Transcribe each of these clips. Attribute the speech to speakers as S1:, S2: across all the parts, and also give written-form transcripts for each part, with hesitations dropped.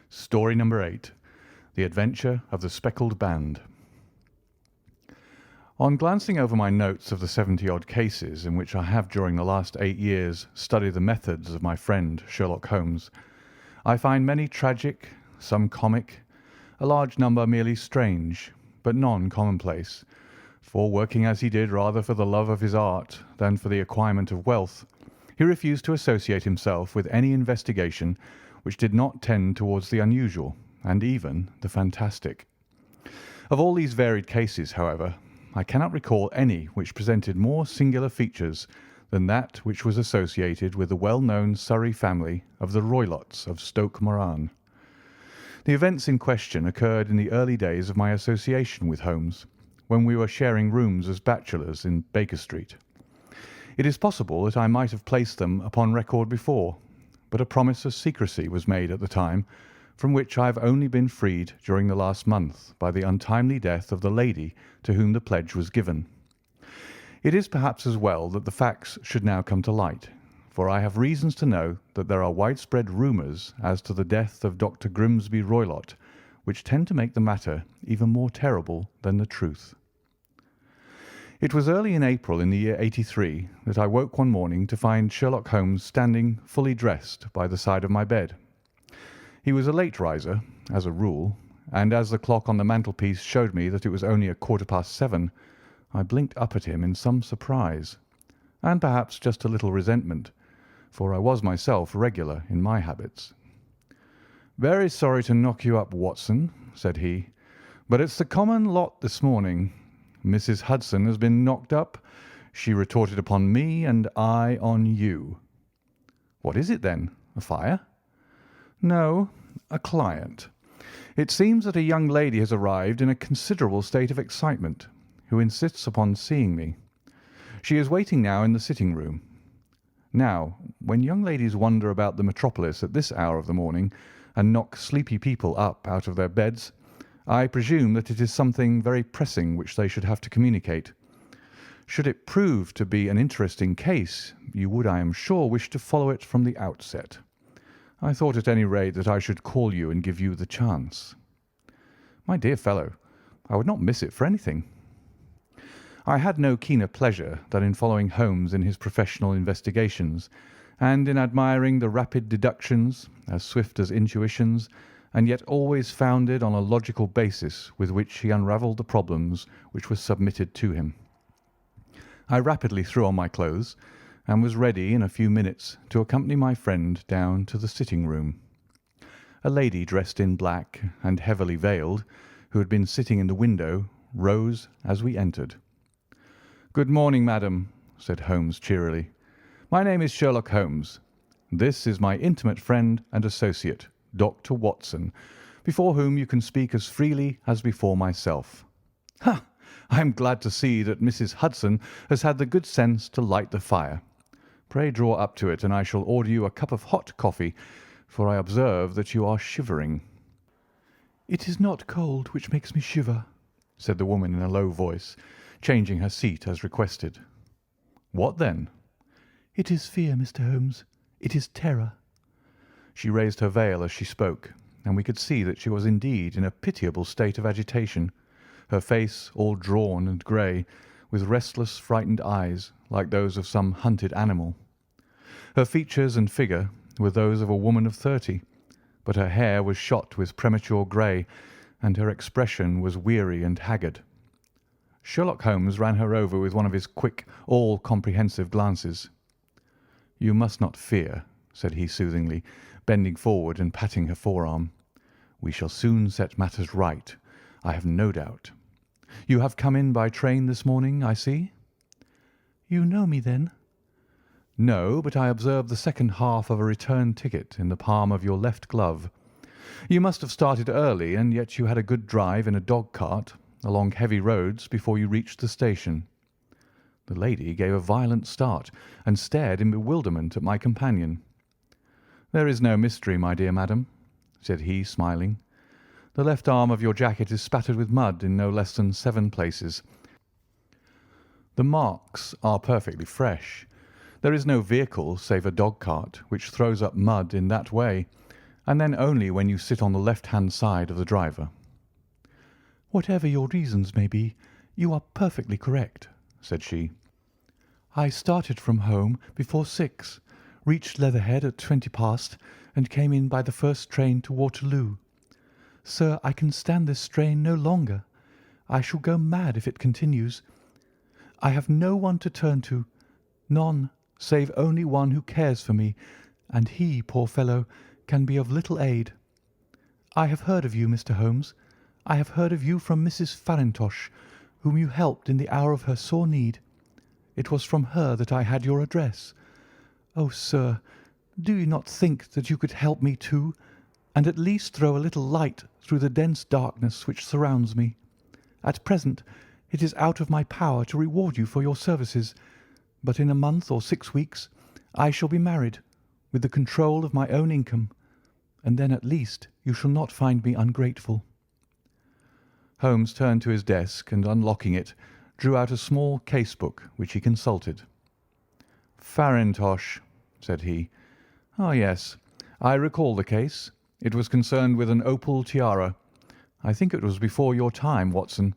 S1: Story number 8. The Adventure of the Speckled Band. On glancing over my notes of the 70-odd cases in which I have during the last 8 years studied the methods of my friend Sherlock Holmes, I find many tragic, some comic, a large number merely strange, but none commonplace, for working as he did rather for the love of his art than for the acquirement of wealth, he refused to associate himself with any investigation which did not tend towards the unusual and even the fantastic. Of all these varied cases, however, I cannot recall any which presented more singular features than that which was associated with the well-known Surrey family of the Roylotts of Stoke Moran. The events in question occurred in the early days of my association with Holmes, when we were sharing rooms as bachelors in Baker Street. It is possible that I might have placed them upon record before, but a promise of secrecy was made at the time, from which I have only been freed during the last month by the untimely death of the lady to whom the pledge was given. It is perhaps as well that the facts should now come to light, for I have reasons to know that there are widespread rumours as to the death of Dr. Grimsby Roylott, which tend to make the matter even more terrible than the truth. It was early in April in the year '83 that I woke one morning to find Sherlock Holmes standing fully dressed by the side of my bed. He was a late riser, as a rule, and as the clock on the mantelpiece showed me that it was only 7:15, I blinked up at him in some surprise, and perhaps just a little resentment, for I was myself regular in my habits. "Very sorry to knock you up, Watson," said he, "but it's the common lot this morning. Mrs. Hudson has been knocked up. She retorted upon me, and I on you." "What is it, then? A fire?" "No, a client. It seems that a young lady has arrived in a considerable state of excitement, who insists upon seeing me. She is waiting now in the sitting-room. Now, when young ladies wander about the metropolis at this hour of the morning and knock sleepy people up out of their beds, I presume that it is something very pressing which they should have to communicate. Should it prove to be an interesting case, you would, I am sure, wish to follow it from the outset. I thought at any rate that I should call you and give you the chance." "My dear fellow, I would not miss it for anything." I had no keener pleasure than in following Holmes in his professional investigations, and in admiring the rapid deductions, as swift as intuitions, and yet always founded on a logical basis with which he unravelled the problems which were submitted to him. I rapidly threw on my clothes, and was ready in a few minutes to accompany my friend down to the sitting-room. A lady dressed in black and heavily veiled, who had been sitting in the window, rose as we entered. "Good morning, madam," said Holmes cheerily. "My name is Sherlock Holmes. This is my intimate friend and associate, Dr. Watson, before whom you can speak as freely as before myself. Ha! I am glad to see that Mrs. Hudson has had the good sense to light the fire. Pray draw up to it, and I shall order you a cup of hot coffee, for I observe that you are shivering." "It is not cold which makes me shiver," said the woman in a low voice, changing her seat as requested. "What then?" "It is fear, Mr. Holmes. It is terror." She raised her veil as she spoke, and we could see that she was indeed in a pitiable state of agitation, her face all drawn and grey, with restless, frightened eyes like those of some hunted animal. Her features and figure were those of a woman of 30, but her hair was shot with premature grey, and her expression was weary and haggard. Sherlock Holmes ran her over with one of his quick, all-comprehensive glances. "You must not fear," said he soothingly, bending forward and patting her forearm. "We shall soon set matters right, I have no doubt. You have come in by train this morning, I see?" "You know me, then?" "No, but I observed the second half of a return ticket in the palm of your left glove. You must have started early, and yet you had a good drive in a dog-cart along heavy roads before you reached the station." The lady gave a violent start and stared in bewilderment at my companion. "There is no mystery, my dear madam," said he, smiling. "The left arm of your jacket is spattered with mud in no less than 7 places. The marks are perfectly fresh. There is no vehicle save a dog-cart which throws up mud in that way, and then only when you sit on the left-hand side of the driver."
S2: "Whatever your reasons may be, you are perfectly correct," said she. "I started from home before 6, reached Leatherhead at 20 past, and came in by the first train to Waterloo. Sir, I can stand this strain no longer. I shall go mad if it continues. I have no one to turn to, none, save only one who cares for me, and he, poor fellow, can be of little aid. I have heard of you, Mr. Holmes. I have heard of you from Mrs. Farintosh, whom you helped in the hour of her sore need. It was from her that I had your address. Oh, sir, do you not think that you could help me too, and at least throw a little light through the dense darkness which surrounds me? At present it is out of my power to reward you for your services, but in a month or 6 weeks I shall be married, with the control of my own income, and then at least you shall not find me ungrateful."
S1: Holmes turned to his desk and, unlocking it, drew out a small case-book which he consulted. "Farintosh," said he. "Ah, yes, I recall the case. It was concerned with an opal tiara. I think it was before your time, Watson.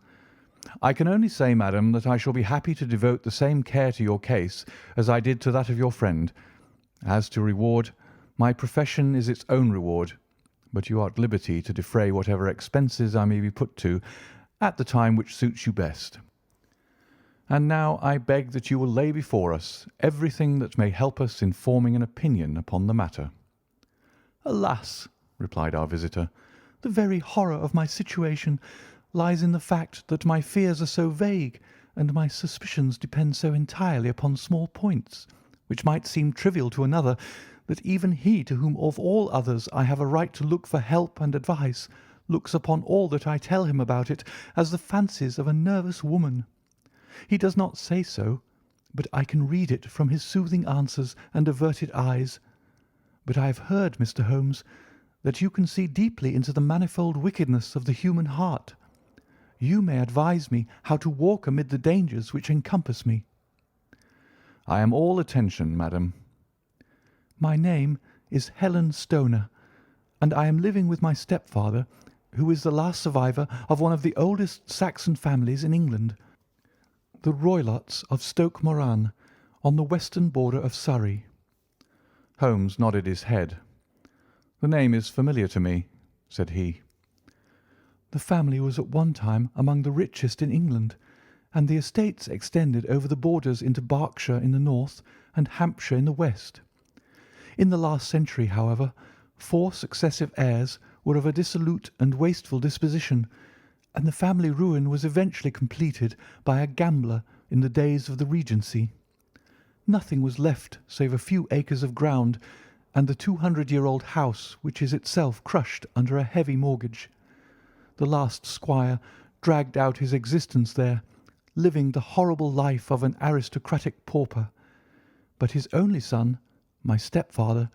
S1: I can only say, madam, that I shall be happy to devote the same care to your case as I did to that of your friend. As to reward, my profession is its own reward, but you are at liberty to defray whatever expenses I may be put to at the time which suits you best. And now I beg that you will lay before us everything that may help us in forming an opinion upon the matter."
S2: "Alas!" replied our visitor, "the very horror of my situation lies in the fact that my fears are so vague and my suspicions depend so entirely upon small points, which might seem trivial to another, that even he to whom of all others I have a right to look for help and advice looks upon all that I tell him about it as the fancies of a nervous woman. He does not say so, but I can read it from his soothing answers and averted eyes. But I have heard, Mr. Holmes, that you can see deeply into the manifold wickedness of the human heart. You may advise me how to walk amid the dangers which encompass me."
S1: "I am all attention, madam."
S2: "My name is Helen Stoner, and I am living with my stepfather, who is the last survivor of one of the oldest Saxon families in England, the Roylotts of Stoke Moran, on the western border of Surrey."
S1: Holmes nodded his head. "The name is familiar to me," said he.
S2: "The family was at one time among the richest in England, and the estates extended over the borders into Berkshire in the north and Hampshire in the west. In the last century, however, 4 successive heirs were of a dissolute and wasteful disposition, and the family ruin was eventually completed by a gambler in the days of the Regency. Nothing was left save a few acres of ground and the 200-year-old house, which is itself crushed under a heavy mortgage. The last squire dragged out his existence there, living the horrible life of an aristocratic pauper. But his only son, my stepfather,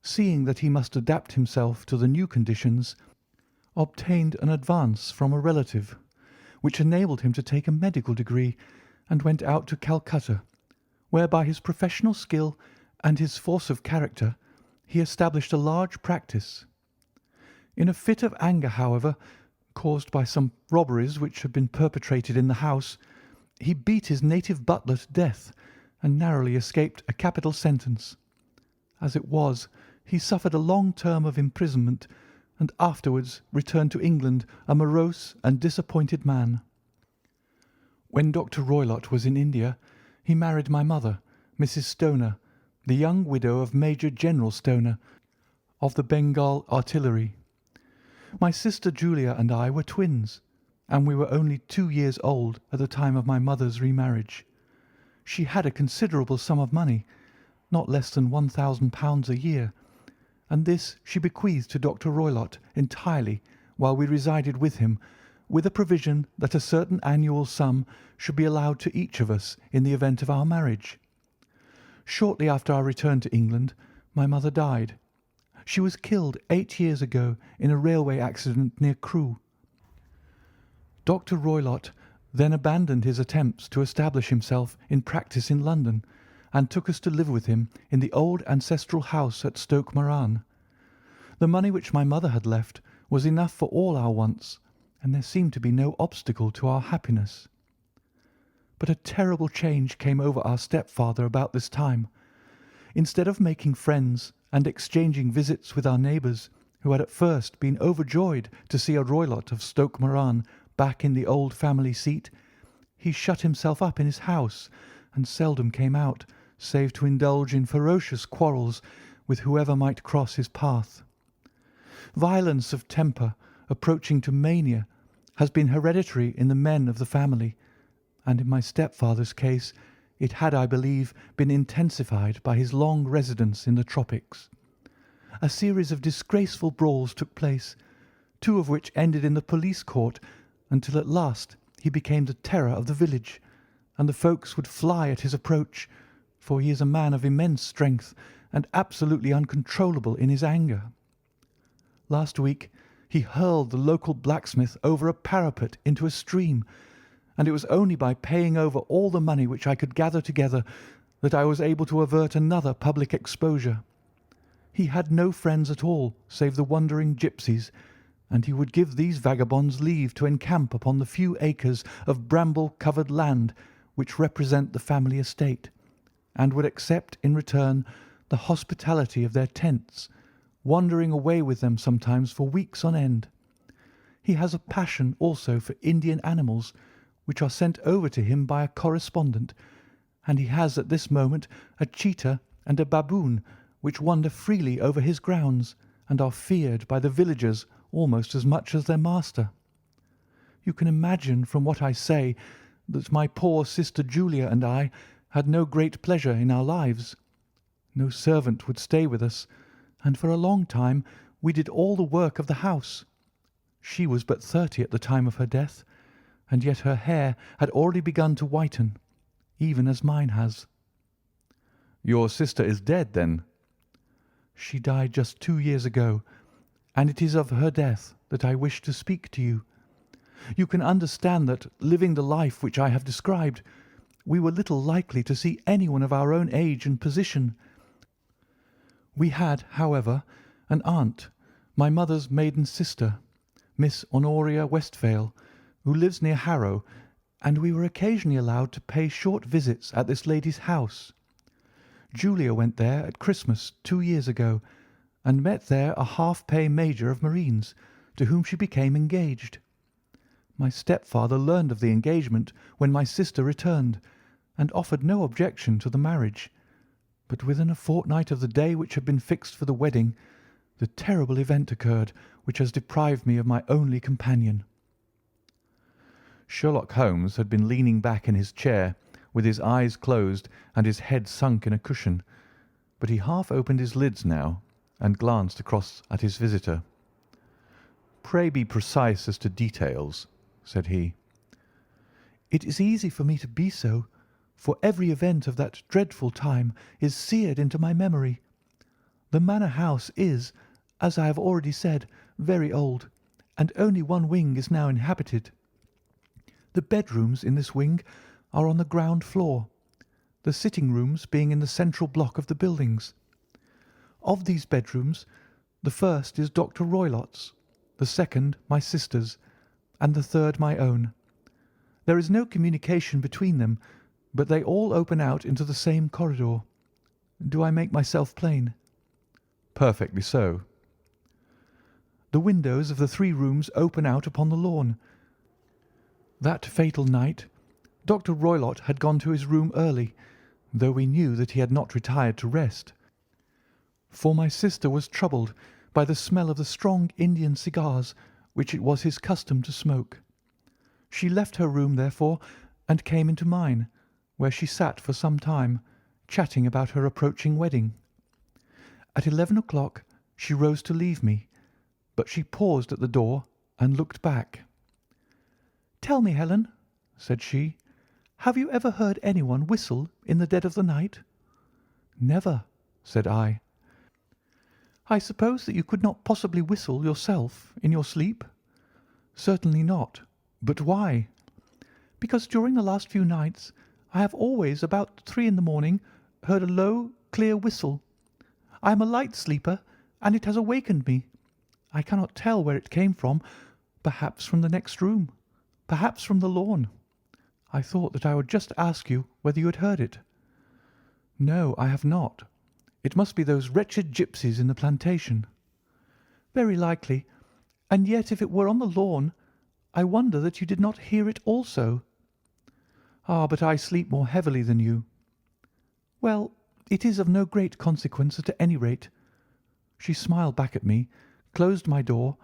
S2: seeing that he must adapt himself to the new conditions, obtained an advance from a relative, which enabled him to take a medical degree, and went out to Calcutta, where by his professional skill and his force of character he established a large practice. In a fit of anger, however, caused by some robberies which had been perpetrated in the house, he beat his native butler to death and narrowly escaped a capital sentence. As it was, he suffered a long term of imprisonment, and afterwards returned to England a morose and disappointed man. When Dr. Roylott was in India, he married my mother, Mrs. Stoner, the young widow of Major General Stoner, of the Bengal Artillery. My sister Julia and I were twins, and we were only 2 years old at the time of my mother's remarriage. She had a considerable sum of money, not less than £1,000 a year, and this she bequeathed to Dr. Roylott entirely while we resided with him, with a provision that a certain annual sum should be allowed to each of us in the event of our marriage. Shortly after our return to England, my mother died. She was killed 8 years ago in a railway accident near Crewe. Dr. Roylott then abandoned his attempts to establish himself in practice in London, and took us to live with him in the old ancestral house at Stoke Moran. The money which my mother had left was enough for all our wants, and there seemed to be no obstacle to our happiness. But a terrible change came over our stepfather about this time. Instead of making friends and exchanging visits with our neighbours, who had at first been overjoyed to see a Roylott of Stoke Moran back in the old family seat, he shut himself up in his house and seldom came out, save to indulge in ferocious quarrels with whoever might cross his path. Violence of temper, approaching to mania, has been hereditary in the men of the family, and in my stepfather's case it had, I believe, been intensified by his long residence in the tropics. A series of disgraceful brawls took place, two of which ended in the police court, until at last he became the terror of the village, and the folks would fly at his approach, for he is a man of immense strength and absolutely uncontrollable in his anger. Last week he hurled the local blacksmith over a parapet into a stream, and it was only by paying over all the money which I could gather together that I was able to avert another public exposure. He had no friends at all save the wandering gipsies, and he would give these vagabonds leave to encamp upon the few acres of bramble-covered land which represent the family estate, and would accept in return the hospitality of their tents, wandering away with them sometimes for weeks on end. He has a passion also for Indian animals, which are sent over to him by a correspondent, and he has at this moment a cheetah and a baboon which wander freely over his grounds and are feared by the villagers almost as much as their master. You can imagine from what I say that my poor sister Julia and I had no great pleasure in our lives. No servant would stay with us, and for a long time we did all the work of the house. She was but 30 at the time of her death, and yet her hair had already begun to whiten, even as mine has.
S1: Your sister is dead, then?
S2: She died just 2 years ago, and it is of her death that I wish to speak to you. You can understand that, living the life which I have described, we were little likely to see anyone of our own age and position. We had, however, an aunt, my mother's maiden sister, Miss Honoria Westphale, who lives near Harrow, and we were occasionally allowed to pay short visits at this lady's house. Julia went there at Christmas 2 years ago, and met there a half-pay major of marines, to whom she became engaged. My stepfather learned of the engagement when my sister returned, and offered no objection to the marriage, but within a fortnight of the day which had been fixed for the wedding, the terrible event occurred which has deprived me of my only companion.
S1: Sherlock Holmes had been leaning back in his chair, with his eyes closed and his head sunk in a cushion, but he half opened his lids now and glanced across at his visitor. "Pray be precise as to details," said he.
S2: "It is easy for me to be so, for every event of that dreadful time is seared into my memory. The manor house is, as I have already said, very old, and only one wing is now inhabited. The bedrooms in this wing are on the ground floor, the sitting rooms being in the central block of the buildings. Of these bedrooms, the first is Dr. Roylott's, the second my sister's, and the third my own. There is no communication between them, but they all open out into the same corridor. Do I make myself plain?"
S1: "Perfectly so."
S2: "The windows of the 3 rooms open out upon the lawn. That fatal night Dr. Roylott had gone to his room early, though we knew that he had not retired to rest, for my sister was troubled by the smell of the strong Indian cigars which it was his custom to smoke. She left her room, therefore, and came into mine, where she sat for some time, chatting about her approaching wedding. At 11 o'clock she rose to leave me, but she paused at the door and looked back. "Tell me, Helen," said she, "have you ever heard anyone whistle in the dead of the night?" "Never," said I. "I suppose that you could not possibly whistle yourself in your sleep?" "Certainly not. But why?" "Because during the last few nights I have always, about 3 in the morning, heard a low, clear whistle. I am a light sleeper, and it has awakened me. I cannot tell where it came from, perhaps from the next room, perhaps from the lawn. I thought that I would just ask you whether you had heard it." "No, I have not. It must be those wretched gipsies in the plantation." "Very likely. And yet if it were on the lawn, I wonder that you did not hear it also." "Ah, but I sleep more heavily than you." "Well, it is of no great consequence at any rate." She smiled back at me, closed my door,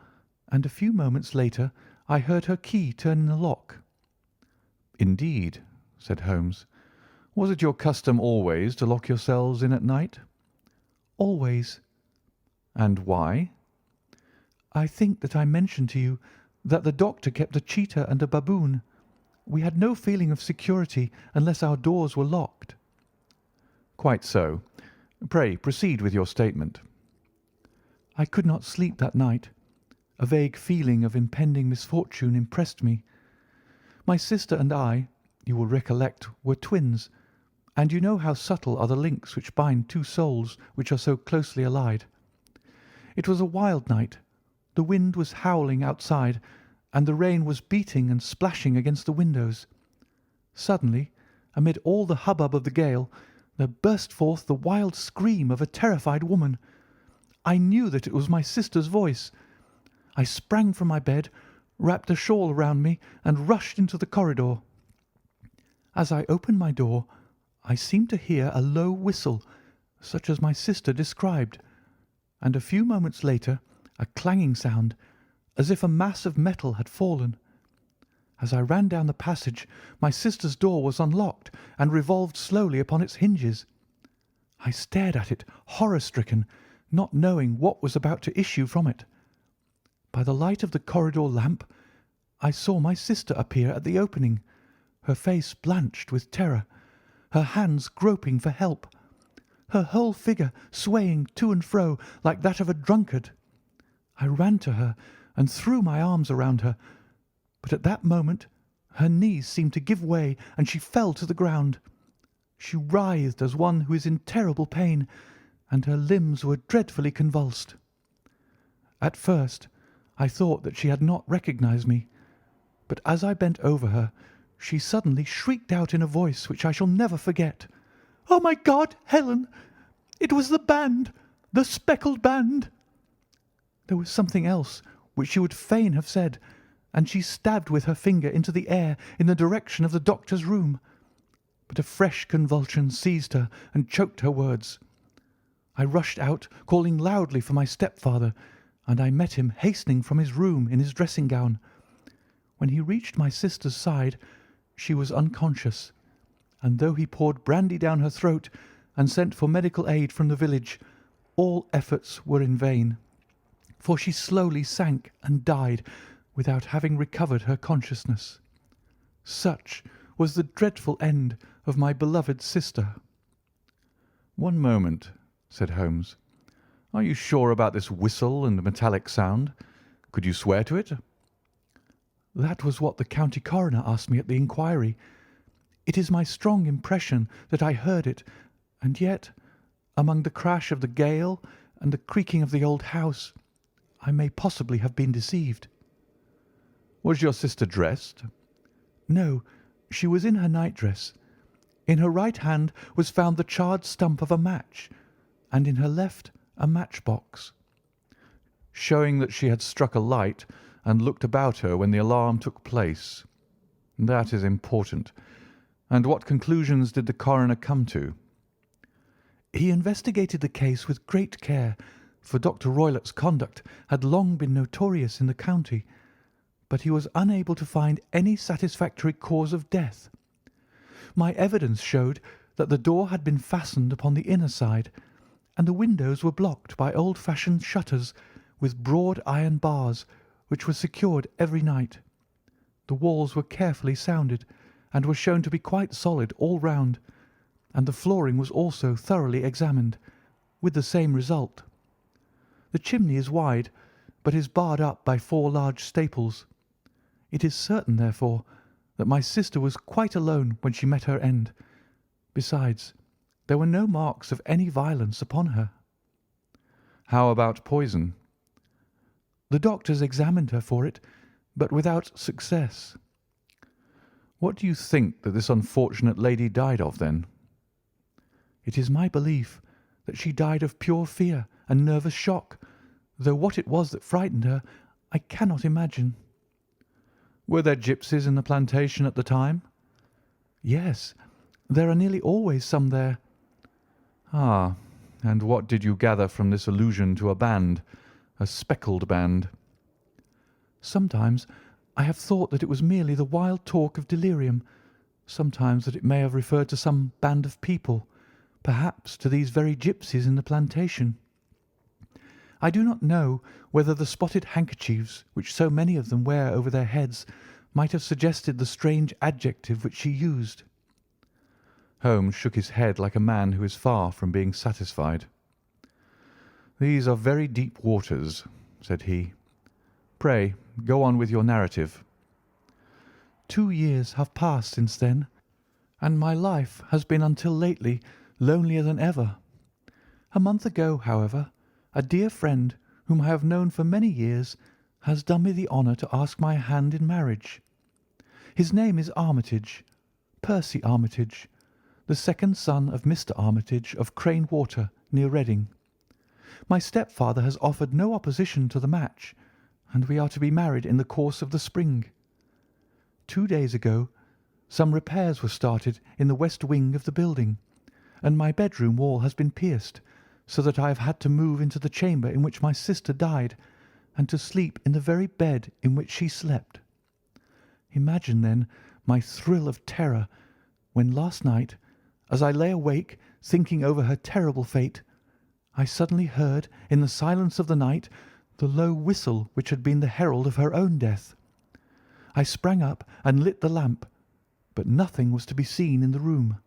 S2: and a few moments later I heard her key turn in the lock.
S1: "Indeed," said Holmes. "Was it your custom always to lock yourselves in at night?"
S2: "Always."
S1: "And why?"
S2: "I think that I mentioned to you that the doctor kept a cheetah and a baboon. We had no feeling of security unless our doors were locked."
S1: "Quite so. Pray proceed with your statement."
S2: "I could not sleep that night. A vague feeling of impending misfortune impressed me. My sister and I, you will recollect, were twins, and you know how subtle are the links which bind two souls which are so closely allied. It was a wild night. The wind was howling outside, and the rain was beating and splashing against the windows. Suddenly, amid all the hubbub of the gale, there burst forth the wild scream of a terrified woman. I knew that it was my sister's voice. I sprang from my bed, wrapped a shawl around me, and rushed into the corridor. As I opened my door, I seemed to hear a low whistle, such as my sister described, and a few moments later a clanging sound, as if a mass of metal had fallen. As I ran down the passage, my sister's door was unlocked and revolved slowly upon its hinges. I stared at it, horror-stricken, not knowing what was about to issue from it. By the light of the corridor lamp, I saw my sister appear at the opening, her face blanched with terror, her hands groping for help, her whole figure swaying to and fro like that of a drunkard. I ran to her and threw my arms around her, but at that moment her knees seemed to give way and she fell to the ground. She writhed as one who is in terrible pain, and her limbs were dreadfully convulsed. At first I thought that she had not recognized me, but as I bent over her, she suddenly shrieked out in a voice which I shall never forget, "Oh, my God, Helen! It was the band, the speckled band!" There was something else which she would fain have said, and she stabbed with her finger into the air in the direction of the doctor's room. But a fresh convulsion seized her and choked her words. I rushed out, calling loudly for my stepfather, and I met him hastening from his room in his dressing gown. When he reached my sister's side, she was unconscious, and though he poured brandy down her throat and sent for medical aid from the village, all efforts were in vain, for she slowly sank and died without having recovered her consciousness. Such was the dreadful end of my beloved sister.
S1: "One moment," said Holmes. "Are you sure about this whistle and the metallic sound? Could you swear to it?"
S2: "That was what the county coroner asked me at the inquiry. It is my strong impression that I heard it, and yet, among the crash of the gale and the creaking of the old house, I may possibly have been deceived."
S1: "Was your sister dressed?"
S2: "No, she was in her nightdress. In her right hand was found the charred stump of a match, and in her left a matchbox."
S1: "Showing that she had struck a light and looked about her when the alarm took place. That is important. And what conclusions did the coroner come to?"
S2: "He investigated the case with great care, for Dr. Roylott's conduct had long been notorious in the county, but he was unable to find any satisfactory cause of death. My evidence showed that the door had been fastened upon the inner side, and the windows were blocked by old-fashioned shutters with broad iron bars, which were secured every night. The walls were carefully sounded, and were shown to be quite solid all round, and the flooring was also thoroughly examined, with the same result. The chimney is wide, but is barred up by 4 large staples. It is certain, therefore, that my sister was quite alone when she met her end. Besides, there were no marks of any violence upon her."
S1: How about poison?
S2: The doctors examined her for it, but without success.
S1: What do you think that this unfortunate lady died of, then?
S2: It is my belief that she died of pure fear and nervous shock, though what it was that frightened her I cannot imagine.
S1: Were there gipsies in the plantation at the time?
S2: Yes, there are nearly always some there.
S1: Ah, and what did you gather from this allusion to a band, a speckled band?
S2: Sometimes I have thought that it was merely the wild talk of delirium, sometimes that it may have referred to some band of people, perhaps to these very gipsies in the plantation. I do not know whether the spotted handkerchiefs which so many of them wear over their heads might have suggested the strange adjective which she used.
S1: Holmes shook his head like a man who is far from being satisfied. "These are very deep waters," said he. "Pray, go on with your narrative."
S2: 2 years have passed since then, and my life has been until lately lonelier than ever. A month ago, however, a dear friend whom I have known for many years has done me the honour to ask my hand in marriage. His name is Armitage, Percy Armitage, the second son of Mr. Armitage of Crane Water, near Reading. My stepfather has offered no opposition to the match, and we are to be married in the course of the spring. 2 days ago some repairs were started in the west wing of the building, and my bedroom wall has been pierced, so that I have had to move into the chamber in which my sister died, and to sleep in the very bed in which she slept. Imagine, then, my thrill of terror when last night, as I lay awake thinking over her terrible fate, I suddenly heard in the silence of the night the low whistle which had been the herald of her own death. I sprang up and lit the lamp, but nothing was to be seen in the room.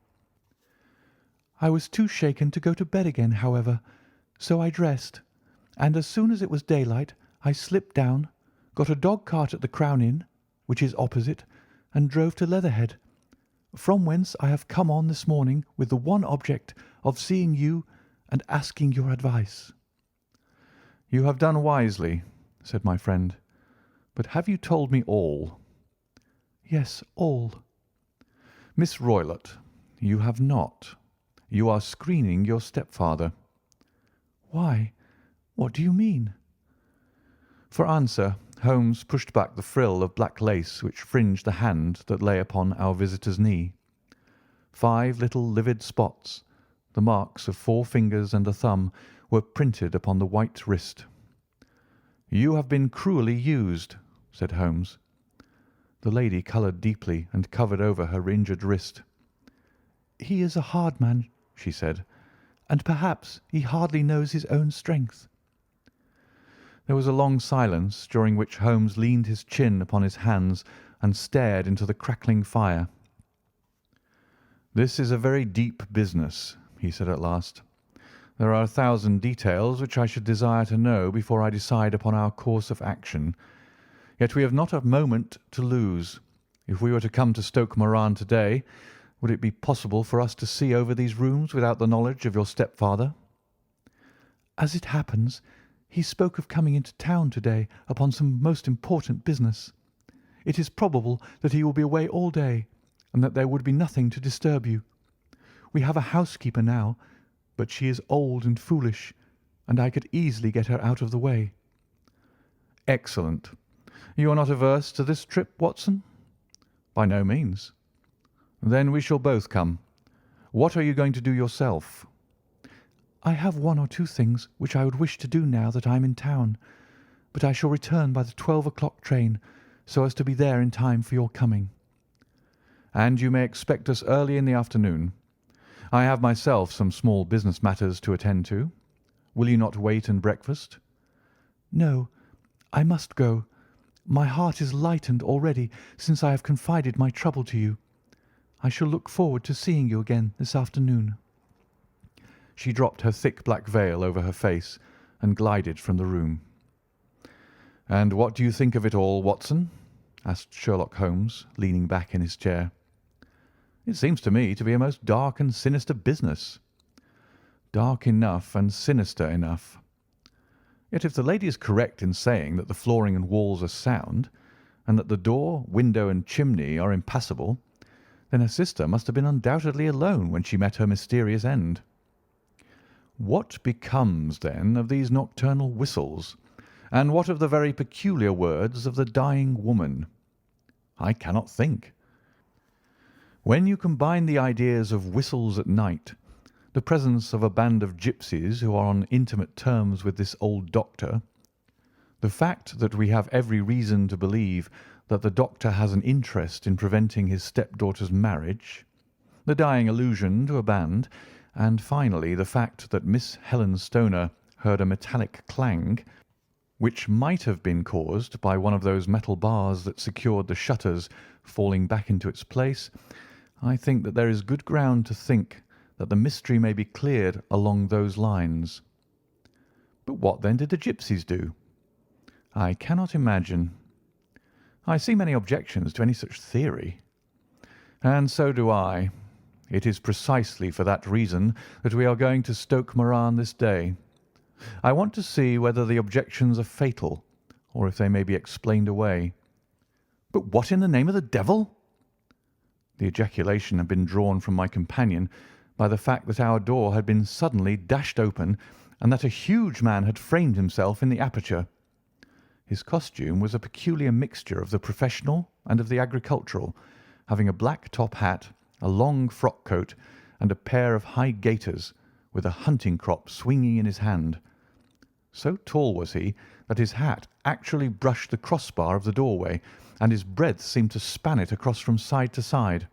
S2: I was too shaken to go to bed again, however, so I dressed, and as soon as it was daylight I slipped down, got a dog-cart at the Crown Inn, which is opposite, and drove to Leatherhead, from whence I have come on this morning with the one object of seeing you and asking your advice."
S1: "You have done wisely," said my friend. "But have you told me all?"
S2: "Yes, all."
S1: "Miss Roylott, you have not. You are screening your stepfather."
S2: "Why? What do you mean?"
S1: For answer, Holmes pushed back the frill of black lace which fringed the hand that lay upon our visitor's knee. 5 little livid spots, the marks of 4 fingers and a thumb, were printed upon the white wrist. "You have been cruelly used," said Holmes. The lady coloured deeply and covered over her injured wrist.
S2: "He is a hard man," she said, "and perhaps he hardly knows his own strength."
S1: There was a long silence, during which Holmes leaned his chin upon his hands and stared into the crackling fire. "This is a very deep business," he said at last. "There are 1,000 details which I should desire to know before I decide upon our course of action. Yet we have not a moment to lose. If we were to come to Stoke Moran to-day, would it be possible for us to see over these rooms without the knowledge of your stepfather?"
S2: "As it happens, he spoke of coming into town to-day upon some most important business. It is probable that he will be away all day, and that there would be nothing to disturb you. We have a housekeeper now, but she is old and foolish, and I could easily get her out of the way."
S1: "Excellent. You are not averse to this trip, Watson?" "By no means." "Then we shall both come. What are you going to do yourself?"
S2: "I have 1 or 2 things which I would wish to do now that I am in town, but I shall return by the 12 o'clock train, so as to be there in time for your coming."
S1: "And you may expect us early in the afternoon. I have myself some small business matters to attend to. Will you not wait and breakfast?"
S2: "No, I must go. My heart is lightened already since I have confided my trouble to you. I shall look forward to seeing you again this afternoon."
S1: She dropped her thick black veil over her face and glided from the room. "And what do you think of it all, Watson?" asked Sherlock Holmes, leaning back in his chair. "It seems to me to be a most dark and sinister business." "Dark enough and sinister enough." Yet if the lady is correct in saying that the flooring and walls are sound, and that the door, window, and chimney are impassable, then her sister must have been undoubtedly alone when she met her mysterious end. What becomes, then, of these nocturnal whistles, and what of the very peculiar words of the dying woman? I cannot think. When you combine the ideas of whistles at night, the presence of a band of gipsies who are on intimate terms with this old doctor, the fact that we have every reason to believe that the doctor has an interest in preventing his stepdaughter's marriage, the dying allusion to a band, and finally the fact that Miss Helen Stoner heard a metallic clang, which might have been caused by one of those metal bars that secured the shutters falling back into its place, I think that there is good ground to think that the mystery may be cleared along those lines. But what then did the gipsies do? I cannot imagine. I see many objections to any such theory. And so do I. It is precisely for that reason that we are going to Stoke Moran this day. I want to see whether the objections are fatal, or if they may be explained away. But what in the name of the devil? The ejaculation had been drawn from my companion by the fact that our door had been suddenly dashed open and that a huge man had framed himself in the aperture. His costume was a peculiar mixture of the professional and of the agricultural, having a black top hat, a long frock coat, and a pair of high gaiters, with a hunting crop swinging in his hand. So tall was he that his hat actually brushed the crossbar of the doorway, and his breadth seemed to span it across from side to side.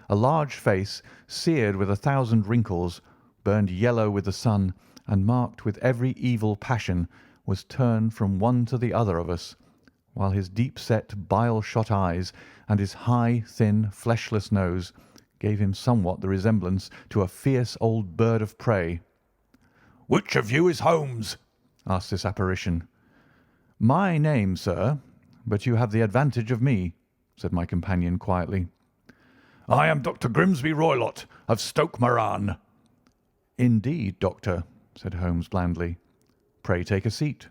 S1: A large face, seared with 1,000 wrinkles, burned yellow with the sun, and marked with every evil passion, was turned from one to the other of us, while his deep-set, bile-shot eyes and his high, thin, fleshless nose gave him somewhat the resemblance to a fierce old bird of prey. "Which of you is Holmes?" asked this apparition. "My name, sir, but you have the advantage of me," said my companion quietly. "I am Dr. Grimsby Roylott, of Stoke Moran." "Indeed, doctor," said Holmes blandly. "Pray take a seat."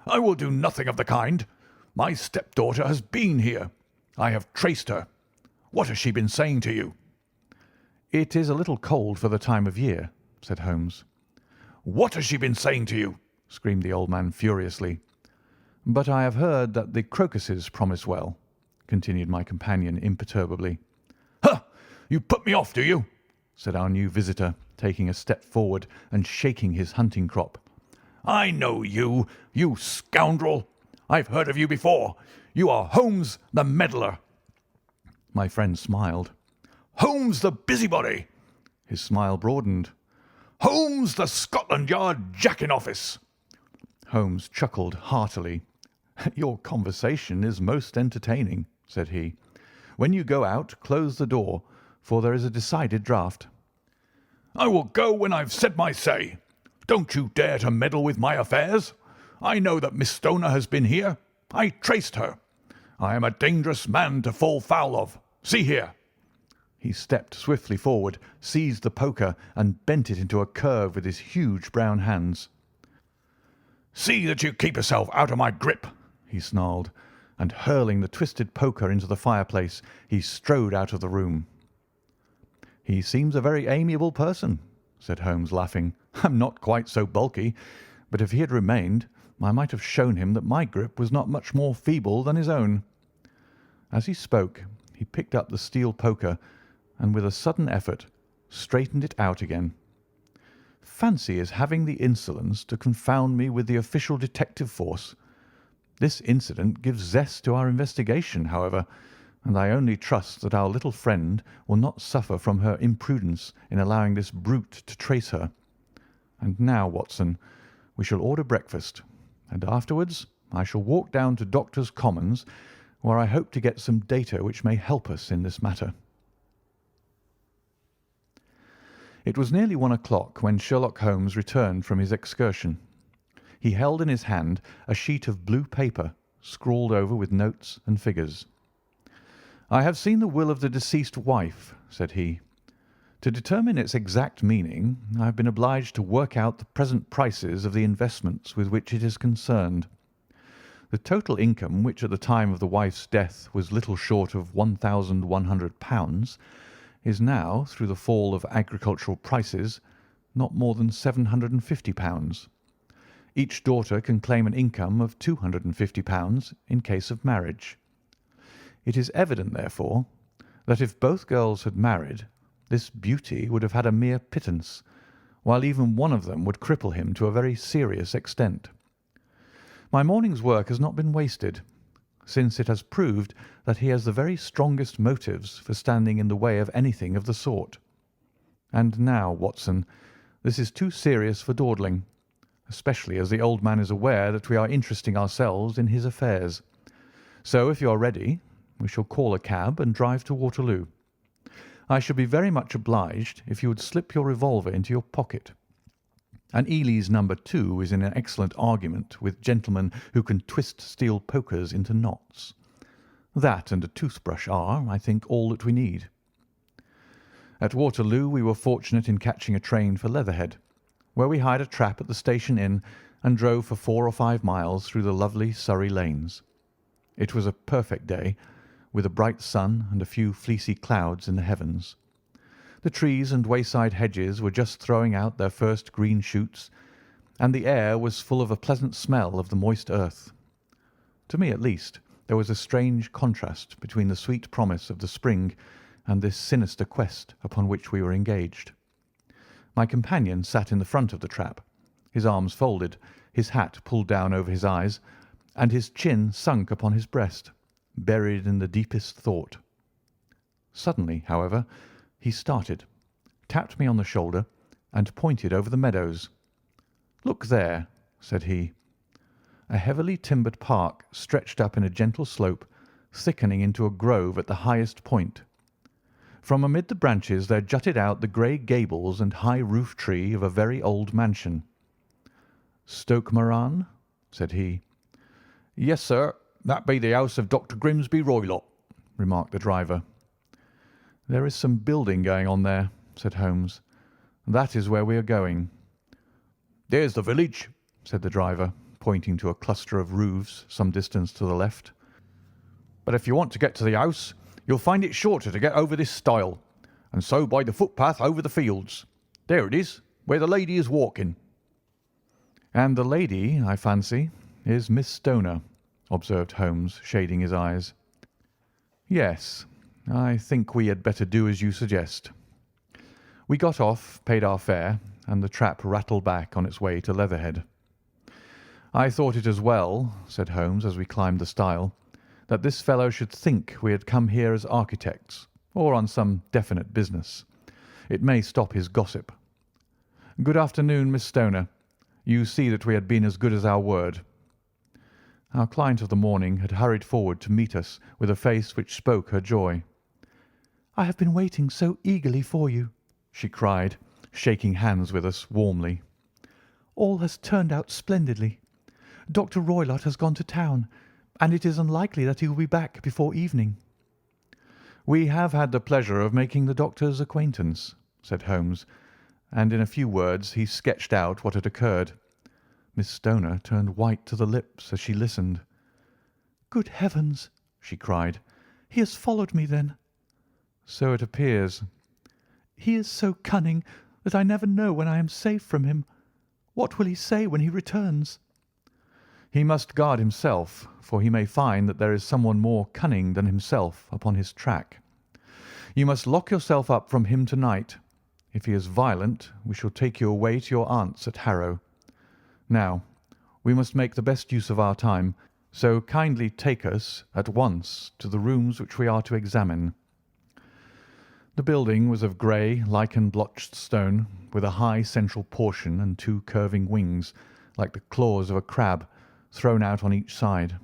S1: "I will do nothing of the kind. My stepdaughter has been here. I have traced her. What has she been saying to you?" "It is a little cold for the time of year," said Holmes. "What has she been saying to you?" screamed the old man furiously. "But I have heard that the crocuses promise well," continued my companion imperturbably. "Huh! You put me off, do you?" said our new visitor, taking a step forward and shaking his hunting crop. "I know you, you scoundrel. I've heard of you before. You are Holmes the meddler." My friend smiled. "Holmes the busybody." His smile broadened. "Holmes the Scotland Yard jack-in-office." Holmes chuckled heartily. "Your conversation is most entertaining," said he. "When you go out, close the door, for there is a decided draught." "I will go when I've said my say. Don't you dare to meddle with my affairs. I know that Miss Stoner has been here. I traced her. I am a dangerous man to fall foul of. See here." He stepped swiftly forward, seized the poker, and bent it into a curve with his huge brown hands. "See that you keep yourself out of my grip," he snarled, and hurling the twisted poker into the fireplace, he strode out of the room. "He seems a very amiable person," said Holmes, laughing. "I'm not quite so bulky, but if he had remained, I might have shown him that my grip was not much more feeble than his own." As he spoke, he picked up the steel poker and, with a sudden effort, straightened it out again. Fancy his having the insolence to confound me with the official detective force. This incident gives zest to our investigation, however, and I only trust that our little friend will not suffer from her imprudence in allowing this brute to trace her. And now, Watson, we shall order breakfast, and afterwards I shall walk down to Doctors' Commons, where I hope to get some data which may help us in this matter. It was nearly 1 o'clock when Sherlock Holmes returned from his excursion. He held in his hand a sheet of blue paper, scrawled over with notes and figures. "I have seen the will of the deceased wife," said he. To determine its exact meaning, I have been obliged to work out the present prices of the investments with which it is concerned. The total income, which at the time of the wife's death was little short of £1,100, is now, through the fall of agricultural prices, not more than £750. Each daughter can claim an income of £250 in case of marriage. It is evident, therefore, that if both girls had married, this beauty would have had a mere pittance, while even one of them would cripple him to a very serious extent. My morning's work has not been wasted, since it has proved that he has the very strongest motives for standing in the way of anything of the sort. And now, Watson, this is too serious for dawdling, especially as the old man is aware that we are interesting ourselves in his affairs. So, if you are ready, we shall call a cab and drive to Waterloo. I should be very much obliged if you would slip your revolver into your pocket. An Ely's No. 2 is in an excellent argument with gentlemen who can twist steel pokers into knots. That and a toothbrush are, I think, all that we need. At Waterloo we were fortunate in catching a train for Leatherhead, where we hired a trap at the station inn and drove for 4 or 5 miles through the lovely Surrey lanes. It was a perfect day, with a bright sun and a few fleecy clouds in the heavens. The trees and wayside hedges were just throwing out their first green shoots, and the air was full of a pleasant smell of the moist earth. To me, at least, there was a strange contrast between the sweet promise of the spring and this sinister quest upon which we were engaged. My companion sat in the front of the trap, his arms folded, his hat pulled down over his eyes, and his chin sunk upon his breast, buried in the deepest thought. Suddenly, however, he started, tapped me on the shoulder, and pointed over the meadows. "Look there," said he. A heavily timbered park stretched up in a gentle slope, thickening into a grove at the highest point. From amid the branches there jutted out the grey gables and high roof tree of a very old mansion. "Stoke Moran?" said he. "Yes, sir, that be the house of Dr. Grimsby Roylott," remarked the driver. "There is some building going on there," said Holmes. "That is where we are going." "There's the village," said the driver, pointing to a cluster of roofs some distance to the left. "But if you want to get to the house, you'll find it shorter to get over this stile, and so by the footpath over the fields. There it is, where the lady is walking." "And the lady, I fancy, is Miss Stoner," observed Holmes, shading his eyes. "Yes, I think we had better do as you suggest." We got off, paid our fare, and the trap rattled back on its way to Leatherhead. "I thought it as well," said Holmes as we climbed the stile, "that this fellow should think we had come here as architects, or on some definite business. It may stop his gossip. Good afternoon, Miss Stoner. You see that we had been as good as our word." Our client of the morning had hurried forward to meet us with a face which spoke her joy.
S2: "I have been waiting so eagerly for you," she cried, shaking hands with us warmly. "All has turned out splendidly. Dr. Roylott has gone to town, and it is unlikely that he will be back before evening."
S1: "We have had the pleasure of making the doctor's acquaintance," said Holmes, and in a few words he sketched out what had occurred. Miss Stoner turned white to the lips as she listened.
S2: "Good heavens!" she cried. "He has followed me, then?"
S1: "So it appears."
S2: "He is so cunning that I never know when I am safe from him. What will he say when he returns?"
S1: "He must guard himself, for he may find that there is someone more cunning than himself upon his track. You must lock yourself up from him to-night. If he is violent, we shall take you away to your aunt's at Harrow. Now, we must make the best use of our time, so kindly take us at once to the rooms which we are to examine." The building was of grey, lichen-blotched stone, with a high central portion and 2 curving wings, like the claws of a crab, thrown out on each side.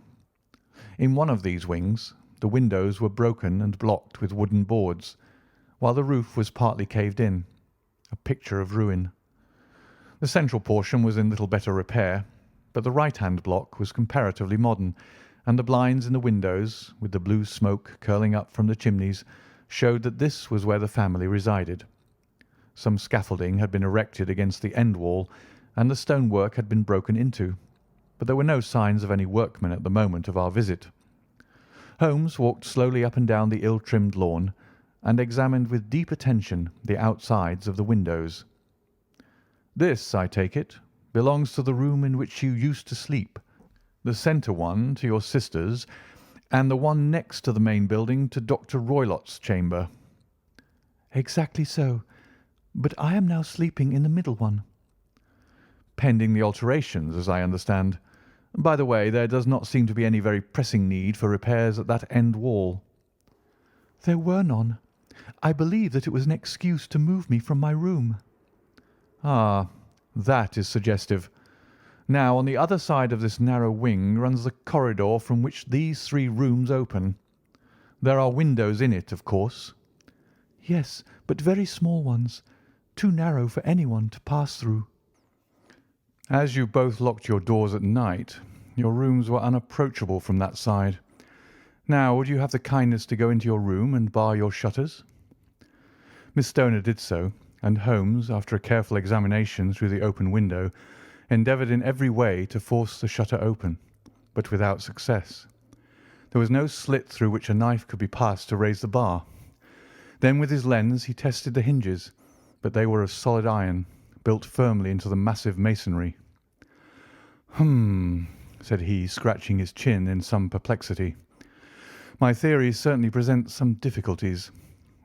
S1: In one of these wings the windows were broken and blocked with wooden boards, while the roof was partly caved in, a picture of ruin. The central portion was in little better repair, but the right-hand block was comparatively modern, and the blinds in the windows, with the blue smoke curling up from the chimneys, showed that this was where the family resided. Some scaffolding had been erected against the end wall, and the stonework had been broken into, but there were no signs of any workmen at the moment of our visit. Holmes walked slowly up and down the ill-trimmed lawn, and examined with deep attention the outsides of the windows. "This, I take it, belongs to the room in which you used to sleep, the centre one to your sister's, and the one next to the main building to Dr. Roylott's chamber."
S2: "Exactly so, but I am now sleeping in the middle one."
S1: "Pending the alterations, as I understand. By the way, there does not seem to be any very pressing need for repairs at that end wall."
S2: "There were none. I believe that it was an excuse to move me from my room."
S1: "Ah, that is suggestive. Now, on the other side of this narrow wing runs the corridor from which these 3 rooms open. There are windows in it, of course?"
S2: "Yes, but very small ones, too narrow for anyone to pass through."
S1: "As you both locked your doors at night, your rooms were unapproachable from that side. Now, would you have the kindness to go into your room and bar your shutters?" Miss Stoner did so, and Holmes, after a careful examination through the open window, endeavoured in every way to force the shutter open, but without success. There was no slit through which a knife could be passed to raise the bar. Then with his lens he tested the hinges, but they were of solid iron, built firmly into the massive masonry. "Hum," said he, scratching his chin in some perplexity. "My theory certainly presents some difficulties.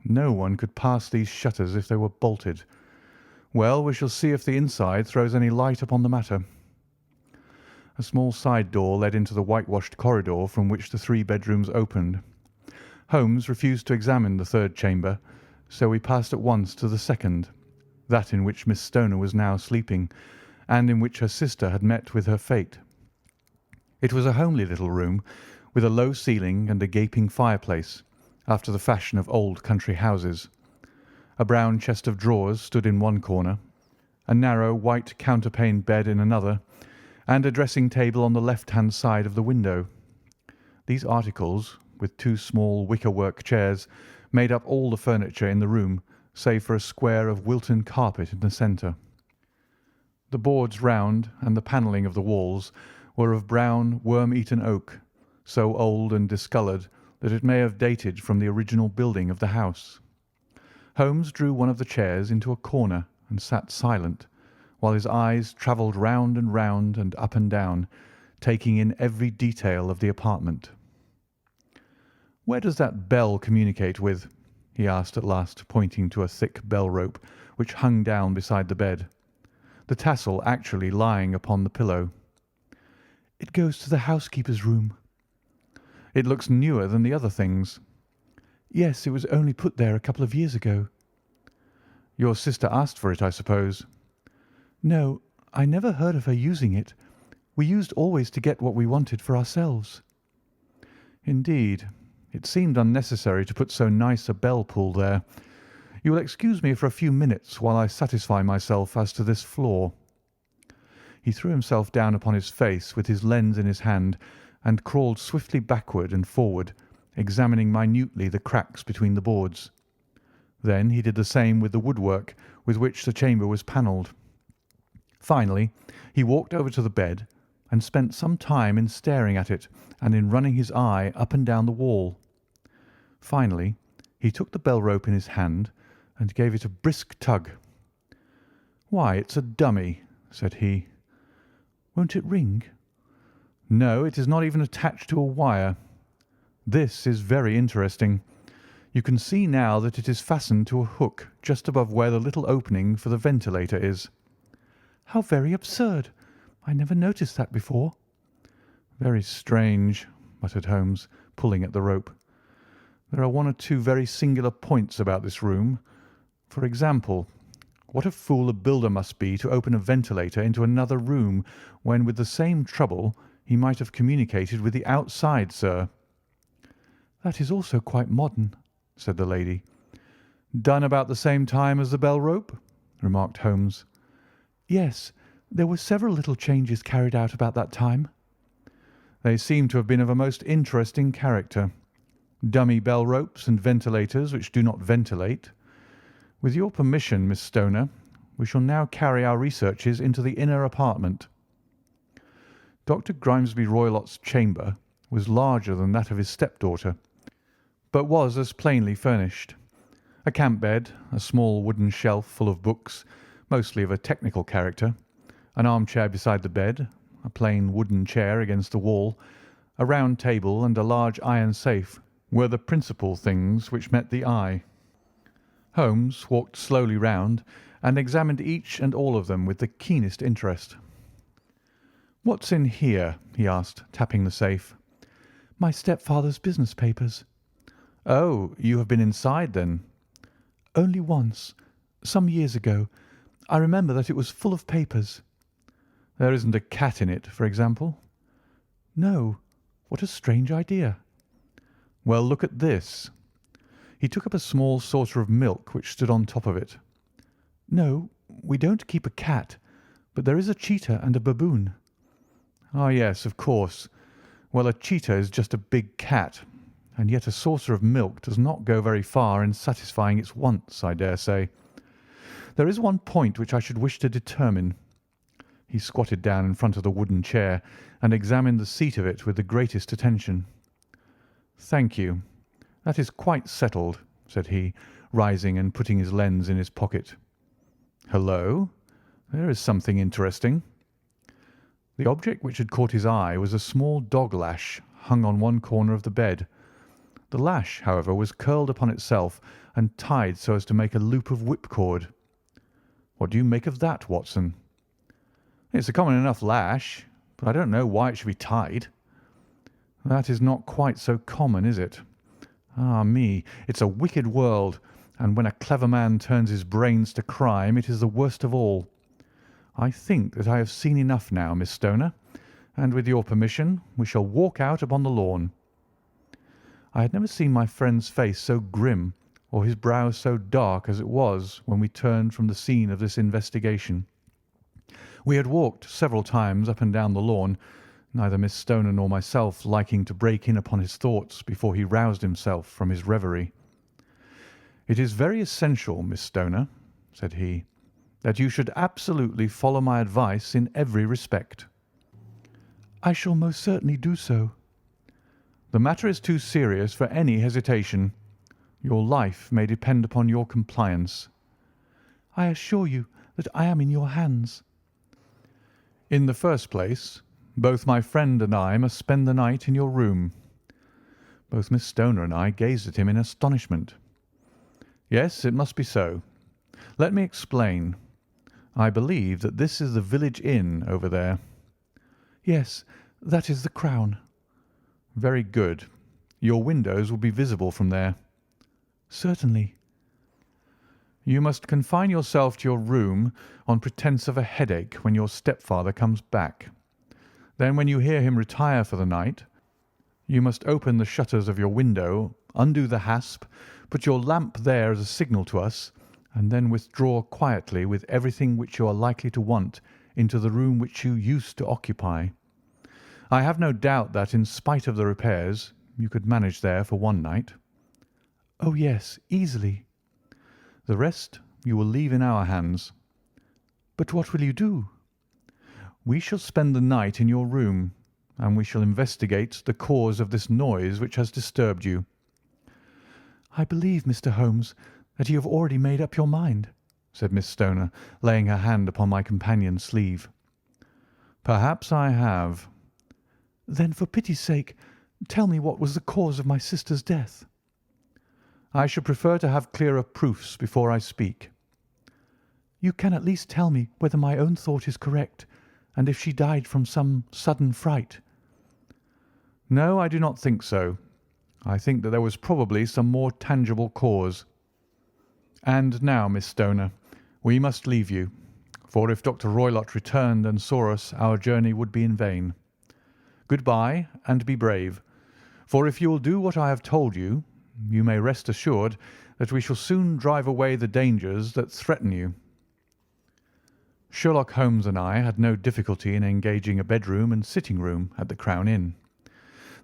S1: No one could pass these shutters if they were bolted. Well, we shall see if the inside throws any light upon the matter." A small side door led into the whitewashed corridor from which the 3 bedrooms opened. Holmes refused to examine the 3rd chamber, so we passed at once to the 2nd, that in which Miss Stoner was now sleeping, and in which her sister had met with her fate. It was a homely little room, with a low ceiling and a gaping fireplace, after the fashion of old country houses. A brown chest of drawers stood in one corner, a narrow white counterpaned bed in another, and a dressing table on the left-hand side of the window. These articles, with 2 small wicker-work chairs, made up all the furniture in the room, save for a square of Wilton carpet in the centre. The boards round and the panelling of the walls were of brown, worm-eaten oak, so old and discoloured that it may have dated from the original building of the house. Holmes drew one of the chairs into a corner and sat silent, while his eyes travelled round and up and down, taking in every detail of the apartment. "Where does that bell communicate with?" he asked at last, pointing to a thick bell rope which hung down beside the bed, the tassel actually lying upon the pillow.
S2: "It goes to the housekeeper's room."
S1: "It looks newer than the other things."
S2: "Yes, it was only put there a couple of years ago."
S1: "Your sister asked for it, I suppose?"
S2: "No, I never heard of her using it. We used always to get what we wanted for ourselves."
S1: "Indeed. It seemed unnecessary to put so nice a bell pull there. You will excuse me for a few minutes while I satisfy myself as to this floor." He threw himself down upon his face with his lens in his hand and crawled swiftly backward and forward, examining minutely the cracks between the boards. Then he did the same with the woodwork with which the chamber was panelled. Finally, he walked over to the bed and spent some time in staring at it and in running his eye up and down the wall. Finally, he took the bell rope in his hand and gave it a brisk tug. "Why, it's a dummy," said he.
S2: "Won't it ring?"
S1: "No, it is not even attached to a wire. This is very interesting. You can see now that it is fastened to a hook just above where the little opening for the ventilator is."
S2: "How very absurd! I never noticed that before."
S1: "Very strange," muttered Holmes, pulling at the rope. "There are 1 or 2 very singular points about this room. For example, what a fool a builder must be to open a ventilator into another room when, with the same trouble, he might have communicated with the outside, sir."
S2: "That is also quite modern," said the lady.
S1: "Done about the same time as the bell rope?" remarked Holmes.
S2: "Yes, there were several little changes carried out about that time."
S1: "They seem to have been of a most interesting character. Dummy bell ropes and ventilators which do not ventilate. With your permission, Miss Stoner, we shall now carry our researches into the inner apartment." Dr. Grimesby Roylott's chamber was larger than that of his stepdaughter, but was as plainly furnished. A camp bed, a small wooden shelf full of books, mostly of a technical character, an armchair beside the bed, a plain wooden chair against the wall, a round table, and a large iron safe were the principal things which met the eye. Holmes walked slowly round and examined each and all of them with the keenest interest. "What's in here?" he asked, tapping the safe.
S2: "My stepfather's business papers."
S1: "Oh, you have been inside, then?"
S2: "Only once, some years ago. I remember that it was full of papers."
S1: "There isn't a cat in it, for example?"
S2: "No. What a strange idea."
S1: "Well, look at this." He took up a small saucer of milk which stood on top of it.
S2: "No, we don't keep a cat, but there is a cheetah and a baboon."
S1: "Ah, yes, of course. Well, a cheetah is just a big cat, and yet a saucer of milk does not go very far in satisfying its wants, I dare say. There is one point which I should wish to determine." He squatted down in front of the wooden chair and examined the seat of it with the greatest attention. "Thank you. That is quite settled," said he, rising and putting his lens in his pocket. "Hullo! There is something interesting." The object which had caught his eye was a small dog lash hung on one corner of the bed. The lash, however, was curled upon itself and tied so as to make a loop of whipcord. "What do you make of that, Watson?" "It's a common enough lash, but I don't know why it should be tied." "That is not quite so common, is it? Ah, me, it's a wicked world, and when a clever man turns his brains to crime, it is the worst of all. I think that I have seen enough now, Miss Stoner, and with your permission we shall walk out upon the lawn." I had never seen my friend's face so grim or his brow so dark as it was when we turned from the scene of this investigation. We had walked several times up and down the lawn, neither Miss Stoner nor myself liking to break in upon his thoughts before he roused himself from his reverie. "It is very essential, Miss Stoner," said he, "that you should absolutely follow my advice in every respect."
S2: "I shall most certainly do so."
S1: "The matter is too serious for any hesitation. Your life may depend upon your compliance."
S2: "I assure you that I am in your hands."
S1: "In the first place, both my friend and I must spend the night in your room." Both Miss Stoner and I gazed at him in astonishment. "Yes, it must be so. Let me explain. I believe that this is the village inn over there."
S2: "Yes, that is the Crown."
S1: "Very good. Your windows will be visible from there."
S2: "Certainly."
S1: "You must confine yourself to your room on pretence of a headache when your stepfather comes back. Then, when you hear him retire for the night, you must open the shutters of your window, undo the hasp, put your lamp there as a signal to us, and then withdraw quietly with everything which you are likely to want into the room which you used to occupy. I have no doubt that, in spite of the repairs, you could manage there for one night."
S2: "Oh, yes, easily."
S1: "The rest you will leave in our hands."
S2: "But what will you do?"
S1: "We shall spend the night in your room, and we shall investigate the cause of this noise which has disturbed you."
S2: "I believe, Mr. Holmes, that you have already made up your mind,"
S1: said Miss Stoner, laying her hand upon my companion's sleeve. "Perhaps I have."
S2: "Then, for pity's sake, tell me what was the cause of my sister's death."
S1: "I should prefer to have clearer proofs before I speak."
S2: "You can at least tell me whether my own thought is correct, and if she died from some sudden fright."
S1: "No, I do not think so. I think that there was probably some more tangible cause. And now, Miss Stoner, we must leave you, for if Dr. Roylott returned and saw us, our journey would be in vain. Good-bye, and be brave, for if you will do what I have told you, you may rest assured that we shall soon drive away the dangers that threaten you." Sherlock Holmes and I had no difficulty in engaging a bedroom and sitting-room at the Crown Inn.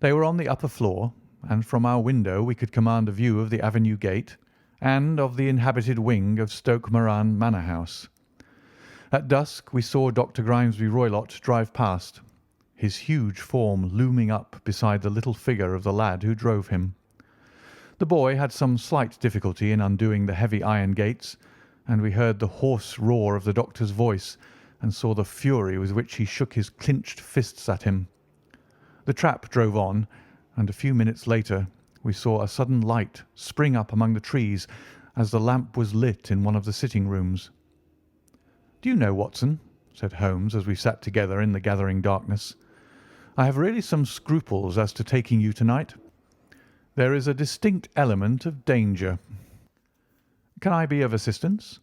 S1: They were on the upper floor, and from our window we could command a view of the avenue gate and of the inhabited wing of Stoke Moran Manor House. At dusk we saw Dr. Grimesby Roylott drive past, his huge form looming up beside the little figure of the lad who drove him. The boy had some slight difficulty in undoing the heavy iron gates, and we heard the hoarse roar of the doctor's voice and saw the fury with which he shook his clinched fists at him. The trap drove on, and a few minutes later we saw a sudden light spring up among the trees as the lamp was lit in one of the sitting rooms. "Do you know, Watson," said Holmes as we sat together in the gathering darkness, "I have really some scruples as to taking you tonight. There is a distinct element of danger. Can I be of assistance?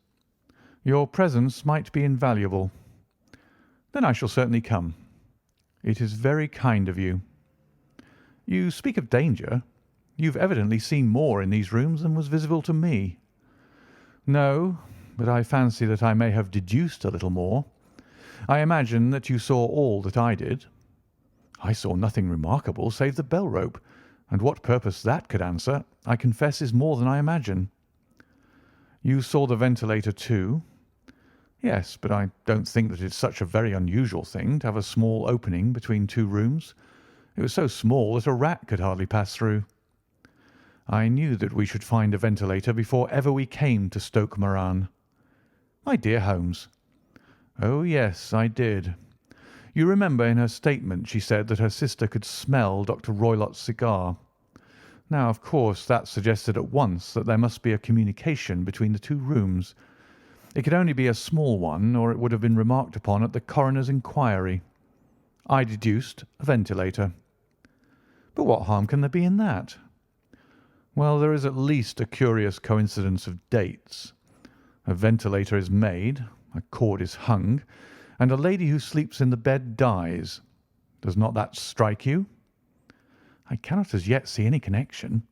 S1: Your presence might be invaluable. Then I shall certainly come. It is very kind of you. You speak of danger. You've evidently seen more in these rooms than was visible to me." "No, but I fancy that I may have deduced a little more. I imagine that you saw all that I did." "I saw nothing remarkable save the bell rope, and what purpose that could answer, I confess, is more than I imagine." "You saw the ventilator too?" "Yes, but I don't think that it's such a very unusual thing to have a small opening between two rooms. It was so small that a rat could hardly pass through." "I knew that we should find a ventilator before ever we came to Stoke Moran." "My dear Holmes." "Oh, yes, I did. You remember in her statement she said that her sister could smell Dr. Roylott's cigar. Now, of course, that suggested at once that there must be a communication between the two rooms. It could only be a small one, or it would have been remarked upon at the coroner's inquiry. I deduced a ventilator." "But what harm can there be in that?" "Well, there is at least a curious coincidence of dates. A ventilator is made, a cord is hung, and a lady who sleeps in the bed dies. Does not that strike you?" "I cannot as yet see any connection."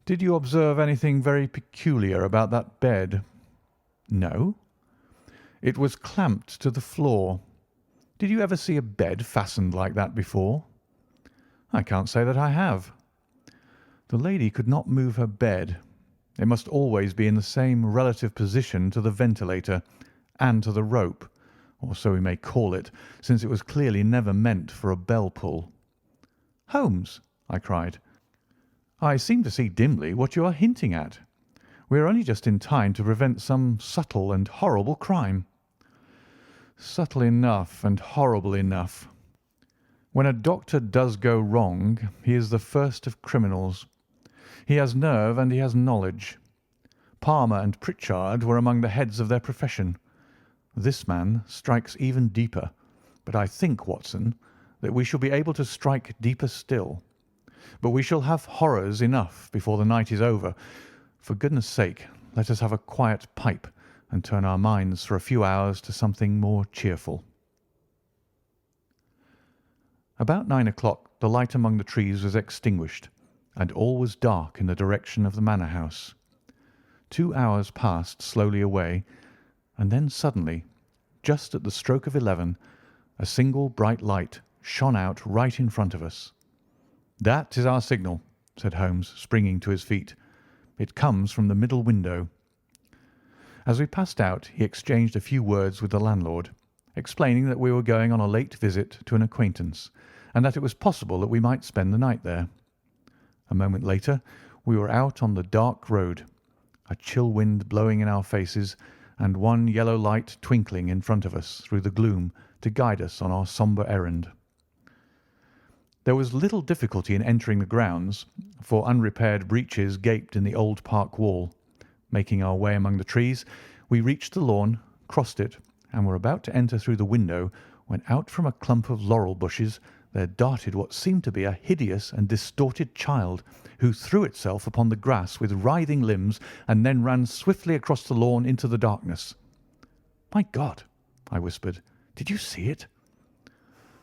S1: "Did you observe anything very peculiar about that bed?" "No." "It was clamped to the floor. Did you ever see a bed fastened like that before?" "I can't say that I have." "The lady could not move her bed. It must always be in the same relative position to the ventilator and to the rope, or so we may call it, since it was clearly never meant for a bell pull." "Holmes," I cried, "I seem to see dimly what you are hinting at. We are only just in time to prevent some subtle and horrible crime." "Subtle enough and horrible enough. When a doctor does go wrong, he is the first of criminals. He has nerve and he has knowledge. Palmer and Pritchard were among the heads of their profession. This man strikes even deeper, but I think, Watson, that we shall be able to strike deeper still. But we shall have horrors enough before the night is over. For goodness' sake, let us have a quiet pipe and turn our minds for a few hours to something more cheerful." About 9 o'clock the light among the trees was extinguished, and all was dark in the direction of the manor house. 2 hours passed slowly away, and then suddenly, just at the stroke of 11, a single bright light shone out right in front of us. "That is our signal," said Holmes, springing to his feet. "It comes from the middle window." As we passed out he exchanged a few words with the landlord, explaining that we were going on a late visit to an acquaintance, and that it was possible that we might spend the night there. A moment later we were out on the dark road, a chill wind blowing in our faces, and one yellow light twinkling in front of us through the gloom to guide us on our sombre errand. There was little difficulty in entering the grounds, for unrepaired breaches gaped in the old park wall. Making our way among the trees, we reached the lawn, crossed it, and were about to enter through the window when out from a clump of laurel bushes there darted what seemed to be a hideous and distorted child, who threw itself upon the grass with writhing limbs and then ran swiftly across the lawn into the darkness. "My God!" I whispered. "Did you see it?"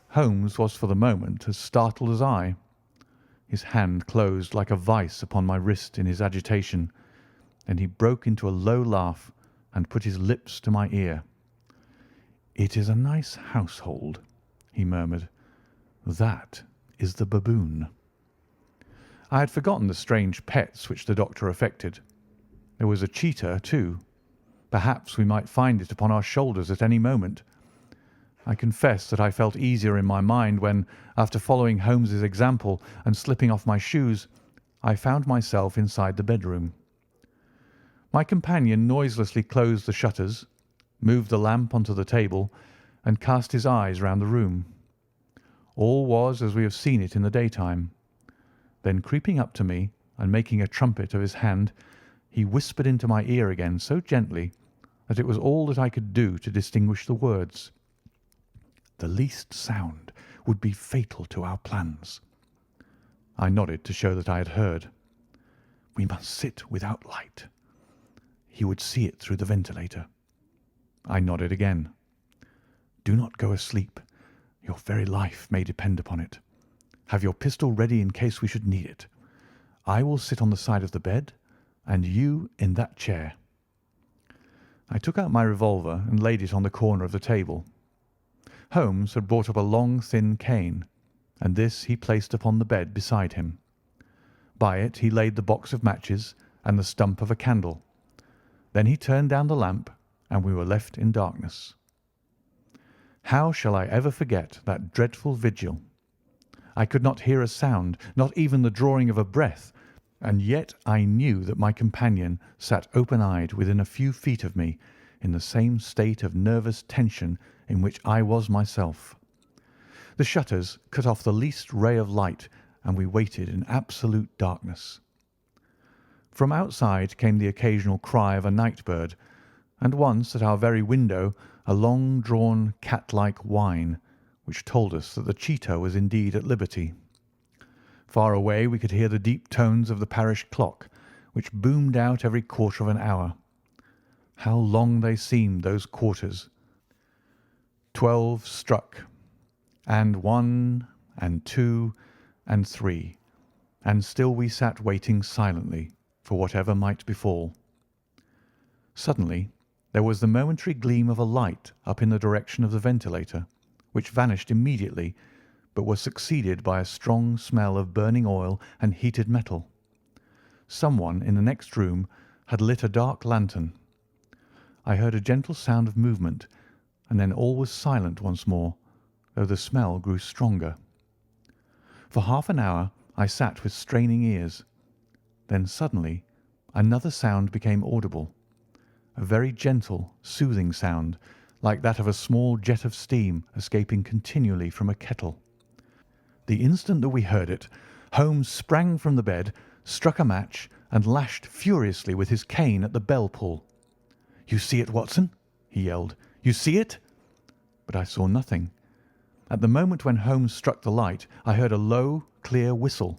S1: Holmes was for the moment as startled as I. His hand closed like a vice upon my wrist in his agitation. Then he broke into a low laugh and put his lips to my ear. "It is a nice household," he murmured. "That is the baboon." I had forgotten the strange pets which the doctor affected. There was a cheetah, too. Perhaps we might find it upon our shoulders at any moment. I confess that I felt easier in my mind when, after following Holmes's example and slipping off my shoes, I found myself inside the bedroom. My companion noiselessly closed the shutters, moved the lamp onto the table, and cast his eyes round the room. All was as we have seen it in the daytime. Then, creeping up to me and making a trumpet of his hand, he whispered into my ear again so gently that it was all that I could do to distinguish the words. "The least sound would be fatal to our plans." I nodded to show that I had heard. "We must sit without light. He would see it through the ventilator." I nodded again. "Do not go asleep. Your very life may depend upon it. Have your pistol ready in case we should need it. I will sit on the side of the bed, and you in that chair." I took out my revolver and laid it on the corner of the table. Holmes had brought up a long, thin cane, and this he placed upon the bed beside him. By it he laid the box of matches and the stump of a candle. Then he turned down the lamp, and we were left in darkness. How shall I ever forget that dreadful vigil? I could not hear a sound, not even the drawing of a breath, and yet I knew that my companion sat open-eyed within a few feet of me in the same state of nervous tension in which I was myself. The shutters cut off the least ray of light, and we waited in absolute darkness. From outside came the occasional cry of a night bird, and once at our very window a long-drawn cat-like whine, which told us that the cheetah was indeed at liberty. Far away we could hear the deep tones of the parish clock, which boomed out every quarter of an hour. How long they seemed, those quarters! 12 struck, and 1, and 2, and 3, and still we sat waiting silently for whatever might befall. Suddenly there was the momentary gleam of a light up in the direction of the ventilator, which vanished immediately, but was succeeded by a strong smell of burning oil and heated metal. Someone in the next room had lit a dark lantern. I heard a gentle sound of movement, and then all was silent once more, though the smell grew stronger. For half an hour I sat with straining ears. Then suddenly another sound became audible, a very gentle, soothing sound, like that of a small jet of steam escaping continually from a kettle. The instant that we heard it, Holmes sprang from the bed, struck a match, and lashed furiously with his cane at the bell pull. "You see it, Watson?" he yelled. "You see it?" But I saw nothing. At the moment when Holmes struck the light, I heard a low, clear whistle,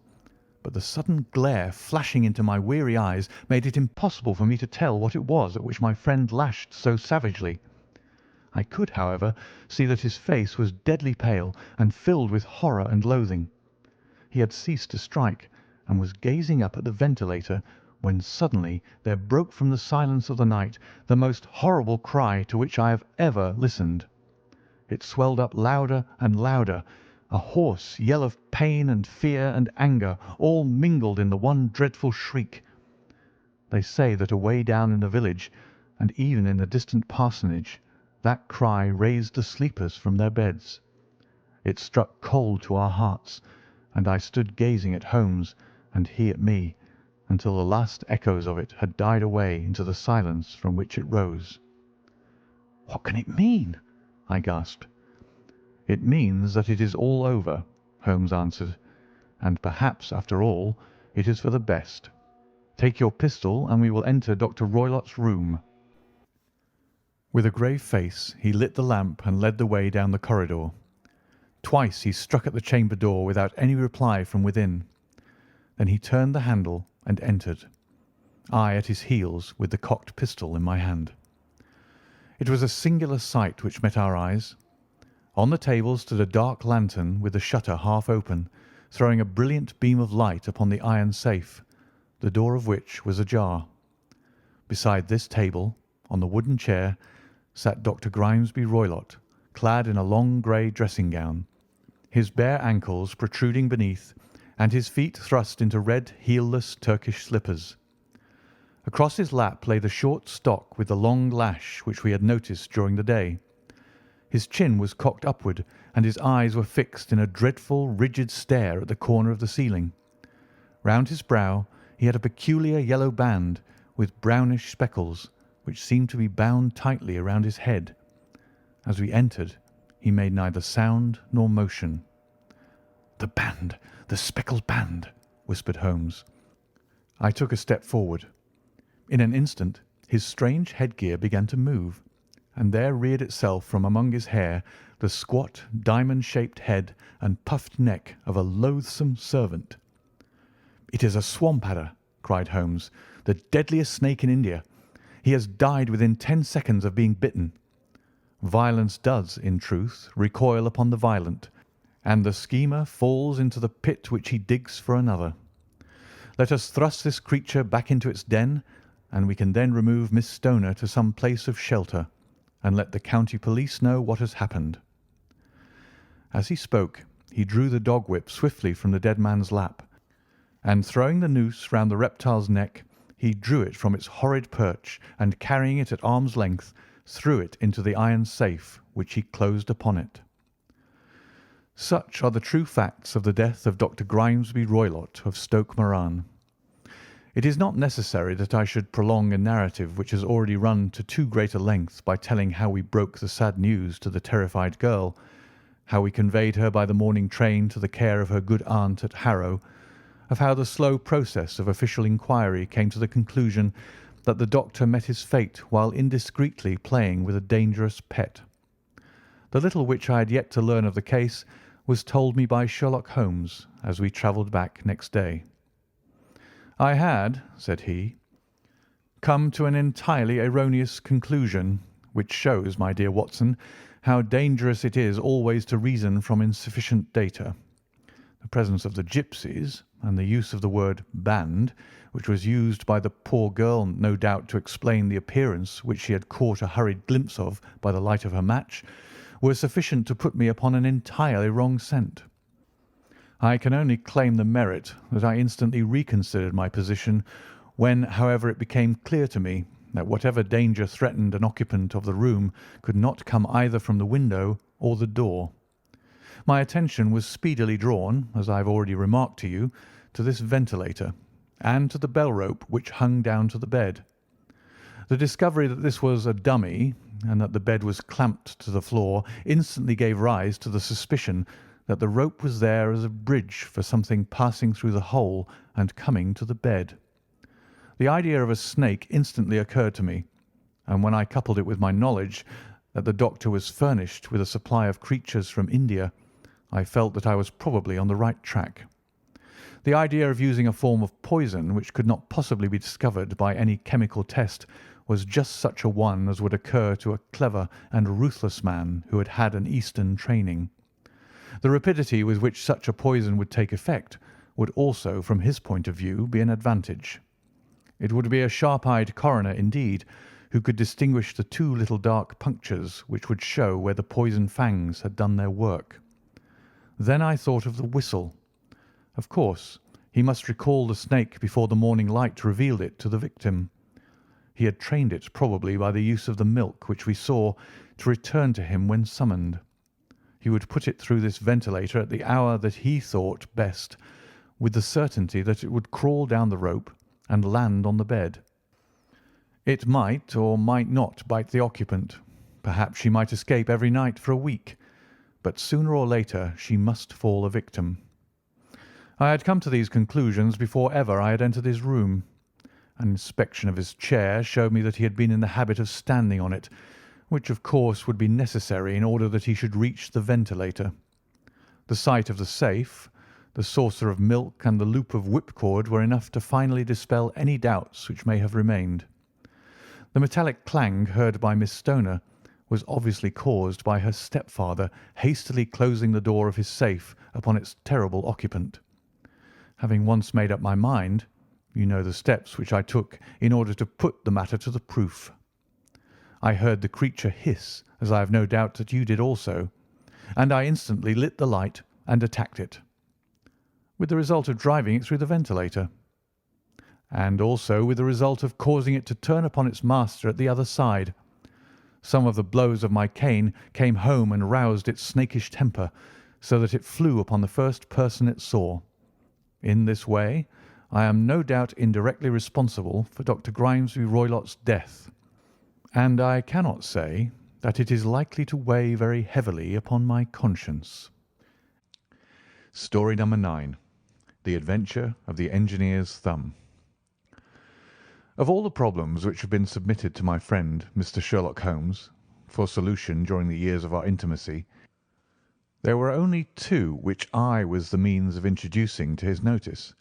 S1: but the sudden glare flashing into my weary eyes made it impossible for me to tell what it was at which my friend lashed so savagely. I could, however, see that his face was deadly pale and filled with horror and loathing. He had ceased to strike, and was gazing up at the ventilator, when suddenly there broke from the silence of the night the most horrible cry to which I have ever listened. It swelled up louder and louder, a hoarse yell of pain and fear and anger, all mingled in the one dreadful shriek. They say that away down in the village, and even in the distant parsonage, that cry raised the sleepers from their beds. It struck cold to our hearts, and I stood gazing at Holmes and he at me, until the last echoes of it had died away into the silence from which it rose. "What can it mean?" I gasped. "It means that it is all over," Holmes answered, "and perhaps, after all, it is for the best. Take your pistol, and we will enter Dr. Roylott's room." With a grave face he lit the lamp and led the way down the corridor. Twice he struck at the chamber door without any reply from within. Then he turned the handle and entered, I at his heels with the cocked pistol in my hand. It was a singular sight which met our eyes. On the table stood a dark lantern with the shutter half open, throwing a brilliant beam of light upon the iron safe, the door of which was ajar. Beside this table, on the wooden chair, sat Dr. Grimesby Roylott, clad in a long grey dressing-gown, his bare ankles protruding beneath, and his feet thrust into red heelless Turkish slippers. Across his lap lay the short stock with the long lash which we had noticed during the day. His chin was cocked upward, and his eyes were fixed in a dreadful, rigid stare at the corner of the ceiling. Round his brow he had a peculiar yellow band with brownish speckles, which seemed to be bound tightly around his head. As we entered, he made neither sound nor motion. "The band, the speckled band," whispered Holmes. I took a step forward. In an instant his strange headgear began to move, and there reared itself from among his hair the squat, diamond-shaped head and puffed neck of a loathsome servant. "It is a swamp adder," cried Holmes, "the deadliest snake in India. He has died within 10 seconds of being bitten. Violence does, in truth, recoil upon the violent, and the schemer falls into the pit which he digs for another. Let us thrust this creature back into its den, and we can then remove Miss Stoner to some place of shelter, and let the county police know what has happened." As he spoke, he drew the dog whip swiftly from the dead man's lap, and throwing the noose round the reptile's neck, he drew it from its horrid perch, and carrying it at arm's length, threw it into the iron safe, which he closed upon it. Such are the true facts of the death of Dr. Grimesby Roylott of Stoke Moran. It is not necessary that I should prolong a narrative which has already run to too great a length by telling how we broke the sad news to the terrified girl, how we conveyed her by the morning train to the care of her good aunt at Harrow, of how the slow process of official inquiry came to the conclusion that the doctor met his fate while indiscreetly playing with a dangerous pet. The little which I had yet to learn of the case was told me by Sherlock Holmes as we travelled back next day. "I had," said he, "come to an entirely erroneous conclusion, which shows, my dear Watson, how dangerous it is always to reason from insufficient data. The presence of the gipsies, and the use of the word band, which was used by the poor girl no doubt to explain the appearance which she had caught a hurried glimpse of by the light of her match, were sufficient to put me upon an entirely wrong scent. I can only claim the merit that I instantly reconsidered my position when, however, it became clear to me that whatever danger threatened an occupant of the room could not come either from the window or the door. My attention was speedily drawn, as I have already remarked to you, to this ventilator, and to the bell rope which hung down to the bed. The discovery that this was a dummy, and that the bed was clamped to the floor, instantly gave rise to the suspicion that the rope was there as a bridge for something passing through the hole and coming to the bed. The idea of a snake instantly occurred to me, and when I coupled it with my knowledge that the doctor was furnished with a supply of creatures from India, I felt that I was probably on the right track. The idea of using a form of poison which could not possibly be discovered by any chemical test was just such a one as would occur to a clever and ruthless man who had had an Eastern training. The rapidity with which such a poison would take effect would also, from his point of view, be an advantage. It would be a sharp-eyed coroner, indeed, who could distinguish the two little dark punctures which would show where the poison fangs had done their work. Then I thought of the whistle. Of course, he must recall the snake before the morning light revealed it to the victim. He had trained it, probably by the use of the milk which we saw, to return to him when summoned. He would put it through this ventilator at the hour that he thought best, with the certainty that it would crawl down the rope and land on the bed. It might or might not bite the occupant. Perhaps she might escape every night for a week, but sooner or later she must fall a victim. I had come to these conclusions before ever I had entered his room. An inspection of his chair showed me that he had been in the habit of standing on it, which of course would be necessary in order that he should reach the ventilator. The sight of the safe, the saucer of milk, and the loop of whipcord were enough to finally dispel any doubts which may have remained. The metallic clang heard by Miss Stoner was obviously caused by her stepfather hastily closing the door of his safe upon its terrible occupant. Having once made up my mind, you know the steps which I took in order to put the matter to the proof. I heard the creature hiss, as I have no doubt that you did also, and I instantly lit the light and attacked it, with the result of driving it through the ventilator. and also with the result of causing it to turn upon its master at the other side. Some of the blows of my cane came home and roused its snakish temper, so that it flew upon the first person it saw. In this way, I am no doubt indirectly responsible for Dr. Grimesby Roylott's death, and I cannot say that it is likely to weigh very heavily upon my conscience. Story number 9. The Adventure of the Engineer's Thumb. Of all the problems which have been submitted to my friend Mr. Sherlock Holmes for solution during the years of our intimacy, there were only two which I was the means of introducing to his notice,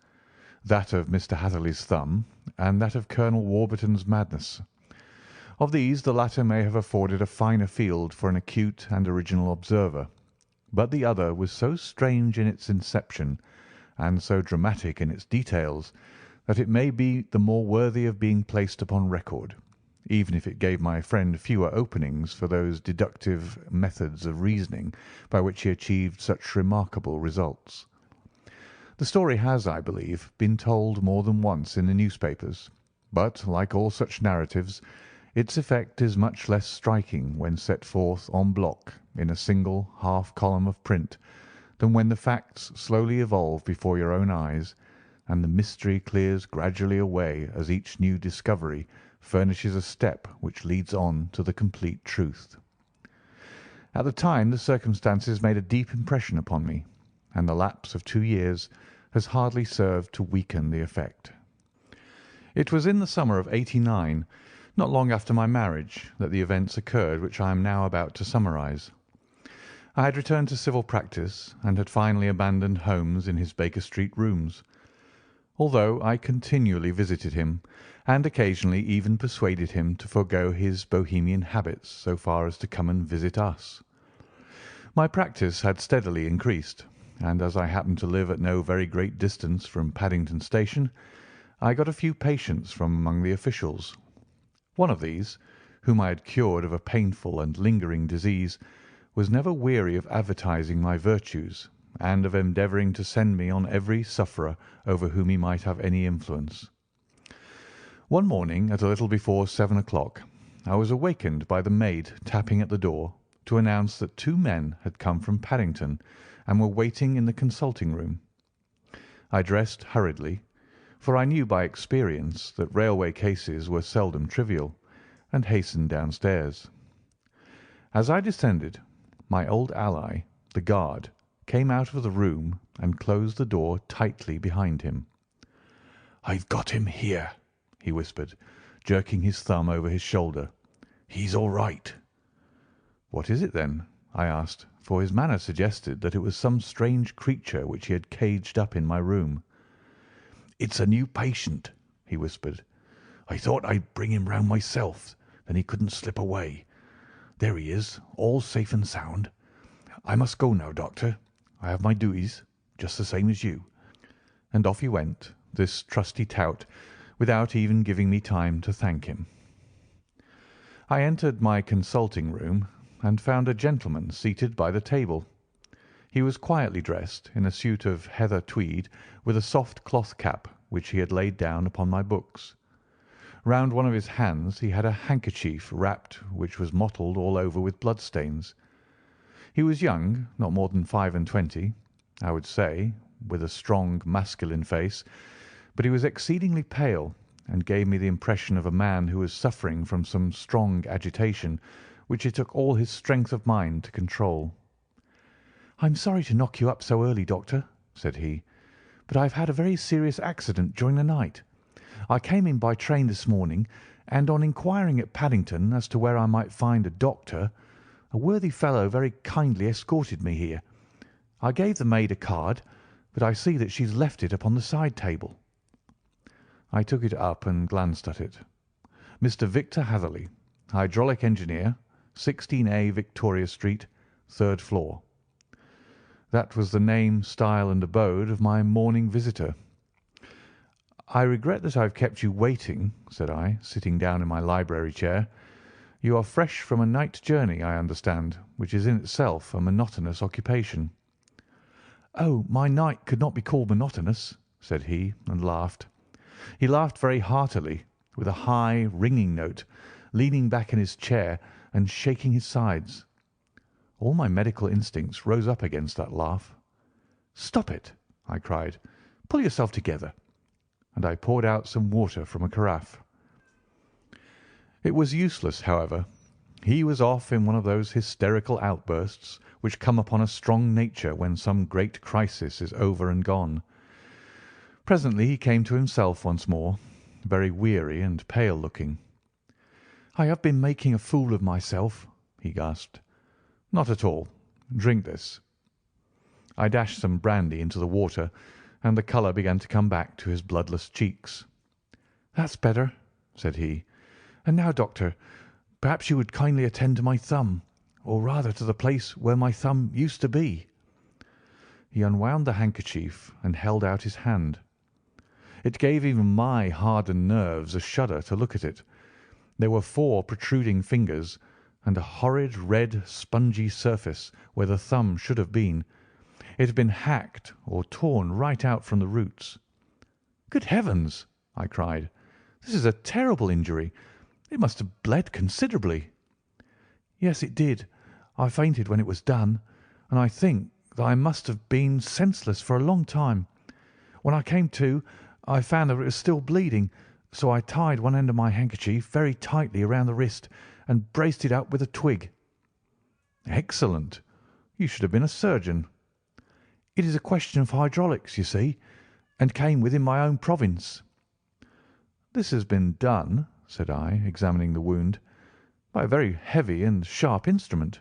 S1: that of Mr. Hatherley's thumb and that of Colonel Warburton's madness. Of these the latter may have afforded a finer field for an acute and original observer, but the other was so strange in its inception and so dramatic in its details that it may be the more worthy of being placed upon record, even if it gave my friend fewer openings for those deductive methods of reasoning by which he achieved such remarkable results. The story has, I believe, been told more than once in the newspapers, but, like all such narratives, its effect is much less striking when set forth en bloc in a single half-column of print than when the facts slowly evolve before your own eyes, and the mystery clears gradually away as each new discovery furnishes a step which leads on to the complete truth. At the time the circumstances made a deep impression upon me, and the lapse of 2 years has hardly served to weaken the effect. It was in the summer of '89, not long after my marriage, that the events occurred which I am now about to summarize. I had returned to civil practice and had finally abandoned Holmes in his Baker Street rooms, although I continually visited him and occasionally even persuaded him to forego his Bohemian habits so far as to come and visit us. My practice had steadily increased, and as I happened to live at no very great distance from Paddington Station, I got a few patients from among the officials. One of these, whom I had cured of a painful and lingering disease, was never weary of advertising my virtues and of endeavouring to send me on every sufferer over whom he might have any influence. One morning, at a little before 7 o'clock, I was awakened by the maid tapping at the door to announce that 2 men had come from Paddington and were waiting in the consulting room. I dressed hurriedly, for I knew by experience that railway cases were seldom trivial, and hastened downstairs. As I descended, my old ally, the guard, came out of the room and closed the door tightly behind him. "I've got him here," he whispered, jerking his thumb over his shoulder. "He's all right." "What is it, then?" I asked, for his manner suggested that it was some strange creature which he had caged up in my room. "It's a new patient," he whispered. "I thought I'd bring him round myself, then he couldn't slip away. There he is, all safe and sound. I must go now, Doctor. I have my duties, just the same as you." And off he went, this trusty tout, without even giving me time to thank him. I entered my consulting room and found a gentleman seated by the table. He was quietly dressed in a suit of heather tweed with a soft cloth cap which he had laid down upon my books. Round one of his hands he had a handkerchief wrapped which was mottled all over with bloodstains. He was young, not more than 25, I would say, with a strong masculine face, but he was exceedingly pale and gave me the impression of a man who was suffering from some strong agitation which it took all his strength of mind to control. "I'm sorry to knock you up so early, Doctor," said he, "but I've had a very serious accident during the night. I came in by train this morning, and on inquiring at Paddington as to where I might find a doctor, a worthy fellow very kindly escorted me here. I gave the maid a card, but I see that she's left it upon the side table." I took it up and glanced at it. "Mr. Victor Hatherley, hydraulic engineer, 16A Victoria Street, 3rd floor." That was the name, style, and abode of my morning visitor. "I regret that I have kept you waiting," said I, sitting down in my library chair. "You are fresh from a night journey, I understand, which is in itself a monotonous occupation." "Oh, my night could not be called monotonous," said he, and laughed. He laughed very heartily, with a high, ringing note, leaning back in his chair and shaking his sides. All my medical instincts rose up against that laugh. "Stop it!" I cried. "Pull yourself together." And I poured out some water from a carafe. It was useless, however. He was off in one of those hysterical outbursts which come upon a strong nature when some great crisis is over and gone. Presently he came to himself once more, very weary and pale-looking. "I have been making a fool of myself," he gasped. "Not at all. Drink this." I dashed some brandy into the water, and the colour began to come back to his bloodless cheeks. "That's better," said he. "And now, doctor, perhaps you would kindly attend to my thumb, or rather to the place where my thumb used to be." He unwound the handkerchief and held out his hand. It gave even my hardened nerves a shudder to look at it. There were 4 protruding fingers, and a horrid red spongy surface where the thumb should have been. It had been hacked or torn right out from the roots. "Good heavens!" I cried. "This is a terrible injury. It must have bled considerably." "Yes, it did. I fainted when it was done, and I think that I must have been senseless for a long time. When I came to, I found that it was still bleeding, so I tied one end of my handkerchief very tightly around the wrist and braced it up with a twig." "Excellent. You should have been a surgeon." "It is a question of hydraulics, you see, and came within my own province." "This has been done," said I, examining the wound, "by a very heavy and sharp instrument."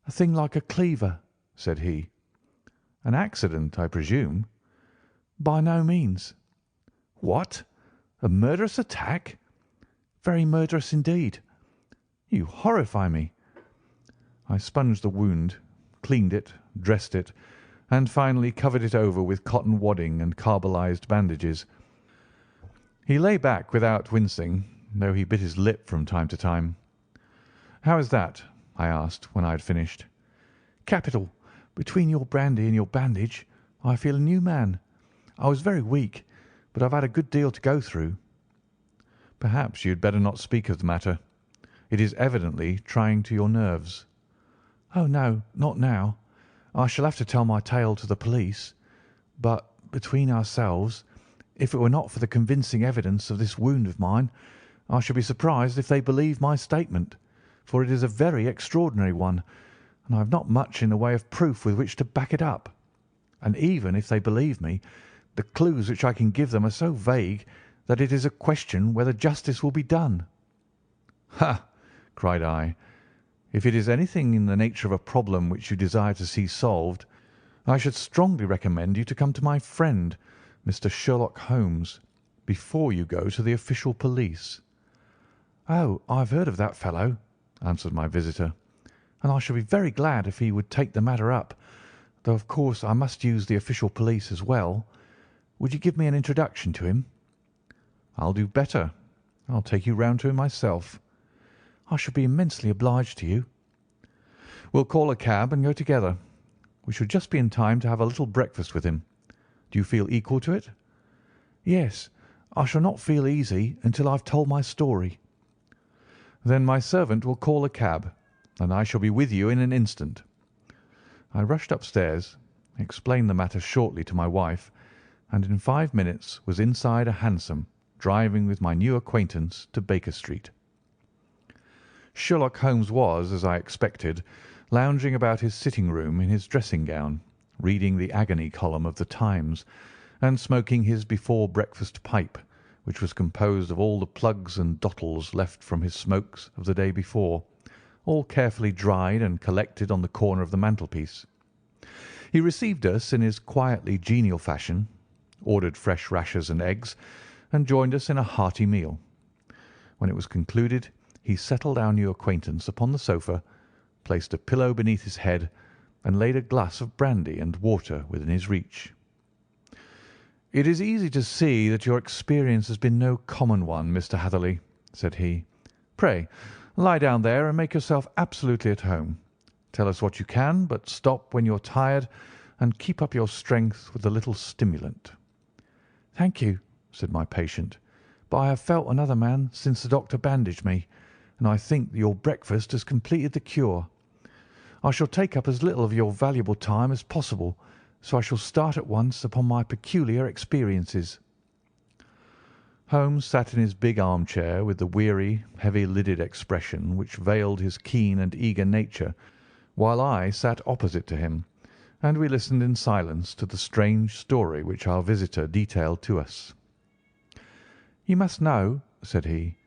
S1: "A thing like a cleaver," said he. "An accident, I presume?" "By no means." "What? A murderous attack?" "Very murderous indeed." "You horrify me." I sponged the wound, cleaned it, dressed it, and finally covered it over with cotton wadding and carbolized bandages. He lay back without wincing, though he bit his lip from time to time. "How is that?" I asked when I had finished. "Capital. Between your brandy and your bandage, I feel a new man. I was very weak, but I've had a good deal to go through." "Perhaps you had better not speak of the matter. It is evidently trying to your nerves." "Oh, no, not now. I shall have to tell my tale to the police. But, between ourselves, if it were not for the convincing evidence of this wound of mine, I should be surprised if they believe my statement, for it is a very extraordinary one, and I have not much in the way of proof with which to back it up. And even if they believe me, the clues which I can give them are so vague that it is a question whether justice will be done." "Ha!" cried I. "If it is anything in the nature of a problem which you desire to see solved, I should strongly recommend you to come to my friend, Mr. Sherlock Holmes, before you go to the official police." "Oh, I have heard of that fellow," answered my visitor, "and I shall be very glad if he would take the matter up, though of course I must use the official police as well. Would you give me an introduction to him?" "I'll do better. I'll take you round to him myself." "I shall be immensely obliged to you." "We'll call a cab and go together. We shall just be in time to have a little breakfast with him. Do you feel equal to it?" "Yes. I shall not feel easy until I've told my story." "Then my servant will call a cab, and I shall be with you in an instant." I rushed upstairs, explained the matter shortly to my wife, and in 5 minutes was inside a hansom, driving with my new acquaintance to Baker Street. Sherlock Holmes was, as I expected, lounging about his sitting-room in his dressing-gown, reading the agony column of the Times, and smoking his before-breakfast pipe, which was composed of all the plugs and dottles left from his smokes of the day before, all carefully dried and collected on the corner of the mantelpiece. He received us in his quietly genial fashion, ordered fresh rashers and eggs, and joined us in a hearty meal. When it was concluded, he settled our new acquaintance upon the sofa, placed a pillow beneath his head, and laid a glass of brandy and water within his reach. "It is easy to see that your experience has been no common one, Mr. Hatherley," said he. "Pray, lie down there and make yourself absolutely at home. Tell us what you can, but stop when you're tired, and keep up your strength with a little stimulant." "Thank you,"
S2: said my patient, "but I have felt another man since the doctor bandaged me, and I think that your breakfast has completed the cure. I shall take up as little of your valuable time as possible, so I shall start at once upon my peculiar experiences." Holmes sat in his big armchair with the weary, heavy-lidded expression which veiled his keen and eager nature, while I sat opposite to him, and we listened in silence to the strange story which our visitor detailed to us. "You must know," said he,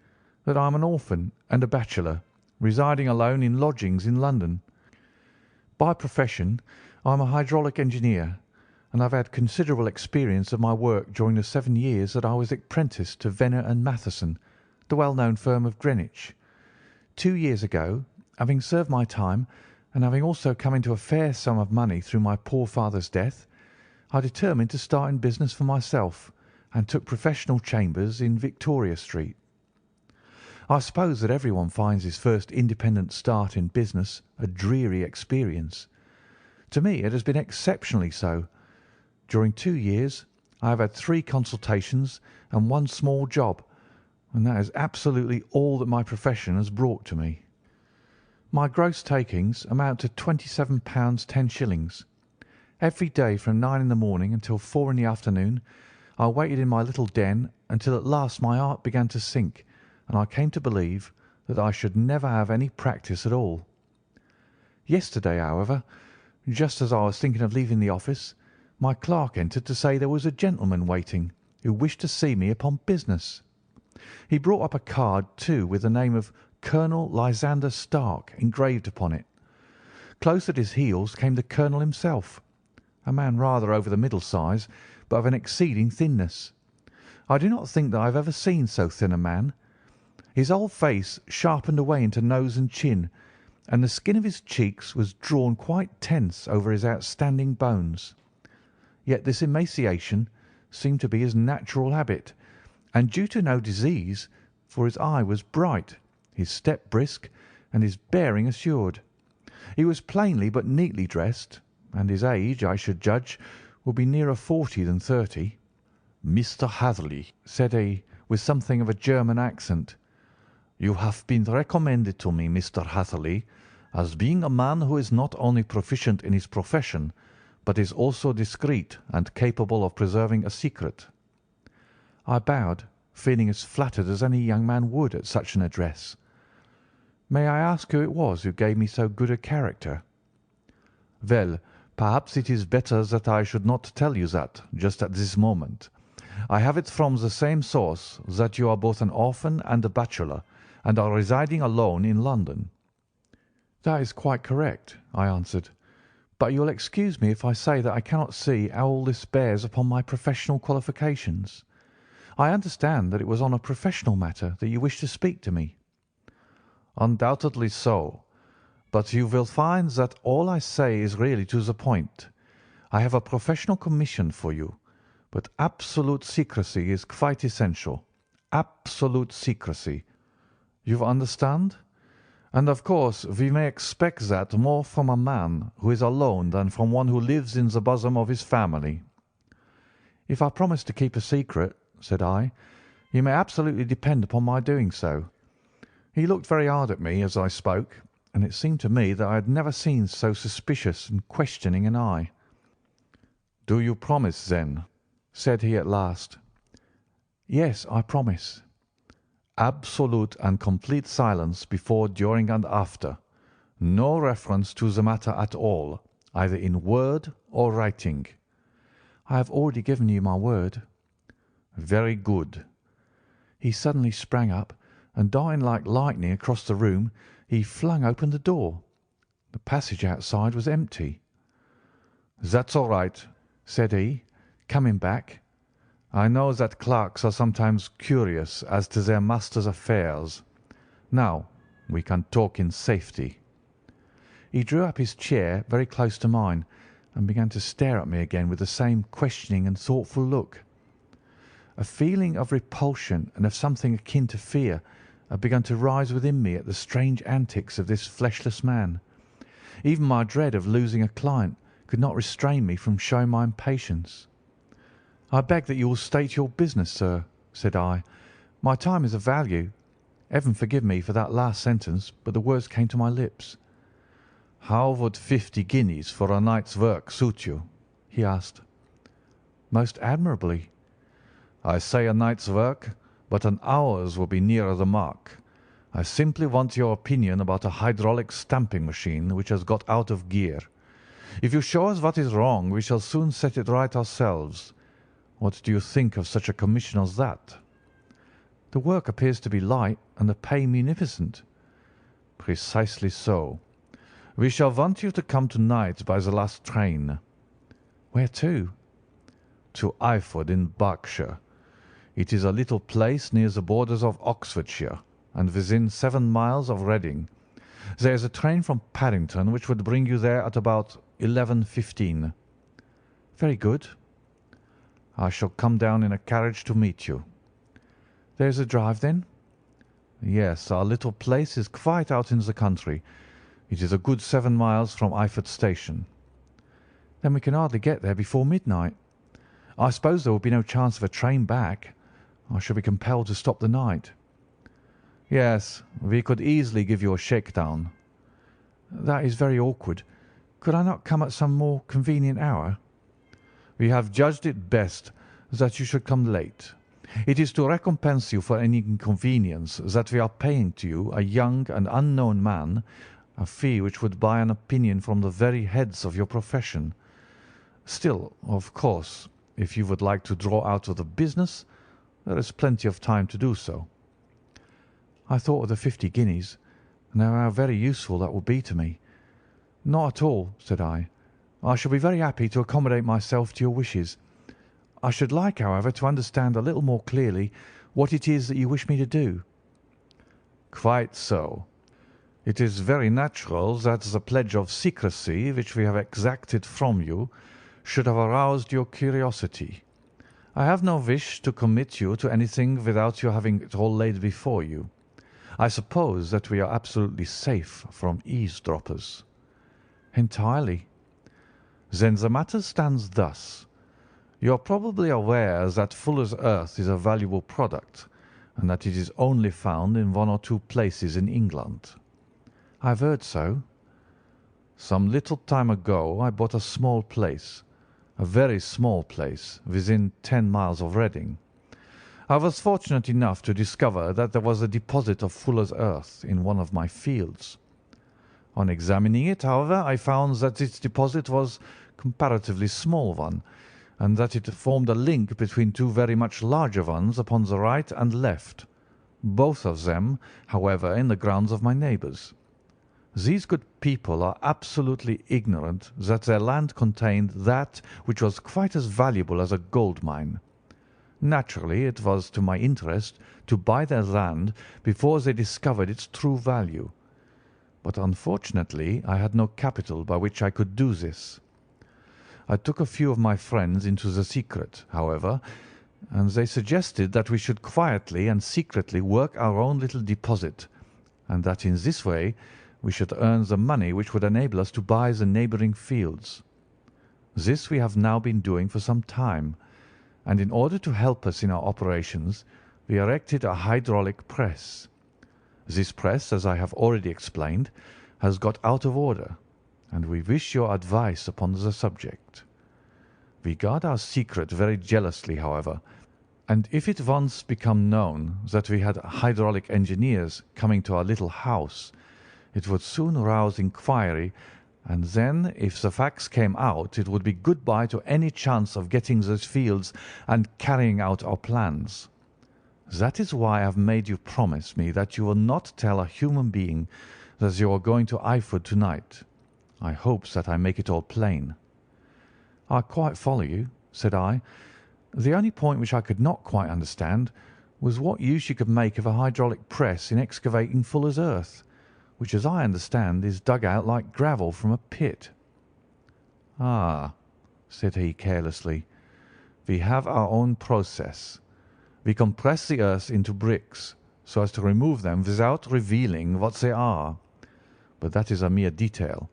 S2: "that I am an orphan and a bachelor, residing alone in lodgings in London. By profession I am a hydraulic engineer, and I have had considerable experience of my work during the 7 years that I was apprenticed to Venner and Matheson, the well-known firm of Greenwich. 2 years ago, having served my time, and having also come into a fair sum of money through my poor father's death, I determined to start in business for myself, and took professional chambers in Victoria Street. I suppose that everyone finds his first independent start in business a dreary experience. To me it has been exceptionally so. During 2 years I have had 3 consultations and 1 small job, and that is absolutely all that my profession has brought to me. My gross takings amount to £27 10s. Every day from 9 in the morning until 4 in the afternoon I waited in my little den until at last my heart began to sink, and I came to believe that I should never have any practice at all. Yesterday, however, just as I was thinking of leaving the office, my clerk entered to say there was a gentleman waiting who wished to see me upon business. He brought up a card, too, with the name of Colonel Lysander Stark engraved upon it. Close at his heels came the colonel himself, a man rather over the middle size, but of an exceeding thinness. I do not think that I have ever seen so thin a man. His whole face sharpened away into nose and chin, and the skin of his cheeks was drawn quite tense over his outstanding bones. Yet this emaciation seemed to be his natural habit, and due to no disease, for his eye was bright, his step brisk, and his bearing assured. He was plainly but neatly dressed, and his age, I should judge, would be nearer 40 than 30. "Mr. Hatherley," said he, with something of a German accent, "you have been recommended to me, Mr. Hatherley, as being a man who is not only proficient in his profession, but is also discreet and capable of preserving a secret." I bowed, feeling as flattered as any young man would at such an address. "May I ask who it was who gave me so good a character?" "Well, perhaps it is better that I should not tell you that just at this moment. I have it from the same source that you are both an orphan and a bachelor, and are residing alone in London." "That is quite correct," I answered, "but you will excuse me if I say that I cannot see how all this bears upon my professional qualifications. I understand that it was on a professional matter that you wished to speak to me."
S1: "Undoubtedly so, but you will find that all I say is really to the point. I have a professional commission for you, but absolute secrecy is quite essential. Absolute secrecy. You understand? And of course we may expect that more from a man who is alone than from one who lives in the bosom of his family."
S2: "If I promise to keep a secret," said I, "you may absolutely depend upon my doing so." He looked very hard at me as I spoke, and it seemed to me that I had never seen so suspicious and questioning an eye.
S1: "Do you promise, then?"
S2: said he at last. "Yes, I promise."
S1: "Absolute and complete silence before, during, and after. No reference to the matter at all, either in word or writing."
S2: "I have already given you my word."
S1: "Very good."
S2: He suddenly sprang up, and darting like lightning across the room, he flung open the door. The passage outside was empty.
S1: "That's all right,"
S2: said he, coming back.
S1: "I know that clerks are sometimes curious as to their master's affairs. Now we can talk in safety."
S2: He drew up his chair very close to mine, and began to stare at me again with the same questioning and thoughtful look. A feeling of repulsion and of something akin to fear had begun to rise within me at the strange antics of this fleshless man. Even my dread of losing a client could not restrain me from showing my impatience.
S1: I beg that you will state your business, sir, said I. My time is of value. Heaven forgive me for that last sentence, but the words came to my lips. How would 50 guineas for a night's work suit you? He asked. Most admirably. I say a night's work, but an hour's will be nearer the mark. I simply want your opinion about a hydraulic stamping machine which has got out of gear. If you show us what is wrong, we shall soon set it right ourselves. What do you think of such a commission as that? The work appears to be light and the pay munificent. Precisely so. We shall want you to come tonight by the last train. Where to? To Eyford in Berkshire. It is a little place near the borders of Oxfordshire, and within 7 miles of Reading. There is a train from Paddington which would bring you there at about 11:15. Very good. I shall come down in a carriage to meet you. There is a drive, then? Yes, our little place is quite out in the country. It is a good 7 miles from Eyford Station. Then we can hardly get there before midnight. I suppose there will be no chance of a train back. I shall be compelled to stop the night. Yes, we could easily give you a shakedown. That is very awkward. Could I not come at some more convenient hour? We have judged it best that you should come late. It is to recompense you for any inconvenience that we are paying to you, a young and unknown man, a fee which would buy an opinion from the very heads of your profession. Still, of course, if you would like to draw out of the business, there is plenty of time to do so. I thought of the 50 guineas, and how very useful that would be to me. Not at all, said I. I shall be very happy to accommodate myself to your wishes. I should like, however, to understand a little more clearly what it is that you wish me to do. Quite so. It is very natural that the pledge of secrecy which we have exacted from you should have aroused your curiosity. I have no wish to commit you to anything without you having it all laid before you. I suppose that we are absolutely safe from eavesdroppers. Entirely. Then the matter stands thus. You are probably aware that Fuller's earth is a valuable product, and that it is only found in 1 or 2 places in England. I have heard so. Some little time ago I bought a small place, a very small place, within 10 miles of Reading. I was fortunate enough to discover that there was a deposit of Fuller's earth in one of my fields. On examining it, however, I found that its deposit was a comparatively small one, and that it formed a link between 2 very much larger ones upon the right and left, both of them, however, in the grounds of my neighbours. These good people are absolutely ignorant that their land contained that which was quite as valuable as a gold mine. Naturally, it was to my interest to buy their land before they discovered its true value. But unfortunately, I had no capital by which I could do this. I took a few of my friends into the secret, however, and they suggested that we should quietly and secretly work our own little deposit, and that in this way we should earn the money which would enable us to buy the neighbouring fields. This we have now been doing for some time, and in order to help us in our operations, we erected a hydraulic press. This press, as I have already explained, has got out of order, and we wish your advice upon the subject. We guard our secret very jealously, however, and if it once become known that we had hydraulic engineers coming to our little house, it would soon rouse inquiry, and then, if the facts came out, it would be good-bye to any chance of getting those fields and carrying out our plans. That is why I have made you promise me that you will not tell a human being that you are going to Eyford tonight. I hope that I make it all plain." "I quite follow you," said I. "The only point which I could not quite understand was what use you could make of a hydraulic press in excavating Fuller's earth, which, as I understand, is dug out like gravel from a pit." "Ah," said he carelessly, "we have our own process. We compress the earth into bricks so as to remove them without revealing what they are. But that is a mere detail.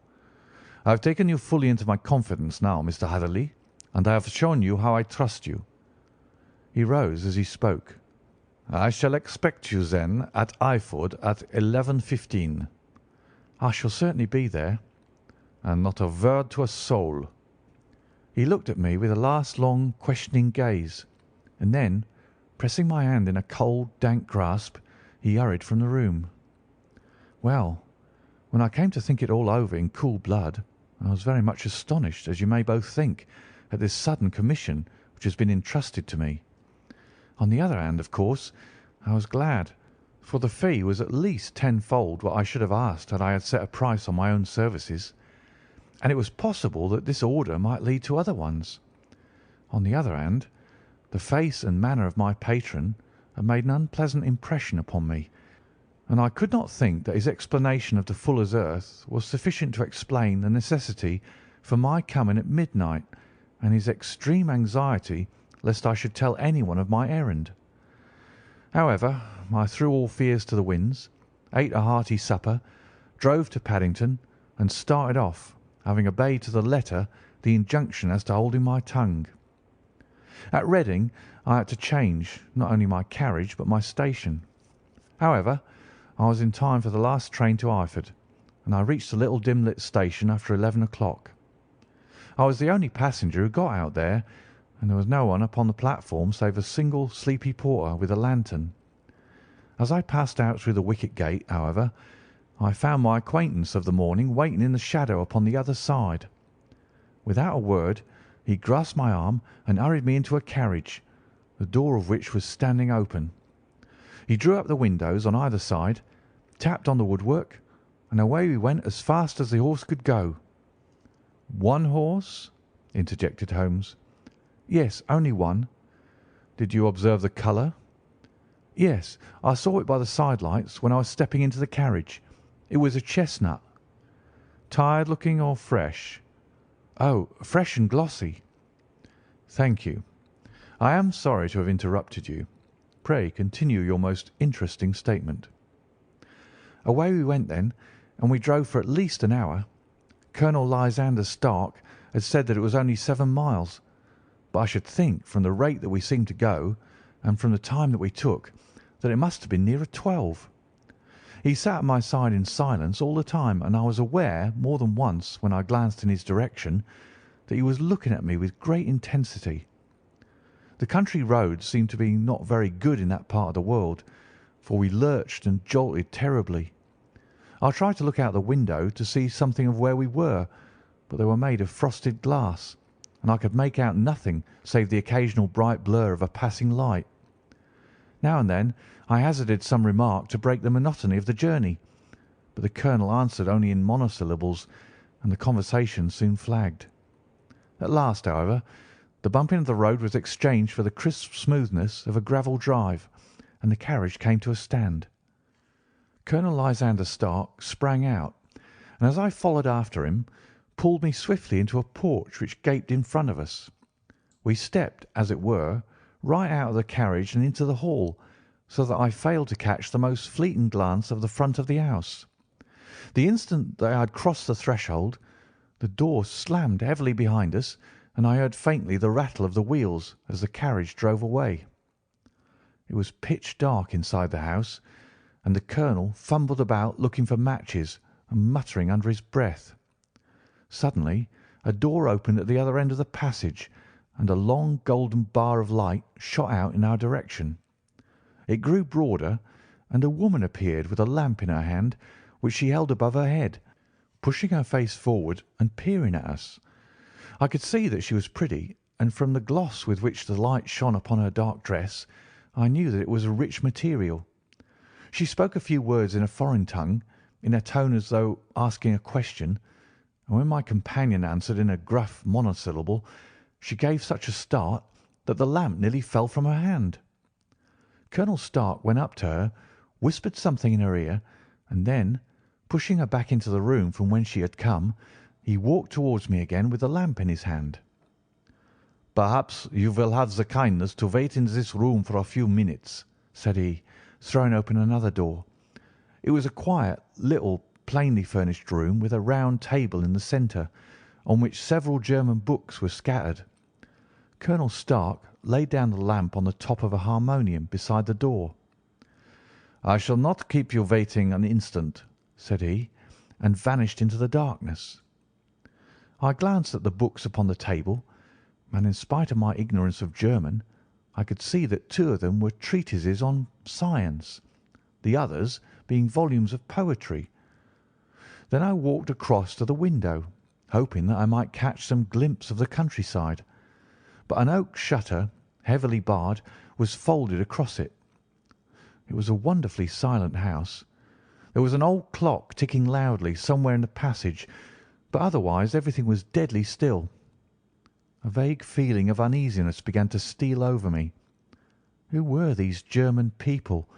S1: I have taken you fully into my confidence now, Mr. Hatherley, and I have shown you how I trust you. He rose as he spoke. "I shall expect you, then, at Eyford at 11:15. "I shall certainly be there." "And not a word to a soul." He looked at me with a last long, questioning gaze, and then, pressing my hand in a cold, dank grasp, he hurried from the room. Well, when I came to think it all over in cool blood, I was very much astonished, as you may both think, at this sudden commission which has been entrusted to me. On the other hand, of course, I was glad, for the fee was at least tenfold what I should have asked had I had set a price on my own services, and it was possible that this order might lead to other ones. On the other hand, the face and manner of my patron had made an unpleasant impression upon me, and I could not think that his explanation of the fuller's earth was sufficient to explain the necessity for my coming at midnight and his extreme anxiety lest I should tell anyone of my errand. However, I threw all fears to the winds, ate a hearty supper, drove to Paddington, and started off, having obeyed to the letter the injunction as to holding my tongue. At Reading I had to change not only my carriage but my station. However, I was in time for the last train to Eyford, and I reached the little dim-lit station after 11 o'clock. I was the only passenger who got out there, and there was no one upon the platform save a single sleepy porter with a lantern. As I passed out through the wicket gate, however, I found my acquaintance of the morning waiting in the shadow upon the other side. Without a word, he grasped my arm and hurried me into a carriage, the door of which was standing open. He drew up the windows on either side, tapped on the woodwork, and away we went as fast as the horse could go. "One horse?" interjected Holmes. "Yes, only one." "Did you observe the colour?" "Yes, I saw it by the side lights when I was stepping into the carriage. It was a chestnut." "Tired looking or fresh?" "Oh, fresh and glossy." "Thank you. I am sorry to have interrupted you. Pray continue your most interesting statement." Away we went then, and we drove for at least an hour. Colonel Lysander Stark had said that it was only 7 miles, but I should think, from the rate that we seemed to go, and from the time that we took, that it must have been nearer 12. He sat at my side in silence all the time, and I was aware, more than once, when I glanced in his direction, that he was looking at me with great intensity. The country roads seemed to be not very good in that part of the world, for we lurched and jolted terribly. I tried to look out the window to see something of where we were, but they were made of frosted glass, and I could make out nothing save the occasional bright blur of a passing light. Now and then I hazarded some remark to break the monotony of the journey, but the colonel answered only in monosyllables, and the conversation soon flagged. At last, however, the bumping of the road was exchanged for the crisp smoothness of a gravel drive, and the carriage came to a stand. Colonel Lysander Stark sprang out, and as I followed after him, pulled me swiftly into a porch which gaped in front of us. We stepped, as it were, right out of the carriage and into the hall, so that I failed to catch the most fleeting glance of the front of the house. The instant that I had crossed the threshold, the door slammed heavily behind us, and I heard faintly the rattle of the wheels as the carriage drove away. It was pitch dark inside the house, and the colonel fumbled about looking for matches and muttering under his breath. Suddenly a door opened at the other end of the passage, and a long golden bar of light shot out in our direction. It grew broader, and a woman appeared with a lamp in her hand, which she held above her head, pushing her face forward and peering at us. I could see that she was pretty, and from the gloss with which the light shone upon her dark dress, I knew that it was a rich material. She spoke a few words in a foreign tongue, in a tone as though asking a question, and when my companion answered in a gruff monosyllable, she gave such a start that the lamp nearly fell from her hand. Colonel Stark went up to her, whispered something in her ear, and then, pushing her back into the room from whence she had come, he walked towards me again with the lamp in his hand. "Perhaps you will have the kindness to wait in this room for a few minutes," said he, throwing open another door. It was a quiet, little, plainly furnished room with a round table in the centre, on which several German books were scattered. Colonel Stark
S2: laid down the lamp on the top of a harmonium beside the door.
S1: "I shall not keep you waiting an instant," said he,
S2: and vanished into the darkness. I glanced at the books upon the table, and in spite of my ignorance of German, I could see that two of them were treatises on science, the others being volumes of poetry. Then I walked across to the window, hoping that I might catch some glimpse of the countryside, but an oak shutter, heavily barred, was folded across it. It was a wonderfully silent house. There was an old clock ticking loudly somewhere in the passage, but otherwise everything was deadly still. A vague feeling of uneasiness began to steal over me. Who were these German people,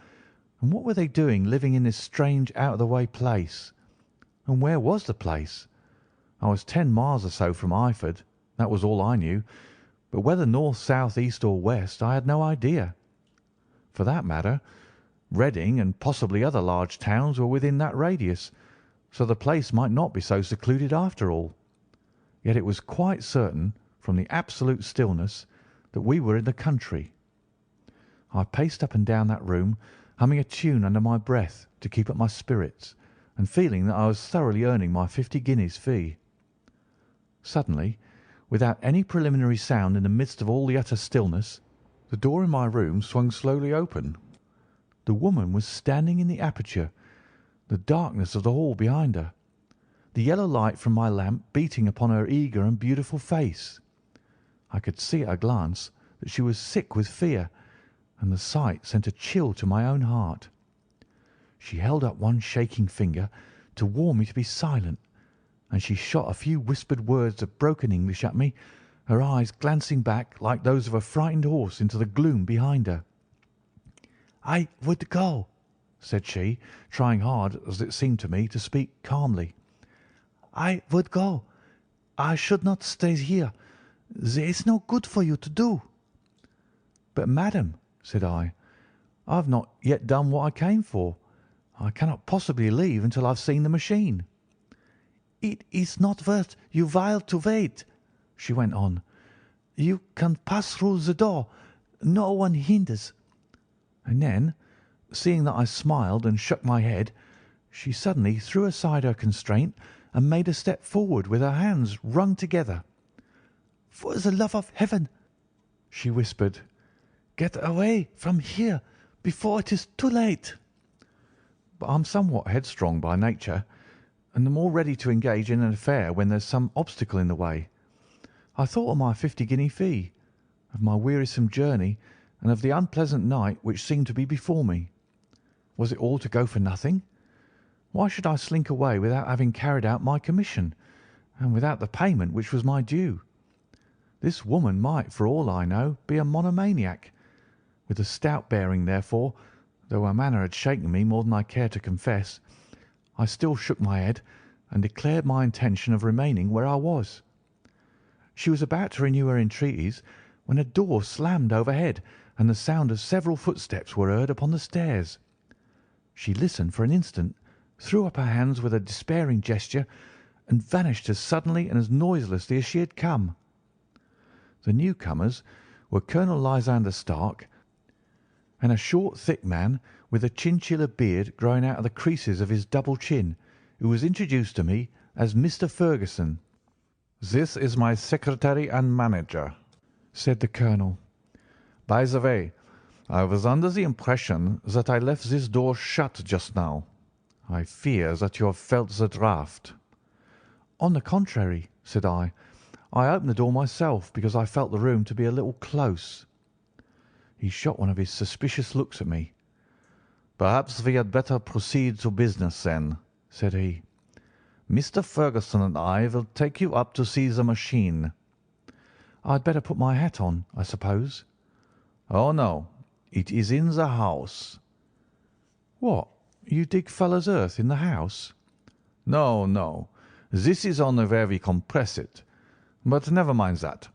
S2: and what were they doing living in this strange, out-of-the-way place? And where was the place? I was 10 miles or so from Eyford, that was all I knew, but whether north, south, east, or west I had no idea. For that matter, Reading and possibly other large towns were within that radius, so the place might not be so secluded after all. Yet it was quite certain, from the absolute stillness, that we were in the country. I paced up and down that room, humming a tune under my breath to keep up my spirits, and feeling that I was thoroughly earning my 50 guineas fee. Suddenly, without any preliminary sound in the midst of all the utter stillness, the door in my room swung slowly open. The woman was standing in the aperture, the darkness of the hall behind her, the yellow light from my lamp beating upon her eager and beautiful face. I could see at a glance that she was sick with fear, and the sight sent a chill to my own heart. She held up one shaking finger to warn me to be silent, and she shot a few whispered words of broken English at me, her eyes glancing back like those of a frightened horse into the gloom behind her. "I would go," said she, trying hard, as it seemed to me, to speak calmly. "I would go. I should not stay here. There is no good for you to do." "But, madam," said I have not yet done what I came for. I cannot possibly leave until I have seen the machine." "It is not worth your while to wait," she went on. "You can pass through the door. No one hinders." And then, seeing that I smiled and shook my head, she suddenly threw aside her constraint and made a step forward with her hands wrung together. "For the love of heaven," she whispered, "get away from here before it is too late." But I'm somewhat headstrong by nature, and the more ready to engage in an affair when there's some obstacle in the way. I thought of my 50-guinea fee, of my wearisome journey, and of the unpleasant night which seemed to be before me. Was it all to go for nothing? Why should I slink away without having carried out my commission, and without the payment which was my due? This woman might, for all I know, be a monomaniac. With a stout bearing, therefore, though her manner had shaken me more than I cared to confess, I still shook my head and declared my intention of remaining where I was. She was about to renew her entreaties when a door slammed overhead and the sound of several footsteps were heard upon the stairs. She listened for an instant, threw up her hands with a despairing gesture, and vanished as suddenly and as noiselessly as she had come. The newcomers were Colonel Lysander Stark and a short, thick man with a chinchilla beard growing out of the creases of his double chin, who was introduced to me as Mr. Ferguson.
S1: "This is my secretary and manager," said the colonel. "By the way, I was under the impression that I left this door shut just now. I fear that you have felt the draught."
S2: "On the contrary," said I opened the door myself because I felt the room to be a little close." He shot one of his suspicious looks at me.
S1: "Perhaps we had better proceed to business then," said he. "Mr. Ferguson and I will take you up to see the machine."
S2: "I'd better put my hat on, I suppose."
S1: "Oh, no, it is in the house."
S2: "What, you dig fuller's earth in the house?"
S1: "No, no, this is only where we compress it. But never mind that.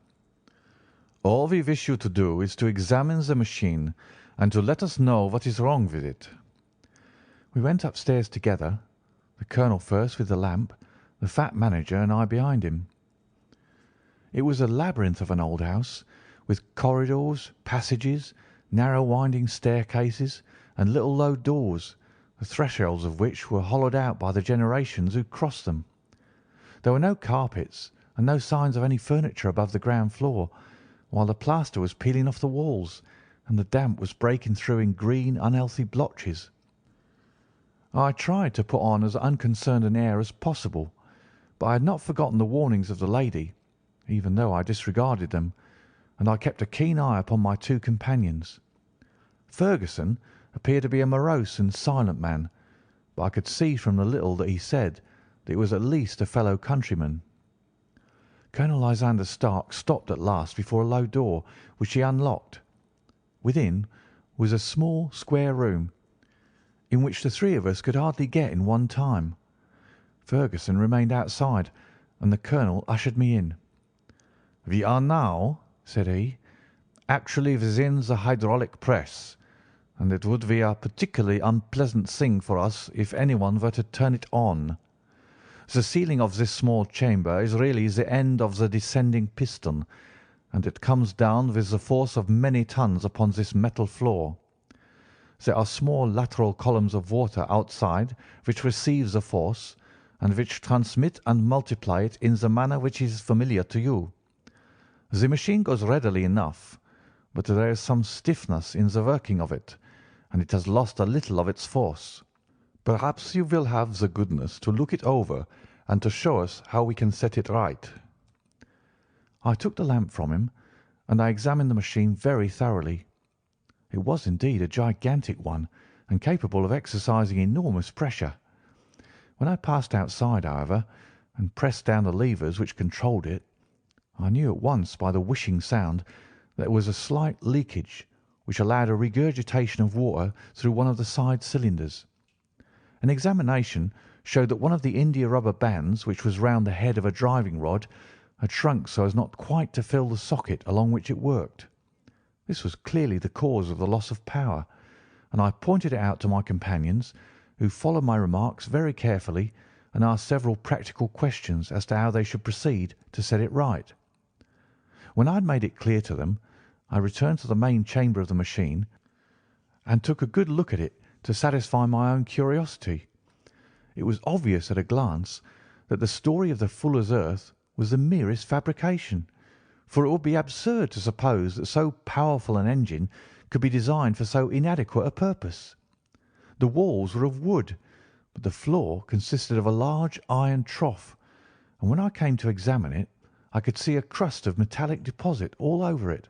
S1: All we wish you to do is to examine the machine and to let us know what is wrong with it."
S2: We went upstairs together, the colonel first with the lamp, the fat manager and I behind him. It was a labyrinth of an old house, with corridors, passages, narrow winding staircases, and little low doors, the thresholds of which were hollowed out by the generations who crossed them. There were no carpets and no signs of any furniture above the ground floor, while the plaster was peeling off the walls, and the damp was breaking through in green, unhealthy blotches. I tried to put on as unconcerned an air as possible, but I had not forgotten the warnings of the lady, even though I disregarded them, and I kept a keen eye upon my two companions. Ferguson appeared to be a morose and silent man, but I could see from the little that he said that he was at least a fellow countryman. Colonel Lysander Stark stopped at last before a low door, which he unlocked. Within was a small square room, in which the three of us could hardly get in one time. Ferguson remained outside, and the colonel ushered me in. "We are now," said he, "actually within the hydraulic press, and it would be a particularly unpleasant thing for us if anyone were to turn it on. The ceiling of this small chamber is really the end of the descending piston, and it comes down with the force of many tons upon this metal floor. There are small lateral columns of water outside which receive the force, and which transmit and multiply it in the manner which is familiar to you. The machine goes readily enough, but there is some stiffness in the working of it, and it has lost a little of its force. Perhaps you will have the goodness to look it over and to show us how we can set it right." I took the lamp from him, and I examined the machine very thoroughly. It was indeed a gigantic one, and capable of exercising enormous pressure. When I passed outside, however, and pressed down the levers which controlled it, I knew at once by the whishing sound that there was a slight leakage, which allowed a regurgitation of water through one of the side cylinders. An examination showed that one of the india-rubber bands, which was round the head of a driving rod, had shrunk so as not quite to fill the socket along which it worked. This was clearly the cause of the loss of power, and I pointed it out to my companions, who followed my remarks very carefully and asked several practical questions as to how they should proceed to set it right. When I had made it clear to them, I returned to the main chamber of the machine and took a good look at it to satisfy my own curiosity. It was obvious at a glance that the story of the fuller's earth was the merest fabrication, for it would be absurd to suppose that so powerful an engine could be designed for so inadequate a purpose. The walls were of wood, but the floor consisted of a large iron trough, and when I came to examine it, I could see a crust of metallic deposit all over it.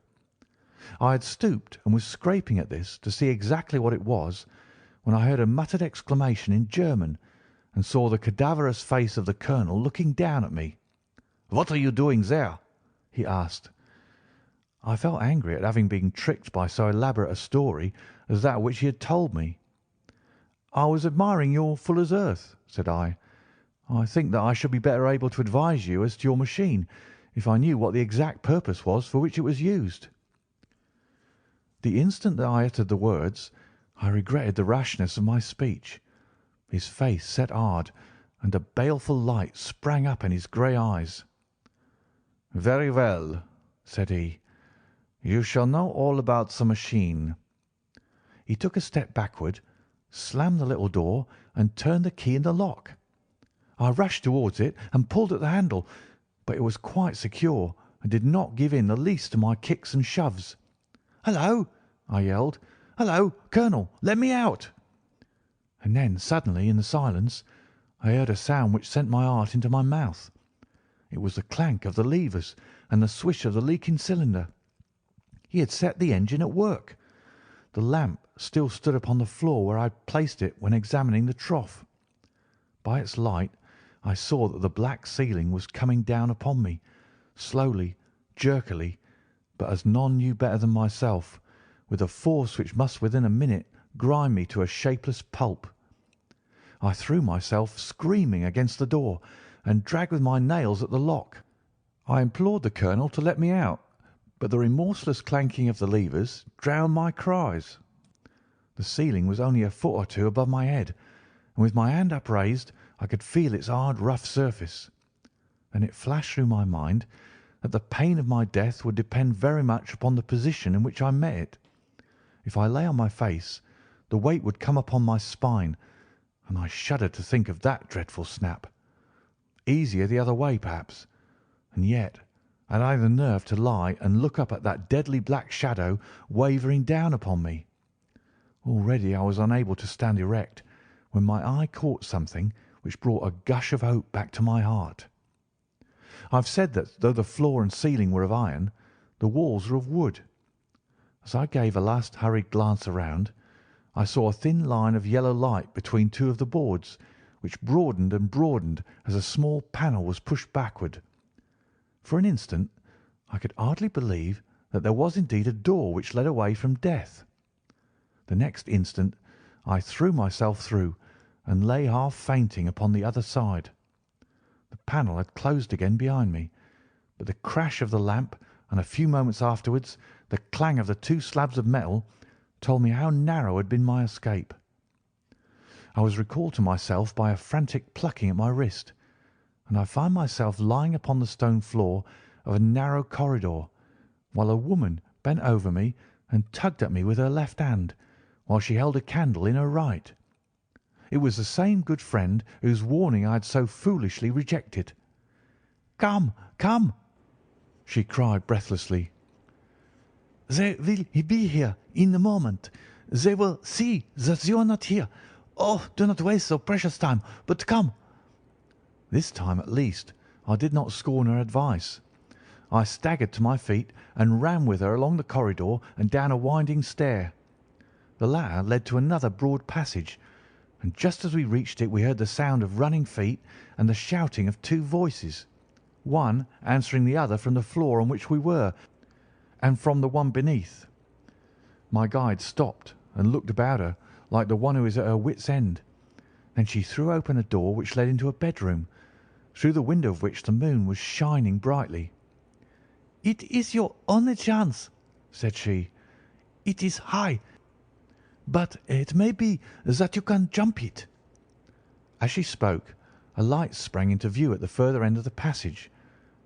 S2: I had stooped and was scraping at this to see exactly what it was, when I heard a muttered exclamation in German and saw the cadaverous face of the colonel looking down at me. "What are you doing there?" he asked. I felt angry at having been tricked by so elaborate a story as that which he had told me. "I was admiring your fuller's earth," said I. "I think that I should be better able to advise you as to your machine if I knew what the exact purpose was for which it was used." The instant that I uttered the words, I regretted the rashness of my speech. His face set hard, and a baleful light sprang up in his grey eyes. "Very well," said he. "You shall know all about the machine." He took a step backward, slammed the little door, and turned the key in the lock. I rushed towards it and pulled at the handle, but it was quite secure and did not give in the least to my kicks and shoves. "Hullo!" I yelled. "Hullo, Colonel, let me out!" And then suddenly in the silence I heard a sound which sent my heart into my mouth. It was the clank of the levers and the swish of the leaking cylinder. He had set the engine at work. The lamp still stood upon the floor where I had placed it when examining the trough. By its light I saw that the black ceiling was coming down upon me, slowly, jerkily, but as none knew better than myself, with a force which must within a minute grind me to a shapeless pulp. I threw myself screaming against the door and dragged with my nails at the lock. I implored the colonel to let me out, but the remorseless clanking of the levers drowned my cries. The ceiling was only a foot or two above my head, and with my hand upraised I could feel its hard, rough surface. Then it flashed through my mind that the pain of my death would depend very much upon the position in which I met it. If I lay on my face, the weight would come upon my spine, and I shuddered to think of that dreadful snap. Easier the other way, perhaps, and yet had I the nerve to lie and look up at that deadly black shadow wavering down upon me? Already I was unable to stand erect when my eye caught something which brought a gush of hope back to my heart. I have said that though the floor and ceiling were of iron, the walls were of wood. As I gave a last hurried glance around, I saw a thin line of yellow light between two of the boards, which broadened and broadened as a small panel was pushed backward. For an instant I could hardly believe that there was indeed a door which led away from death. The next instant I threw myself through and lay half fainting upon the other side. The panel had closed again behind me, but the crash of the lamp and a few moments afterwards the clang of the two slabs of metal told me how narrow had been my escape. I was recalled to myself by a frantic plucking at my wrist, and I found myself lying upon the stone floor of a narrow corridor, while a woman bent over me and tugged at me with her left hand, while she held a candle in her right. It was the same good friend whose warning I had so foolishly rejected. "Come, come!" she cried breathlessly. "They will be here in a moment. They will see that you are not here. Oh, do not waste so precious time, but come." This time, at least, I did not scorn her advice. I staggered to my feet and ran with her along the corridor and down a winding stair. The latter led to another broad passage, and just as we reached it we heard the sound of running feet and the shouting of two voices, one answering the other from the floor on which we were and from the one beneath. My guide stopped and looked about her like the one who is at her wit's end. Then she threw open a door which led into a bedroom, through the window of which the moon was shining brightly. "It is your only chance," said she. "It is high, but it may be that you can jump it." As she spoke, a light sprang into view at the further end of the passage,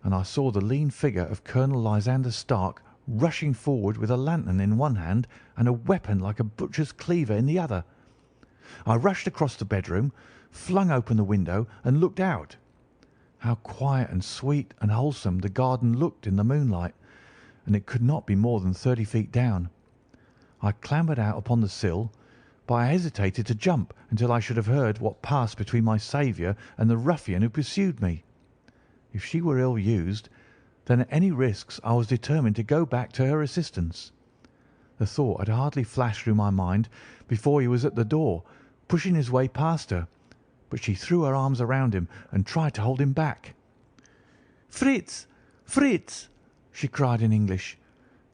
S2: and I saw the lean figure of Colonel Lysander Stark rushing forward with a lantern in one hand and a weapon like a butcher's cleaver in the other. I rushed across the bedroom, flung open the window, and looked out. How quiet and sweet and wholesome the garden looked in the moonlight, and it could not be more than 30 feet down. I clambered out upon the sill, but I hesitated to jump until I should have heard what passed between my saviour and the ruffian who pursued me. If she were ill used, then at any risks I was determined to go back to her assistance. The thought had hardly flashed through my mind before he was at the door, pushing his way past her, but she threw her arms around him and tried to hold him back. "Fritz, Fritz!" she cried in English.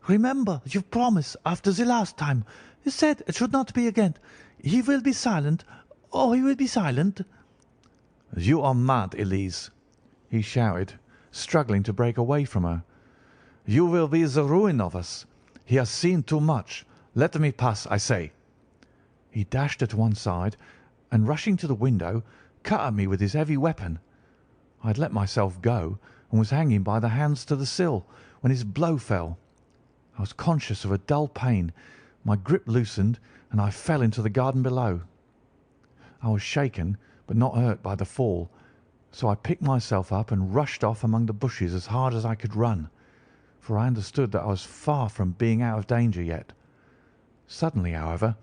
S2: "Remember your promise after the last time. You said it should not be again. He will be silent. Oh, he will be silent." "You are mad, Elise," he shouted, struggling to break away from her. "You will be the ruin of us. He has seen too much. Let me pass, I say." He dashed her to one side, and rushing to the window, cut at me with his heavy weapon. I had let myself go and was hanging by the hands to the sill when his blow fell. I was conscious of a dull pain, my grip loosened, and I fell into the garden below. I was shaken but not hurt by the fall, so I picked myself up and rushed off among the bushes as hard as I could run, for I understood that I was far from being out of danger yet. Suddenly, however,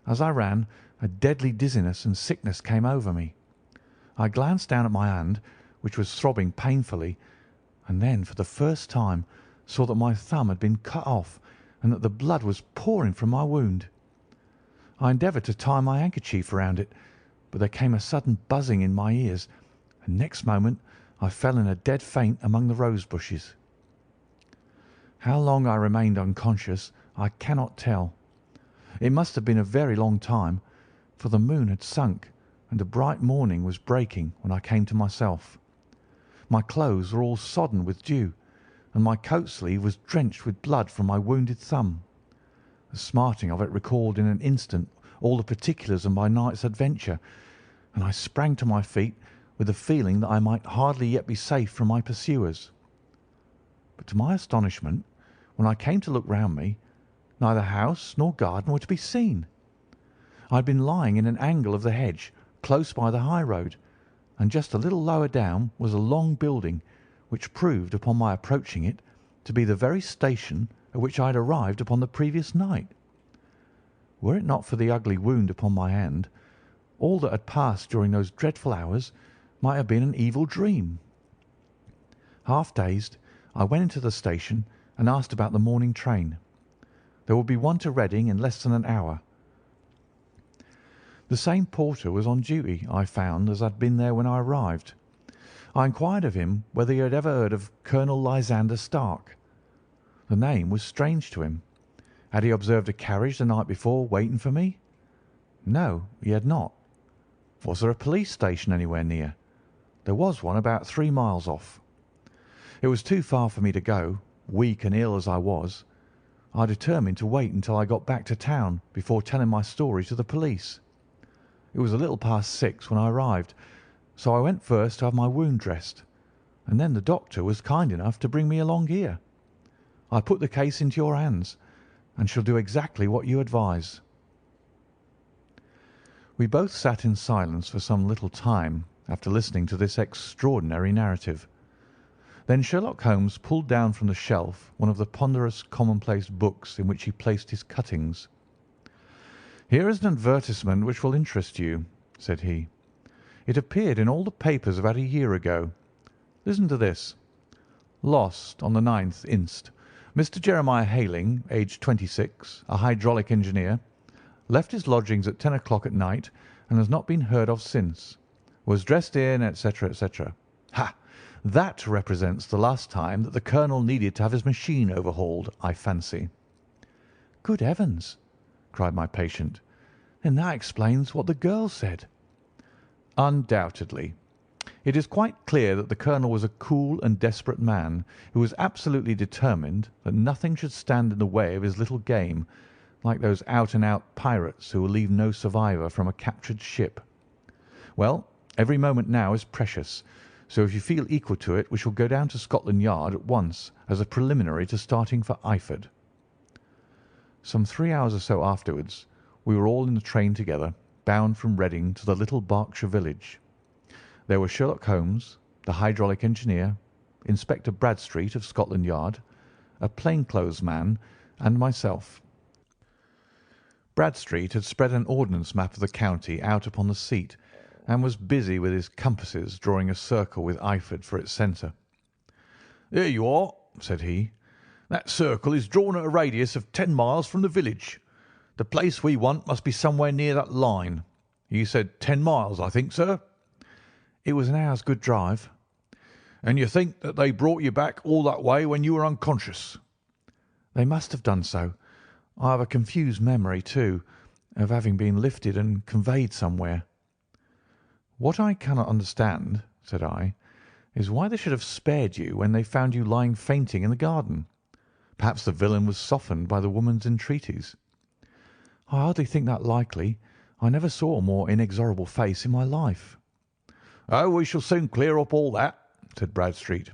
S2: as I ran, a deadly dizziness and sickness came over me. I glanced down at my hand, which was throbbing painfully, and then for the first time saw that my thumb had been cut off and that the blood was pouring from my wound. I endeavoured to tie my handkerchief around it, but there came a sudden buzzing in my ears, and next moment I fell in a dead faint among the rose bushes. How long I remained unconscious I cannot tell. It must have been a very long time, for the moon had sunk and a bright morning was breaking when I came to myself. My clothes were all sodden with dew, and my coat sleeve was drenched with blood from my wounded thumb. The smarting of it recalled in an instant all the particulars of my night's adventure, and I sprang to my feet with the feeling that I might hardly yet be safe from my pursuers.
S1: But to my astonishment, when I came to look round me, neither house nor garden were to be seen. I had been lying in an angle of the hedge, close by the high road, and just a little lower down was a long building, which proved, upon my approaching it, to be the very station at which I had arrived upon the previous night. Were it not for the ugly wound upon my hand, all that had passed during those dreadful hours might have been an evil dream. Half dazed, I went into the station and asked about the morning train. There would be one to Reading in less than an hour. The same porter was on duty, I found, as had been there when I arrived. I inquired of him whether he had ever heard of Colonel Lysander Stark. The name was strange to him. Had he observed a carriage the night before waiting for me? No, he had not. Was there a police station anywhere near? There was one about 3 miles off. It was too far for me to go, weak and ill as I was. I determined to wait until I got back to town before telling my story to the police. It was a little past 6 when I arrived, so I went first to have my wound dressed, and then the doctor was kind enough to bring me along here. I put the case into your hands, and shall do exactly what you advise." We both sat in silence for some little time after listening to this extraordinary narrative. Then Sherlock Holmes pulled down from the shelf one of the ponderous commonplace books in which he placed his cuttings. "Here is an advertisement which will interest you," said he. "It appeared in all the papers about a year ago. Listen to this. 'Lost on the 9th inst. Mr. Jeremiah Hayling, aged 26, a hydraulic engineer, left his lodgings at 10 o'clock at night and has not been heard of since. Was dressed in, etc., etc.' Ha! That represents the last time that the colonel needed to have his machine overhauled, I fancy." "Good heavens!" cried my patient. "Then that explains what the girl said." "Undoubtedly. It is quite clear that the colonel was a cool and desperate man who was absolutely determined that nothing should stand in the way of his little game, like those out-and-out pirates who will leave no survivor from a captured ship. Well, every moment now is precious, so if you feel equal to it we shall go down to Scotland Yard at once as a preliminary to starting for Eyford." Some 3 hours or so afterwards we were all in the train together, bound from Reading to the little Berkshire village. There were Sherlock Holmes, the hydraulic engineer, Inspector Bradstreet of Scotland Yard, a plainclothes man, and myself. Bradstreet had spread an ordnance map of the county out upon the seat, and was busy with his compasses drawing a circle with Eyford for its centre. "There you are," said he. "That circle is drawn at a radius of 10 miles from the village. The place we want must be somewhere near that line. You said 10 miles, I think, sir?" "It was an hour's good drive." "And you think that they brought you back all that way when you were unconscious?" "They must have done so. I have a confused memory, too, of having been lifted and conveyed somewhere." "What I cannot understand," said I, "is why they should have spared you when they found you lying fainting in the garden. Perhaps the villain was softened by the woman's entreaties." "I hardly think that likely. I never saw a more inexorable face in my life." "Oh, we shall soon clear up all that," said Bradstreet.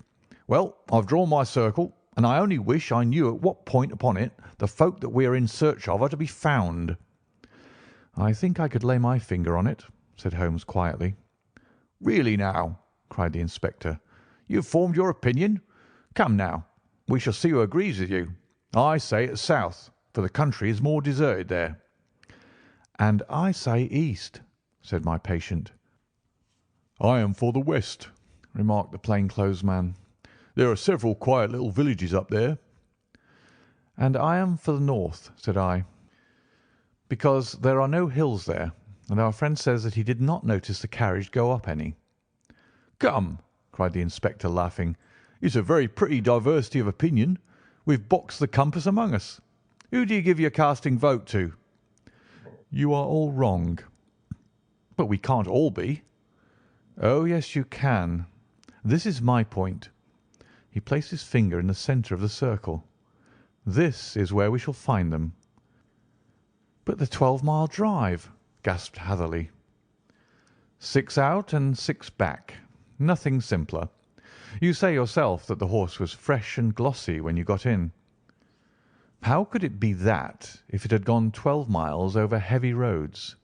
S1: "Well, I've drawn my circle, and I only wish I knew at what point upon it the folk that we are in search of are to be found." "I think I could lay my finger on it," said Holmes quietly. "Really now," cried the inspector, "you have formed your opinion? Come now, we shall see who agrees with you. I say it's south, for the country is more deserted there." "And I say east," said my patient. "I am for the west," remarked the plainclothes man. "There are several quiet little villages up there." "And I am for the north," said I, "because there are no hills there, and our friend says that he did not notice the carriage go up any." "Come," cried the inspector, laughing, "it's a very pretty diversity of opinion. We've boxed the compass among us. Who do you give your casting vote to?" "You are all wrong." "But we can't all be." "Oh, yes, you can. This is my point." He placed his finger in the centre of the circle. "This is where we shall find them." "But the 12-mile drive!" gasped Hatherley. 6 out and 6 back. Nothing simpler. You say yourself that the horse was fresh and glossy when you got in. How could it be that if it had gone 12 miles over heavy roads?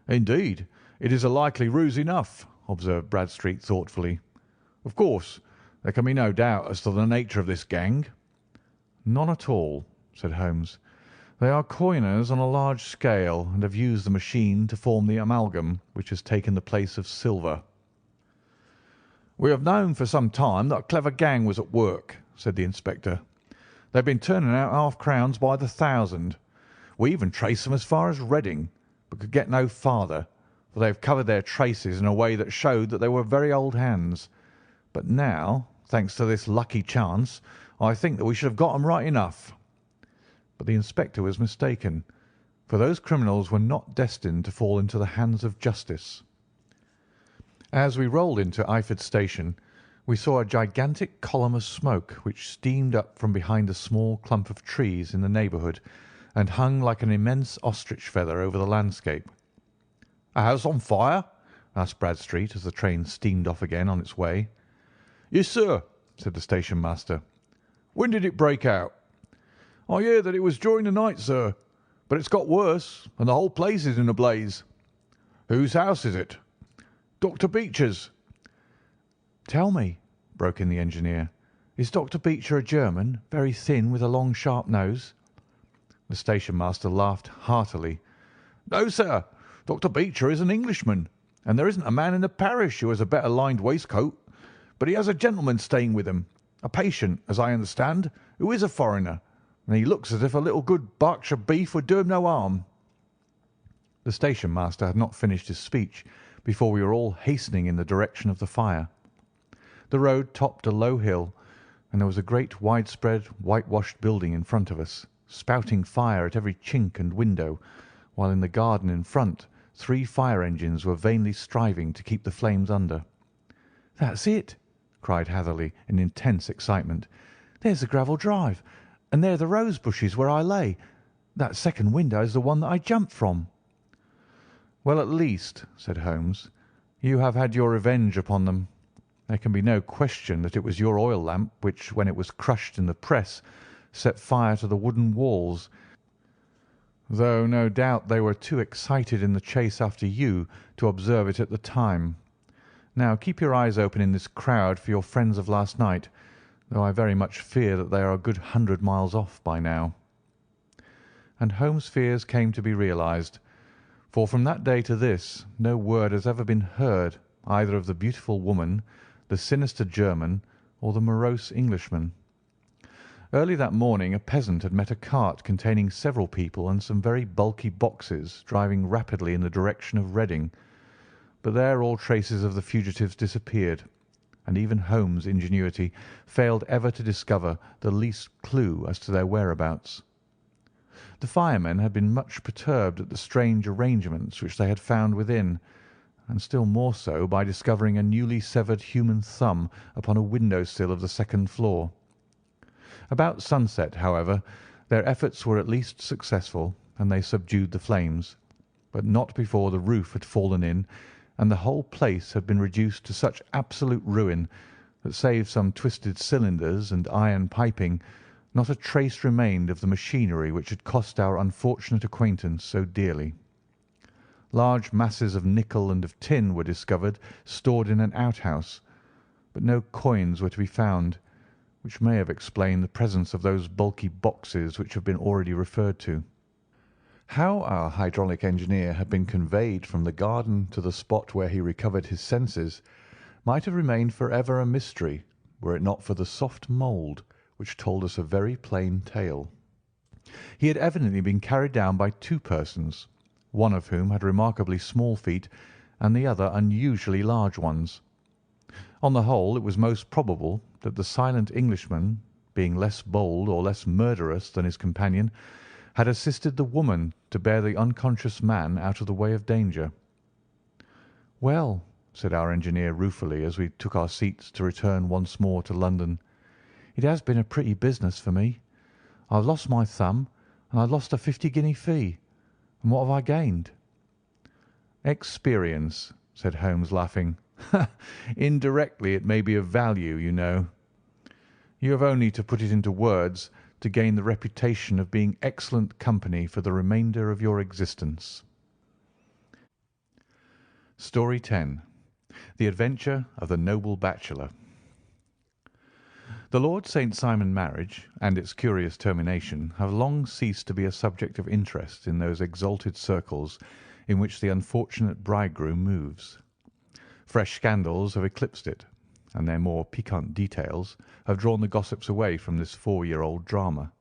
S1: Indeed, it is a likely ruse enough, observed Bradstreet thoughtfully. Of course, there can be no doubt as to the nature of this gang. None at all, said Holmes. They are coiners on a large scale and have used the machine to form the amalgam which has taken the place of silver. We have known for some time that a clever gang was at work, said the inspector. They've been turning out half-crowns by the thousand. We even traced them as far as Reading, but could get no farther, for they have covered their traces in a way that showed that they were very old hands. But now, thanks to this lucky chance, I think that we should have got them right enough. But the inspector was mistaken, for those criminals were not destined to fall into the hands of justice. As we rolled into Eyford Station, we saw a gigantic column of smoke which steamed up from behind a small clump of trees in the neighbourhood and hung like an immense ostrich feather over the landscape. "A house on fire?" asked Bradstreet as the train steamed off again on its way. "Yes, sir," said the station master. "When did it break out?" "I hear that it was during the night, sir, but it's got worse, and the whole place is in a blaze." "Whose house is it?" "Dr. Beecher's." "Tell me," broke in the engineer, "is Dr. Beecher a German, very thin, with a long, sharp nose?" The station master laughed heartily. "No, sir. Dr. Beecher is an Englishman, and there isn't a man in the parish who has a better lined waistcoat. But he has a gentleman staying with him, a patient, as I understand, who is a foreigner, and he looks as if a little good Berkshire beef would do him no harm." The station master had not finished his speech before we were all hastening in the direction of the fire. The road topped a low hill, and there was a great widespread whitewashed building in front of us, spouting fire at every chink and window, while in the garden in front 3 fire engines were vainly striving to keep the flames under. "That's it!" cried Hatherley in intense excitement. "There's the gravel drive, and there are the rose bushes where I lay. That second window is the one that I jumped from." "Well, at least," said Holmes, "you have had your revenge upon them. There can be no question that it was your oil lamp which, when it was crushed in the press, set fire to the wooden walls, though no doubt they were too excited in the chase after you to observe it at the time. Now keep your eyes open in this crowd for your friends of last night, though I very much fear that they are a good 100 miles off by now." And Holmes' fears came to be realized, for from that day to this no word has ever been heard either of the beautiful woman, the sinister German, or the morose Englishman. Early that morning a peasant had met a cart containing several people and some very bulky boxes driving rapidly in the direction of Reading, but there all traces of the fugitives disappeared, and even Holmes' ingenuity failed ever to discover the least clue as to their whereabouts. The firemen had been much perturbed at the strange arrangements which they had found within, and still more so by discovering a newly severed human thumb upon a window-sill of the second floor. About sunset, however, their efforts were at least successful, and they subdued the flames, but not before the roof had fallen in, and the whole place had been reduced to such absolute ruin that, save some twisted cylinders and iron piping, not a trace remained of the machinery which had cost our unfortunate acquaintance so dearly. Large masses of nickel and of tin were discovered stored in an outhouse, but no coins were to be found, which may have explained the presence of those bulky boxes which have been already referred to. How our hydraulic engineer had been conveyed from the garden to the spot where he recovered his senses might have remained for ever a mystery were it not for the soft mould which told us a very plain tale. He had evidently been carried down by 2 persons, one of whom had remarkably small feet and the other unusually large ones. On the whole, it was most probable that the silent Englishman, being less bold or less murderous than his companion, had assisted the woman to bear the unconscious man out of the way of danger. "Well," said our engineer ruefully as we took our seats to return once more to London, "it has been a pretty business for me. I've lost my thumb, and I've lost a 50-guinea fee. And what have I gained?" "Experience," said Holmes, laughing. Indirectly it may be of value, you know. You have only to put it into words to gain the reputation of being excellent company for the remainder of your existence. Story 10. The Adventure of the Noble Bachelor. The Lord St. Simon marriage and its curious termination have long ceased to be a subject of interest in those exalted circles in which the unfortunate bridegroom moves. Fresh scandals have eclipsed it, and their more piquant details have drawn the gossips away from this 4-year-old drama.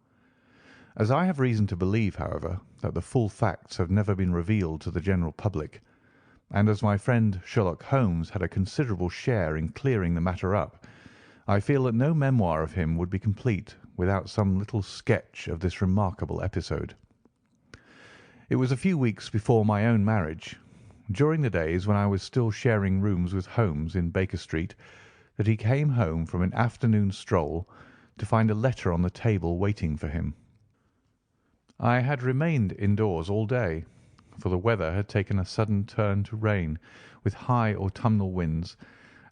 S1: As I have reason to believe, however, that the full facts have never been revealed to the general public, and as my friend Sherlock Holmes had a considerable share in clearing the matter up, I feel that no memoir of him would be complete without some little sketch of this remarkable episode. It was a few weeks before my own marriage, during the days when I was still sharing rooms with Holmes in Baker Street, that he came home from an afternoon stroll to find a letter on the table waiting for him. I had remained indoors all day, for the weather had taken a sudden turn to rain, with high autumnal winds,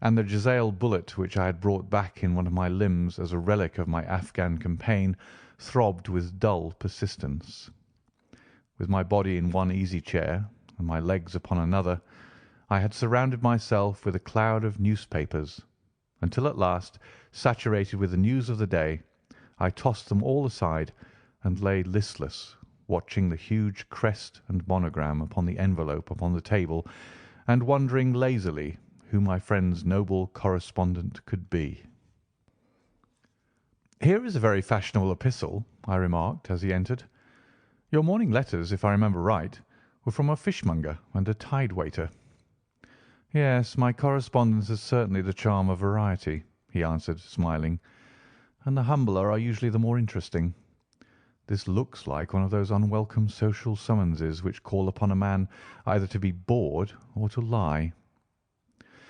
S1: and the Jezail bullet which I had brought back in one of my limbs as a relic of my Afghan campaign throbbed with dull persistence. With my body in one easy chair and my legs upon another, I had surrounded myself with a cloud of newspapers, until at last, saturated with the news of the day, I tossed them all aside and lay listless, watching the huge crest and monogram upon the envelope upon the table, and wondering lazily who my friend's noble correspondent could be. "Here is a very fashionable epistle," I remarked as he entered. "Your morning letters, if I remember right, were from a fishmonger and a tide-waiter." "Yes, my correspondence is certainly the charm of variety," he answered, smiling, "and the humbler are usually the more interesting. This looks like one of those unwelcome social summonses which call upon a man either to be bored or to lie."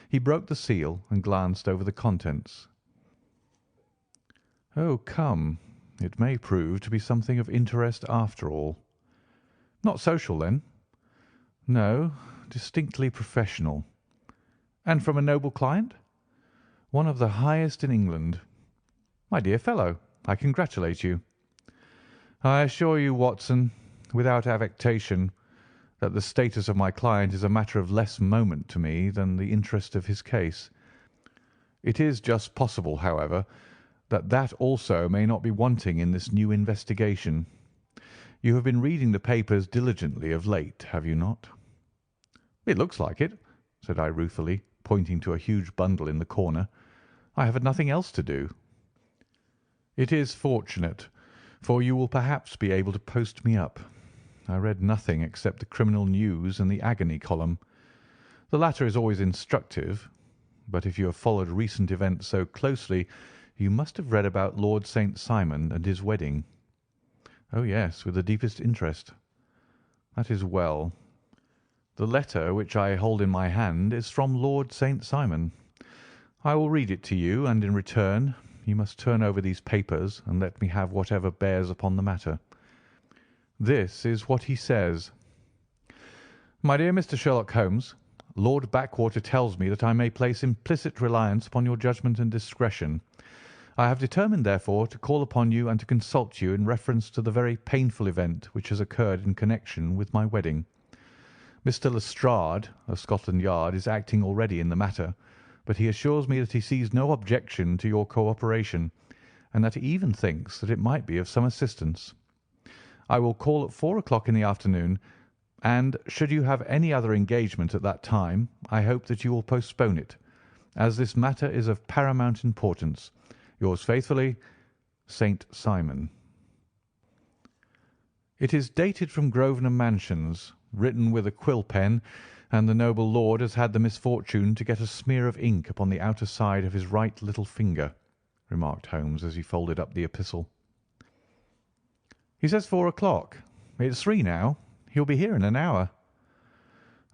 S1: He broke the seal and glanced over the contents. "Oh, come, it may prove to be something of interest after all." "Not social, then?" "No, distinctly professional." "And from a noble client?" "One of the highest in England." "My dear fellow, I congratulate you." "I assure you, Watson, without affectation, that the status of my client is a matter of less moment to me than the interest of his case. It is just possible, however, that that also may not be wanting in this new investigation. You have been reading the papers diligently of late, have you not?" "It looks like it," said I ruefully, pointing to a huge bundle in the corner. "I have had nothing else to do." "It is fortunate, for you will perhaps be able to post me up. I read nothing except the criminal news and the agony column. The latter is always instructive, but if you have followed recent events so closely, you must have read about Lord St. Simon and his wedding." "Oh, yes, with the deepest interest." "That is well. The letter which I hold in my hand is from Lord St. Simon. I will read it to you, and in return you must turn over these papers and let me have whatever bears upon the matter. This is what he says: "My dear Mr. Sherlock Holmes, Lord Backwater tells me that I may place implicit reliance upon your judgment and discretion. I have determined, therefore, to call upon you and to consult you in reference to the very painful event which has occurred in connection with my wedding. Mr. Lestrade, of Scotland Yard, is acting already in the matter, but he assures me that he sees no objection to your cooperation, and that he even thinks that it might be of some assistance. I will call at 4 o'clock in the afternoon, and should you have any other engagement at that time, I hope that you will postpone it, as this matter is of paramount importance. Yours faithfully, St. Simon." It is dated from Grosvenor Mansions, written with a quill pen, and the noble lord has had the misfortune to get a smear of ink upon the outer side of his right little finger, remarked Holmes as he folded up the epistle. "He says 4 o'clock. It's 3 now. He'll be here in an hour."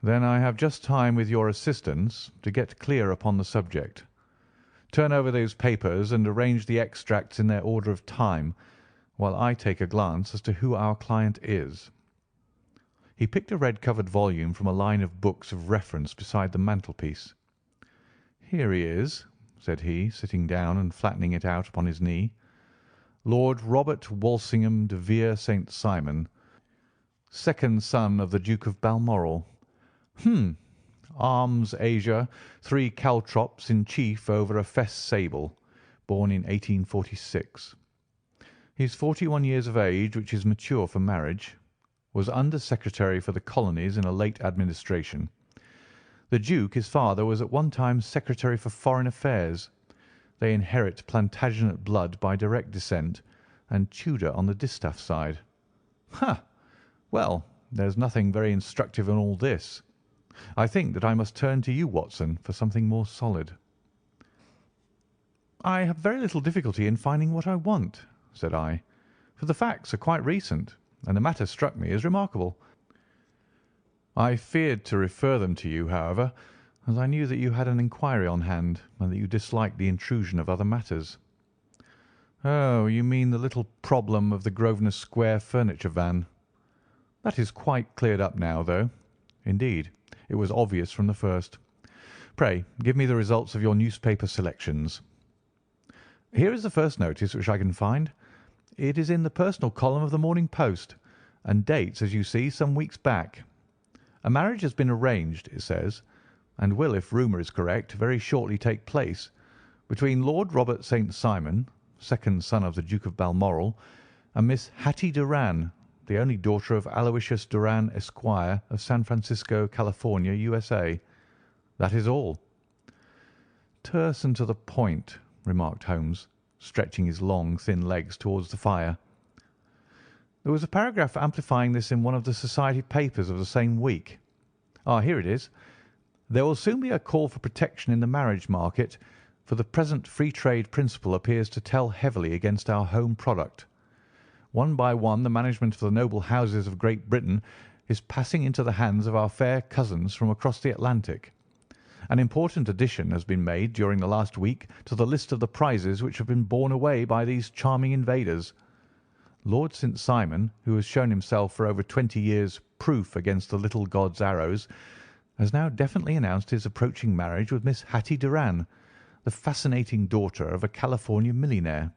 S1: "Then I have just time, with your assistance, to get clear upon the subject. Turn over those papers and arrange the extracts in their order of time, while I take a glance as to who our client is." He picked a red-covered volume from a line of books of reference beside the mantelpiece. "Here he is," said he, sitting down and flattening it out upon his knee. "Lord Robert Walsingham de Vere St. Simon, second son of the Duke of Balmoral. Hum! Arms azure, 3 caltrops in chief over a fess sable. Born in 1846. He is 41 years of age, which is mature for marriage. Was Under Secretary for the Colonies in a late administration. The Duke, his father, was at one time Secretary for Foreign Affairs. They inherit Plantagenet blood by direct descent, and Tudor on the distaff side. Ha! Well, there's nothing very instructive in all this. I think that I must turn to you, Watson, for something more solid." "I have very little difficulty in finding what I want," said I, "for the facts are quite recent, and the matter struck me as remarkable. I feared to refer them to you, however, as I knew that you had an inquiry on hand, and that you disliked the intrusion of other matters." "Oh, you mean the little problem of the Grosvenor Square furniture van. That is quite cleared up now, though. Indeed, it was obvious from the first. Pray give me the results of your newspaper selections." "Here is the first notice which I can find. It is in the personal column of the Morning Post, and dates, as you see, some weeks back. A marriage has been arranged, it says, and will, if rumour is correct, very shortly take place, between Lord Robert St. Simon, second son of the Duke of Balmoral, and Miss Hattie Doran, the only daughter of Aloysius Doran, Esquire, of San Francisco, California, USA. That is all." "Terse and to the point," remarked Holmes, stretching his long, thin legs towards the fire. "There was a paragraph amplifying this in one of the society papers of the same week. Here it is. 'There will soon be a call for protection in the marriage market, for the present free trade principle appears to tell heavily against our home product. One by one the management of the noble houses of Great Britain is passing into the hands of our fair cousins from across the Atlantic. An important addition has been made during the last week to the list of the prizes which have been borne away by these charming invaders. Lord St. Simon, who has shown himself for over 20 years proof against the little god's arrows, has now definitely announced his approaching marriage with Miss Hattie Doran, the fascinating daughter of a California millionaire.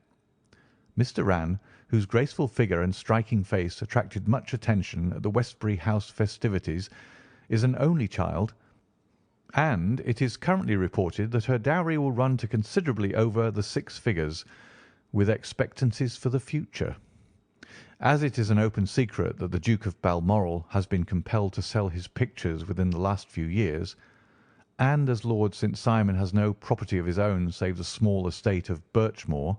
S1: Miss Doran, whose graceful figure and striking face attracted much attention at the Westbury House festivities, is an only child, and it is currently reported that her dowry will run to considerably over the 6 figures, with expectancies for the future. As it is an open secret that the Duke of Balmoral has been compelled to sell his pictures within the last few years, and as Lord St. Simon has no property of his own save the small estate of Birchmoor,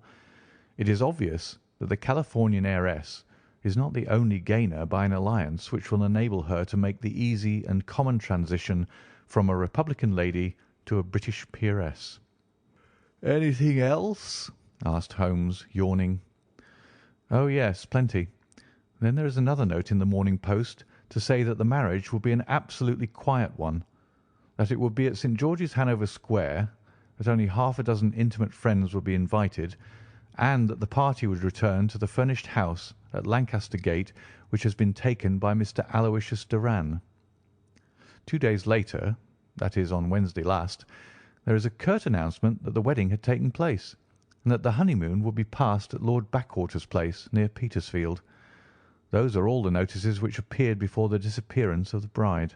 S1: it is obvious that the Californian heiress is not the only gainer by an alliance which will enable her to make the easy and common transition from a Republican lady to a British peeress." "Anything else?" asked Holmes, yawning. "Oh, yes, plenty. Then there is another note in the Morning Post to say that the marriage will be an absolutely quiet one, that it will be at St. George's, Hanover Square, that only half a dozen intimate friends will be invited, and that the party would return to the furnished house at Lancaster Gate which has been taken by Mr. Aloysius Doran. 2 days later, that is on Wednesday last, there is a curt announcement that the wedding had taken place, and that the honeymoon would be passed at Lord Backwater's place, near Petersfield. Those are all the notices which appeared before the disappearance of the bride."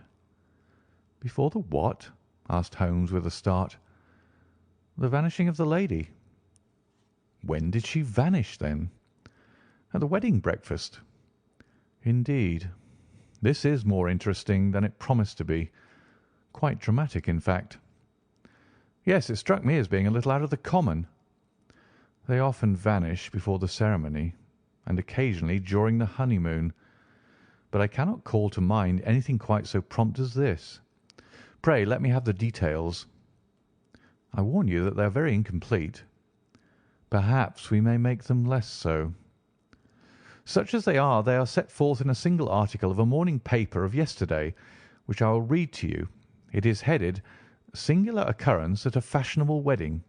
S1: "Before the what?" asked Holmes with a start. "The vanishing of the lady." "When did she vanish, then?" "At the wedding breakfast." "Indeed. This is more interesting than it promised to be. Quite dramatic, in fact." "Yes, it struck me as being a little out of the common." "They often vanish before the ceremony, and occasionally during the honeymoon, but I cannot call to mind anything quite so prompt as this. Pray let me have the details." "I warn you that they are very incomplete." "Perhaps we may make them less so." "Such as they are set forth in a single article of a morning paper of yesterday, which I will read to you. It is headed, 'Singular Occurrence at a Fashionable Wedding.'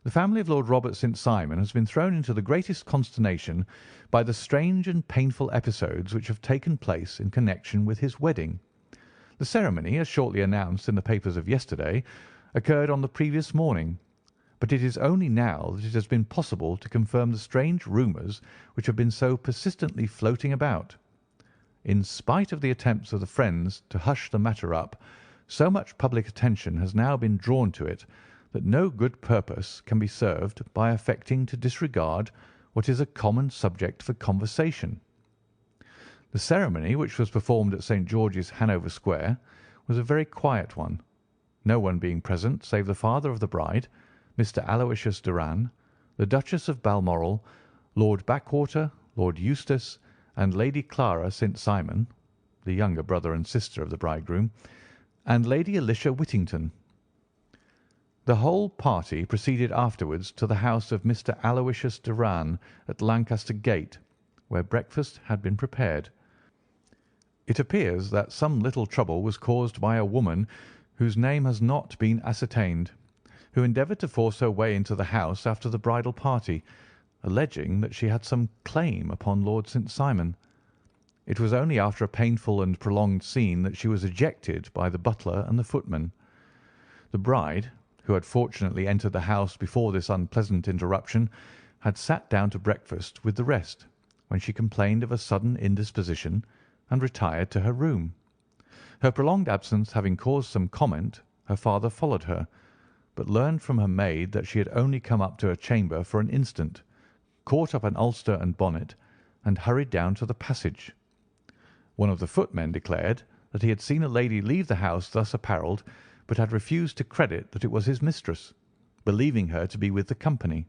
S1: The family of Lord Robert St. Simon has been thrown into the greatest consternation by the strange and painful episodes which have taken place in connection with his wedding. The ceremony, as shortly announced in the papers of yesterday, occurred on the previous morning, but it is only now that it has been possible to confirm the strange rumours which have been so persistently floating about. In spite of the attempts of the friends to hush the matter up, so much public attention has now been drawn to it that no good purpose can be served by affecting to disregard what is a common subject for conversation. The ceremony, which was performed at St. George's, Hanover Square, was a very quiet one, no one being present save the father of the bride, Mr. Aloysius Doran, the Duchess of Balmoral, Lord Backwater, Lord Eustace, and Lady Clara St. Simon, the younger brother and sister of the bridegroom, and Lady Alicia Whittington. The whole party proceeded afterwards to the house of Mr. Aloysius Doran at Lancaster Gate, where breakfast had been prepared. It appears that some little trouble was caused by a woman whose name has not been ascertained, who endeavoured to force her way into the house after the bridal party, alleging that she had some claim upon Lord St. Simon. It was only after a painful and prolonged scene that she was ejected by the butler and the footman. The bride, who had fortunately entered the house before this unpleasant interruption, had sat down to breakfast with the rest, when she complained of a sudden indisposition and retired to her room. Her prolonged absence having caused some comment, her father followed her, but learned from her maid that she had only come up to her chamber for an instant, caught up an ulster and bonnet, and hurried down to the passage. One of the footmen declared that he had seen a lady leave the house thus apparelled, but had refused to credit that it was his mistress, believing her to be with the company.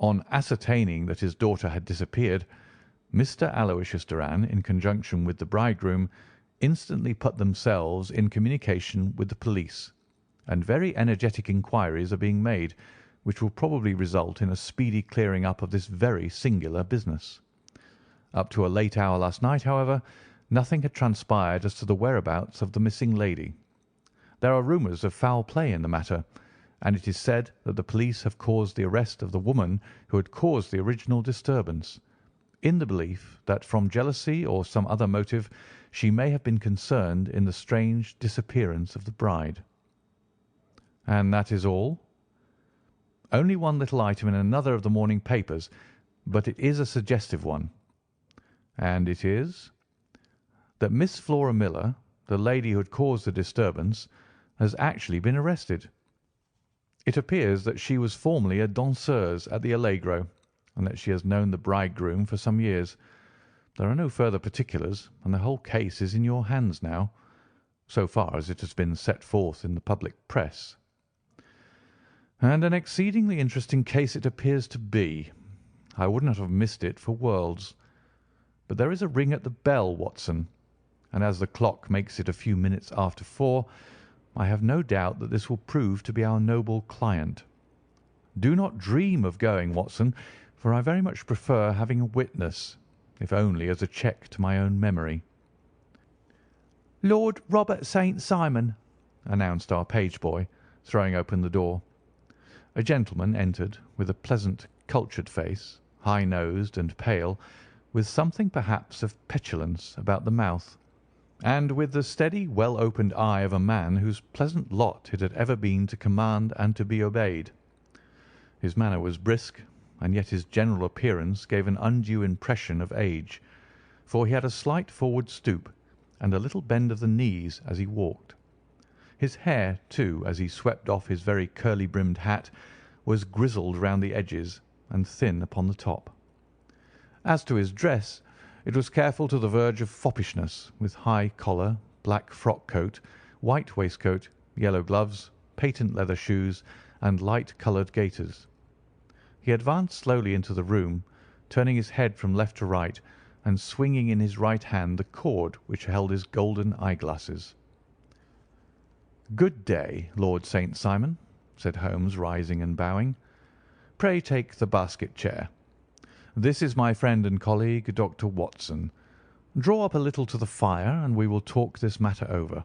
S1: On ascertaining that his daughter had disappeared, Mr. Aloysius Doran, in conjunction with the bridegroom, instantly put themselves in communication with the police, and very energetic inquiries are being made, which will probably result in a speedy clearing up of this very singular business. Up to a late hour last night, however, nothing had transpired as to the whereabouts of the missing lady. There are rumours of foul play in the matter, and it is said that the police have caused the arrest of the woman who had caused the original disturbance, in the belief that from jealousy or some other motive she may have been concerned in the strange disappearance of the bride. And that is all? Only one little item in another of the morning papers, but it is a suggestive one. And it is that Miss Flora Miller, the lady who had caused the disturbance, has actually been arrested. It appears that she was formerly a danseuse at the Allegro, and that she has known the bridegroom for some years. There are no further particulars, and the whole case is in your hands now, so far as it has been set forth in the public press. And an exceedingly interesting case it appears to be. I would not have missed it for worlds. But there is a ring at the bell, Watson, and as the clock makes it a few minutes after 4, I have no doubt that this will prove to be our noble client. Do not dream of going, Watson, for I very much prefer having a witness, if only as a check to my own memory." "Lord Robert St. Simon," announced our page boy, throwing open the door. A gentleman entered with a pleasant, cultured face, high-nosed and pale, with something perhaps of petulance about the mouth, and with the steady, well-opened eye of a man whose pleasant lot it had ever been to command and to be obeyed. His manner was brisk, and yet his general appearance gave an undue impression of age, for he had a slight forward stoop and a little bend of the knees as he walked. His hair, too, as he swept off his very curly-brimmed hat, was grizzled round the edges and thin upon the top. As to his dress, it was careful to the verge of foppishness, with high collar, black frock-coat, white waistcoat, yellow gloves, patent leather shoes, and light-coloured gaiters. He advanced slowly into the room, turning his head from left to right, and swinging in his right hand the cord which held his golden eyeglasses. "Good day, Lord St. Simon," said Holmes, rising and bowing. "Pray take the basket chair. This is my friend and colleague, Dr. Watson. Draw up a little to the fire, and we will talk this matter over."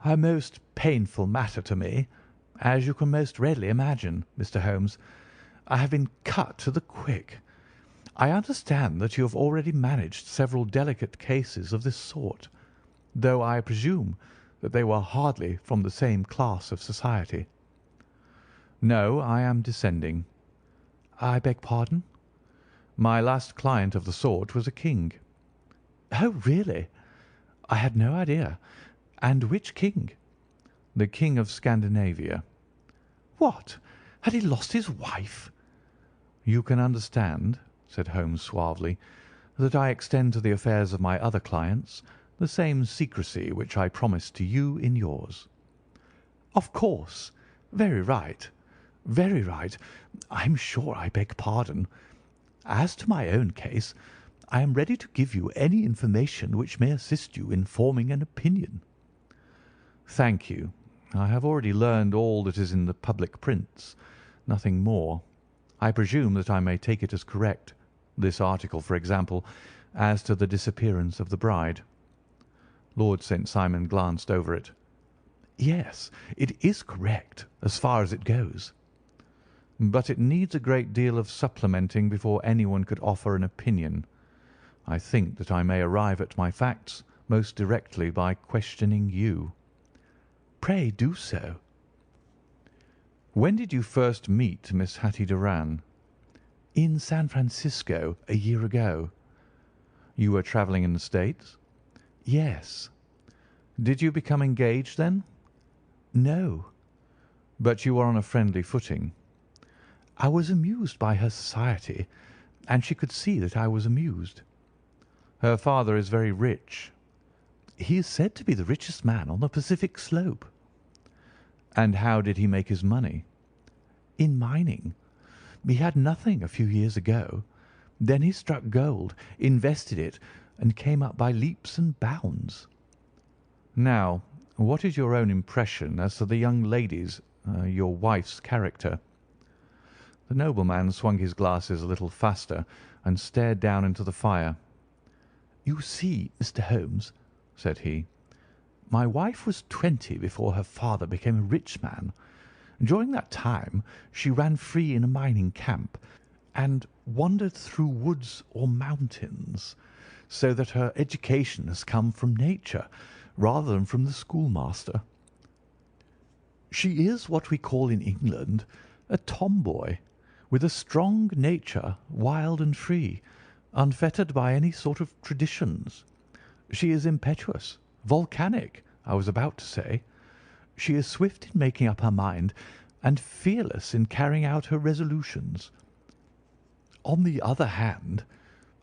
S1: "A most painful matter to me, as you can most readily imagine, Mr. Holmes. I have been cut to the quick. I understand that you have already managed several delicate cases of this sort, though I presume
S2: that they were hardly from the same class of society.
S1: No, I am descending.
S2: I beg pardon?
S1: My last client of the sort was a king.
S2: Oh, really? I had no idea. And which king?
S1: The King of Scandinavia.
S2: What? Had he lost his wife?
S1: You can understand, said Holmes suavely, that I extend to the affairs of my other clients the same secrecy which I promised to you in yours.
S2: Of course. Very right. Very right. I'm sure I beg pardon. As to my own case, I am ready to give you any information which may assist you in forming an opinion.
S1: Thank you. I have already learned all that is in the public prints, nothing more. I presume that I may take it as correct, this article, for example, as to the disappearance of the bride. Lord St. Simon glanced over it.
S2: Yes, it is correct, as far as it goes.
S1: But it needs a great deal of supplementing before anyone could offer an opinion. I think that I may arrive at my facts most directly by questioning you.
S2: Pray do so.
S1: When did you first meet Miss Hattie Doran?
S2: In San Francisco a year ago.
S1: You were travelling in the States?
S2: Yes.
S1: Did you become engaged then?
S2: No.
S1: But you were on a friendly footing.
S2: I was amused by her society, and she could see that I was amused.
S1: Her father is very rich.
S2: He is said to be the richest man on the Pacific slope.
S1: And how did he make his money?
S2: In mining. He had nothing a few years ago. Then he struck gold, invested it, and came up by leaps and bounds.
S1: Now, what is your own impression as to the young lady's, your wife's character? The nobleman swung his glasses a little faster and stared down into the fire.
S2: You see, Mr. Holmes, said he, my wife was 20 before her father became a rich man. During that time she ran free in a mining camp and wandered through woods or mountains, so that her education has come from nature rather than from the schoolmaster. She is what we call in England a tomboy, with a strong nature, wild and free, unfettered by any sort of traditions. She is impetuous, volcanic, I was about to say. She is swift in making up her mind, and fearless in carrying out her resolutions. On the other hand,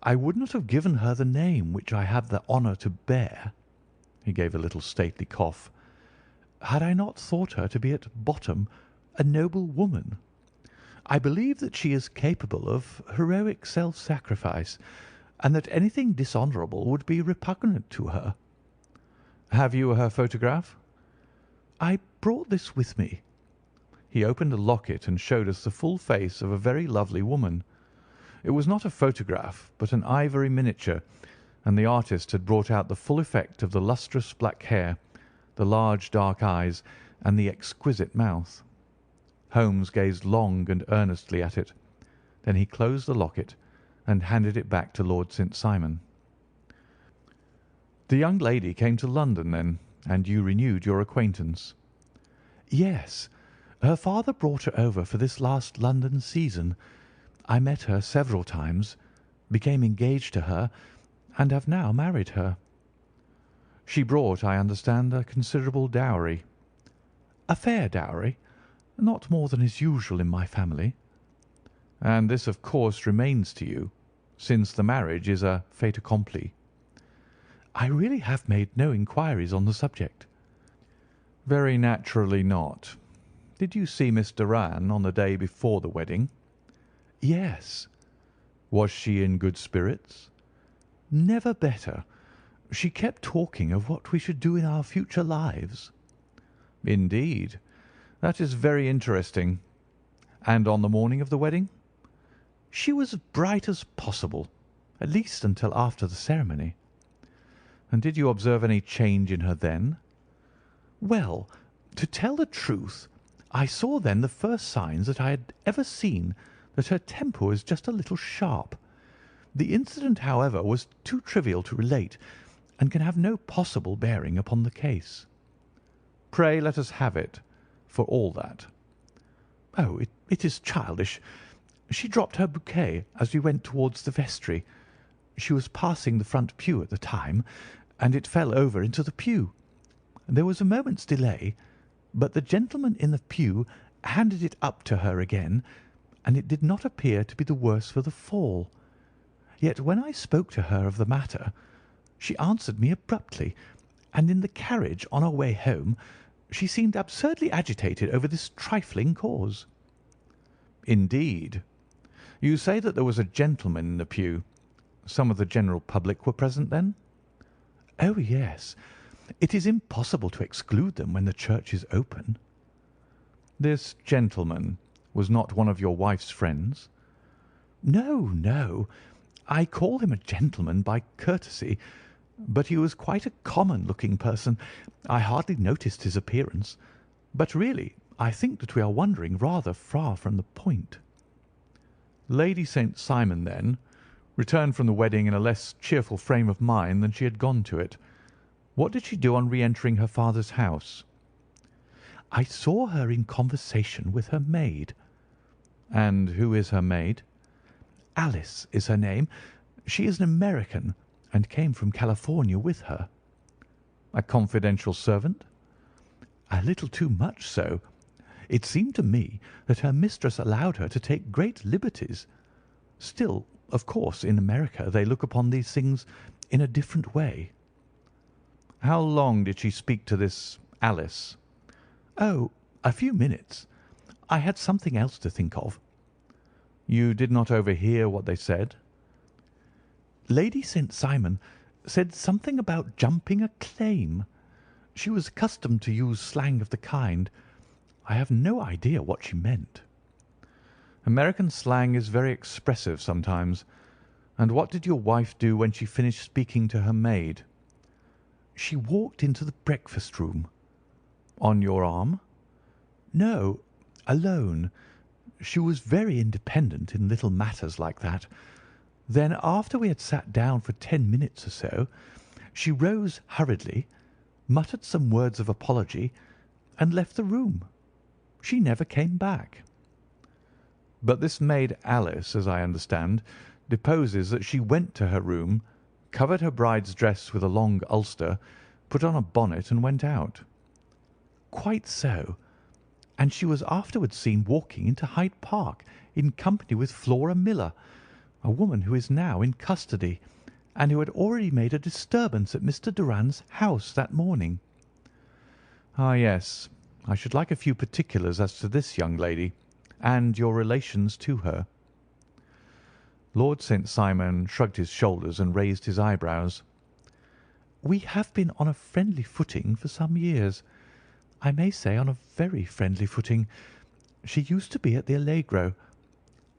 S2: I would not have given her the name which I have the honour to bear," he gave a little stately cough, "had I not thought her to be at bottom a noble woman. I believe that she is capable of heroic self-sacrifice, and that anything dishonourable would be repugnant to her."
S1: "Have you her photograph?"
S2: "I brought this with me."
S1: He opened a locket and showed us the full face of a very lovely woman. It was not a photograph, but an ivory miniature, and the artist had brought out the full effect of the lustrous black hair, the large dark eyes, and the exquisite mouth. Holmes gazed long and earnestly at it. Then he closed the locket and handed it back to Lord St. Simon. "The young lady came to London, then, and you renewed your acquaintance?"
S2: "Yes. Her father brought her over for this last London season. I met her several times, became engaged to her, and have now married her."
S1: "She brought, I understand, a considerable dowry."
S2: "A fair dowry. Not more than is usual in my family."
S1: "And this, of course, remains to you, since the marriage is a fait accompli."
S2: "I really have made no inquiries on the subject."
S1: "Very naturally not. Did you see Miss Doran on the day before the wedding?"
S2: "Yes."
S1: "Was she in good spirits?"
S2: "Never better. She kept talking of what we should do in our future lives."
S1: "Indeed. That is very interesting. And on the morning of the wedding?"
S2: "She was as bright as possible, at least until after the ceremony."
S1: "And did you observe any change in her then?"
S2: "Well, to tell the truth, I saw then the first signs that I had ever seen that her temper was just a little sharp. The incident, however, was too trivial to relate, and can have no possible bearing upon the case."
S1: Pray let us have it, for all that."
S2: "Oh, it is childish. She dropped her bouquet as we went towards the vestry. She was passing the front pew at the time, and it fell over into the pew. There was a moment's delay, but the gentleman in the pew handed it up to her again, and it did not appear to be the worse for the fall. Yet when I spoke to her of the matter, she answered me abruptly, and in the carriage on our way home she seemed absurdly agitated over this trifling cause."
S1: "Indeed. You say that there was a gentleman in the pew. Some of the general public were present, then?"
S2: "Oh, yes. It is impossible to exclude them when the church is open."
S1: "This gentleman was not one of your wife's friends?"
S2: "No, no. I call him a gentleman by courtesy, but he was quite a common-looking person. I hardly noticed his appearance. But really, I think that we are wandering rather far from the point."
S1: Lady St. Simon, then, returned from the wedding in a less cheerful frame of mind than she had gone to it. What did she do on re-entering her father's house?
S2: "I saw her in conversation with her maid."
S1: "And who is her maid?"
S2: "Alice is her name. She is an American, and came from California with her."
S1: "A confidential servant?"
S2: "A little too much so. It seemed to me that her mistress allowed her to take great liberties. Still, of course, in America they look upon these things in a different way."
S1: "How long did she speak to this Alice?"
S2: "Oh, a few minutes. I had something else to think of."
S1: "You did not overhear what they said?"
S2: "Lady St. Simon said something about jumping a claim. She was accustomed to use slang of the kind. I have no idea what she meant."
S1: "American slang is very expressive sometimes. And what did your wife do when she finished speaking to her maid?"
S2: "She walked into the breakfast room."
S1: "On your arm?"
S2: "No, alone. She was very independent in little matters like that. Then, after we had sat down for 10 minutes or so, she rose hurriedly, muttered some words of apology, and left the room. She never came back."
S1: "But this maid Alice, as I understand, deposes that she went to her room, covered her bride's dress with a long ulster, put on a bonnet, and went out."
S2: "Quite so. And she was afterwards seen walking into Hyde Park in company with Flora Miller, a woman who is now in custody, and who had already made a disturbance at Mr. Doran's house that morning."
S1: "Ah, yes. I should like a few particulars as to this young lady, and your relations to her." Lord St. Simon shrugged his shoulders and raised his eyebrows.
S2: "We have been on a friendly footing for some years. I may say on a very friendly footing. She used to be at the Allegro.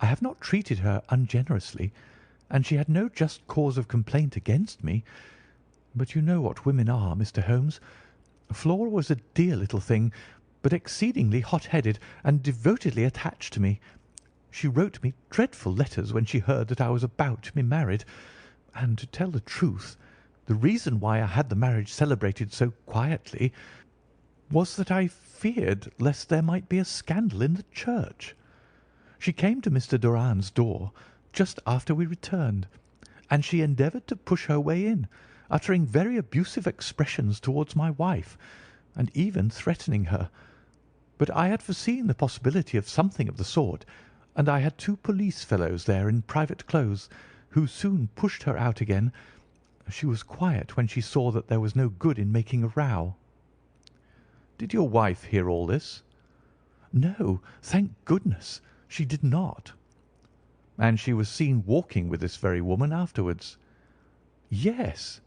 S2: I have not treated her ungenerously, and she had no just cause of complaint against me. But you know what women are, Mr. Holmes. Flora was a dear little thing, but exceedingly hot-headed and devotedly attached to me. She wrote me dreadful letters when she heard that I was about to be married, and, to tell the truth, the reason why I had the marriage celebrated so quietly was that I feared lest there might be a scandal in the church. She came to Mr. Doran's door just after we returned, and she endeavoured to push her way in, uttering very abusive expressions towards my wife, and even threatening her. But I had foreseen the possibility of something of the sort, and I had 2 police fellows there in private clothes, who soon pushed her out again. She was quiet when she saw that there was no good in making a row."
S1: "Did your wife hear all this?"
S2: "No, thank goodness, she did not."
S1: "And she was seen walking with this very woman afterwards?"
S2: "Yes.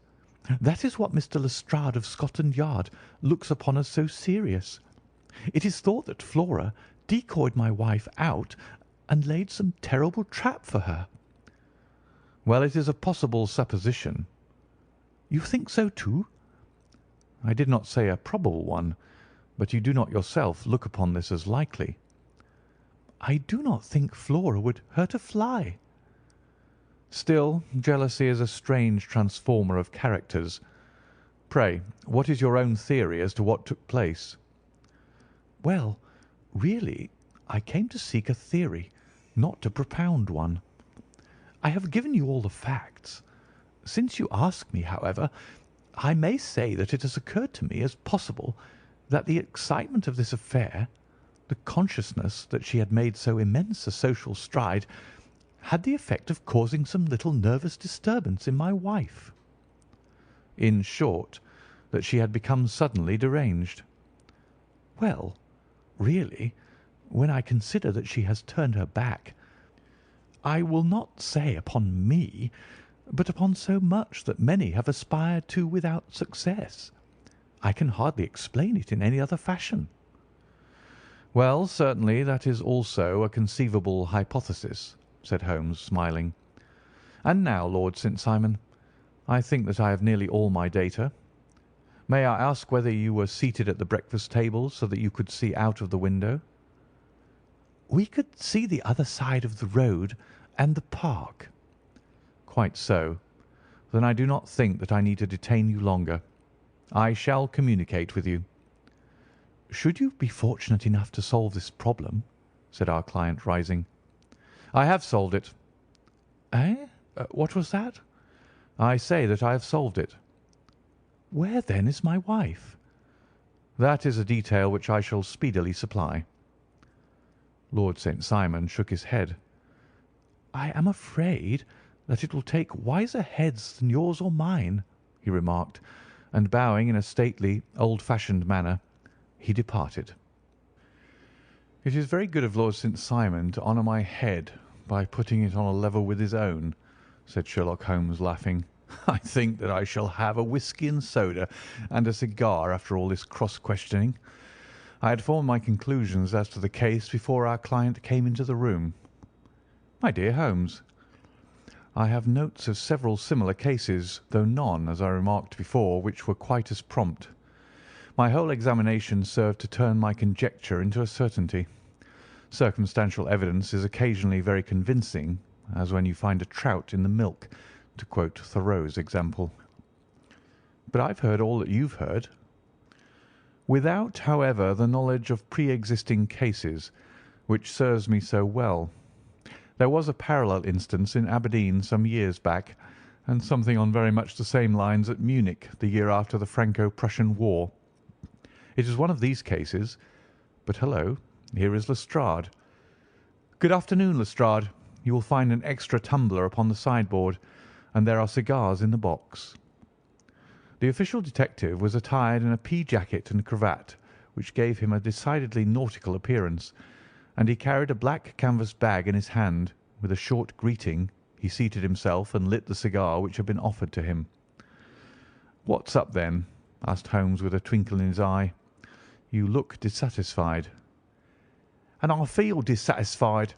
S2: That is what Mr. Lestrade of Scotland Yard looks upon as so serious. It is thought that Flora decoyed my wife out and laid some terrible trap for her."
S1: "Well, it is a possible supposition."
S2: "You think so too?"
S1: "I did not say a probable one, but you do not yourself look upon this as likely."
S2: "I do not think Flora would hurt a fly."
S1: "Still, jealousy is a strange transformer of characters. Pray, what is your own theory as to what took place?"
S2: "Well, really, I came to seek a theory, not to propound one. I have given you all the facts. Since you ask me, however, I may say that it has occurred to me as possible that the excitement of this affair, the consciousness that she had made so immense a social stride, had the effect of causing some little nervous disturbance in my wife."
S1: "In short, that she had become suddenly deranged."
S2: "Well, really, when I consider that she has turned her back, I will not say upon me, but upon so much that many have aspired to without success, I can hardly explain it in any other fashion."
S1: "Well, certainly that is also a conceivable hypothesis," said Holmes, smiling. "And now, Lord St. Simon, I think that I have nearly all my data. May I ask whether you were seated at the breakfast table so that you could see out of the window?"
S2: "We could see the other side of the road and the park."
S1: "Quite so. Then I do not think that I need to detain you longer. I shall communicate with you."
S2: "Should you be fortunate enough to solve this problem," said our client, rising.
S1: "I have solved it."
S2: "Eh? What was that?"
S1: "I say that I have solved it."
S2: "Where, then, is my wife?"
S1: "That is a detail which I shall speedily supply." Lord St. Simon shook his head.
S2: "I am afraid that it will take wiser heads than yours or mine," he remarked,
S1: and bowing in a stately, old-fashioned manner, he departed. "It is very good of Lord St. Simon to honour my head by putting it on a level with his own," said Sherlock Holmes, laughing. "I think that I shall have a whisky and soda and a cigar after all this cross-questioning. I had formed my conclusions as to the case before our client came into the room. My dear Holmes, I have notes of several similar cases, though none, as I remarked before, which were quite as prompt. My whole examination served to turn my conjecture into a certainty. Circumstantial evidence is occasionally very convincing, as when you find a trout in the milk, to quote Thoreau's example. But I've heard all that you've heard. Without, however, the knowledge of pre-existing cases, which serves me so well. There was a parallel instance in Aberdeen some years back, and something on very much the same lines at Munich the year after the Franco-Prussian War. It is one of these cases. But hullo, here is Lestrade. Good afternoon, Lestrade. You will find an extra tumbler upon the sideboard, and there are cigars in the box." The official detective was attired in a pea jacket and cravat, which gave him a decidedly nautical appearance, and he carried a black canvas bag in his hand. With a short greeting, he seated himself and lit the cigar which had been offered to him. "What's up, then?" asked Holmes with a twinkle in his eye. "You look dissatisfied."
S2: "And I feel dissatisfied.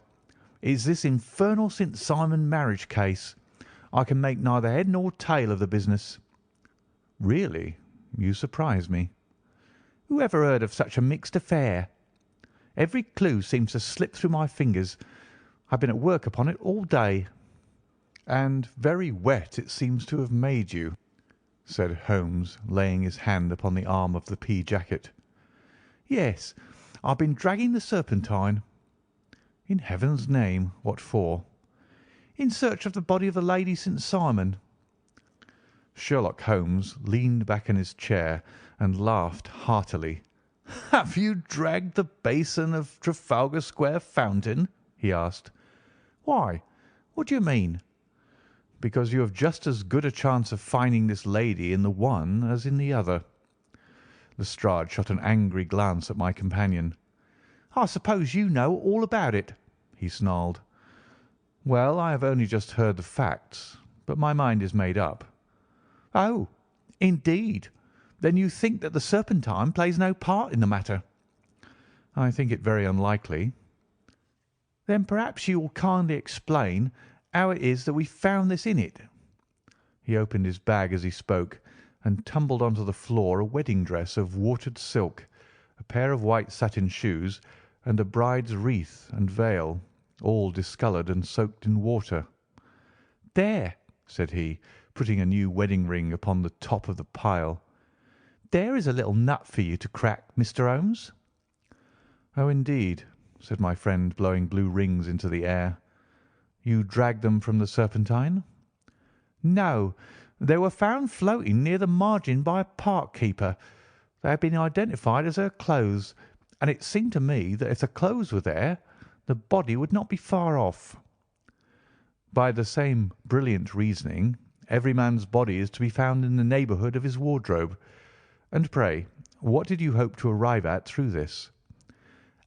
S2: It is this infernal St. Simon marriage case. I can make neither head nor tail of the business."
S1: "Really? You surprise me."
S2: "Who ever heard of such a mixed affair? Every clue seems to slip through my fingers. I've been at work upon it all day."
S1: "And very wet it seems to have made you," said Holmes, laying his hand upon the arm of the pea jacket.
S2: "Yes, I've been dragging the Serpentine."
S1: "In heaven's name, what for?"
S2: "In search of the body of the Lady St. Simon."
S1: Sherlock Holmes leaned back in his chair and laughed heartily.
S2: "Have you dragged the basin of Trafalgar Square fountain?" he asked. "Why, what do you mean?"
S1: "Because you have just as good a chance of finding this lady in the one as in the other." Lestrade shot an angry glance at my companion.
S2: "I suppose you know all about it," he snarled.
S1: "Well, I have only just heard the facts, but my mind is made up."
S2: "Oh, indeed. Then you think that the Serpentine plays no part in the matter?"
S1: "I think it very unlikely."
S2: "Then perhaps you will kindly explain how it is that we found this in it."
S1: He opened his bag as he spoke, and tumbled onto the floor a wedding dress of watered silk, a pair of white satin shoes, and a bride's wreath and veil, all discoloured and soaked in water.
S2: "There,"
S1: said he, putting a new wedding ring upon the top of the pile.
S3: There is a little nut for you to crack, Mr. Holmes."
S1: "Oh, indeed," said my friend, blowing blue rings into the air. "You dragged them from the Serpentine?"
S3: "No, they were found floating near the margin by a park keeper. They had been identified as her clothes, and it seemed to me that if the clothes were there, the body would not be far off."
S1: "By the same brilliant reasoning, every man's body is to be found in the neighbourhood of his wardrobe. And pray, what did you hope to arrive at through this?"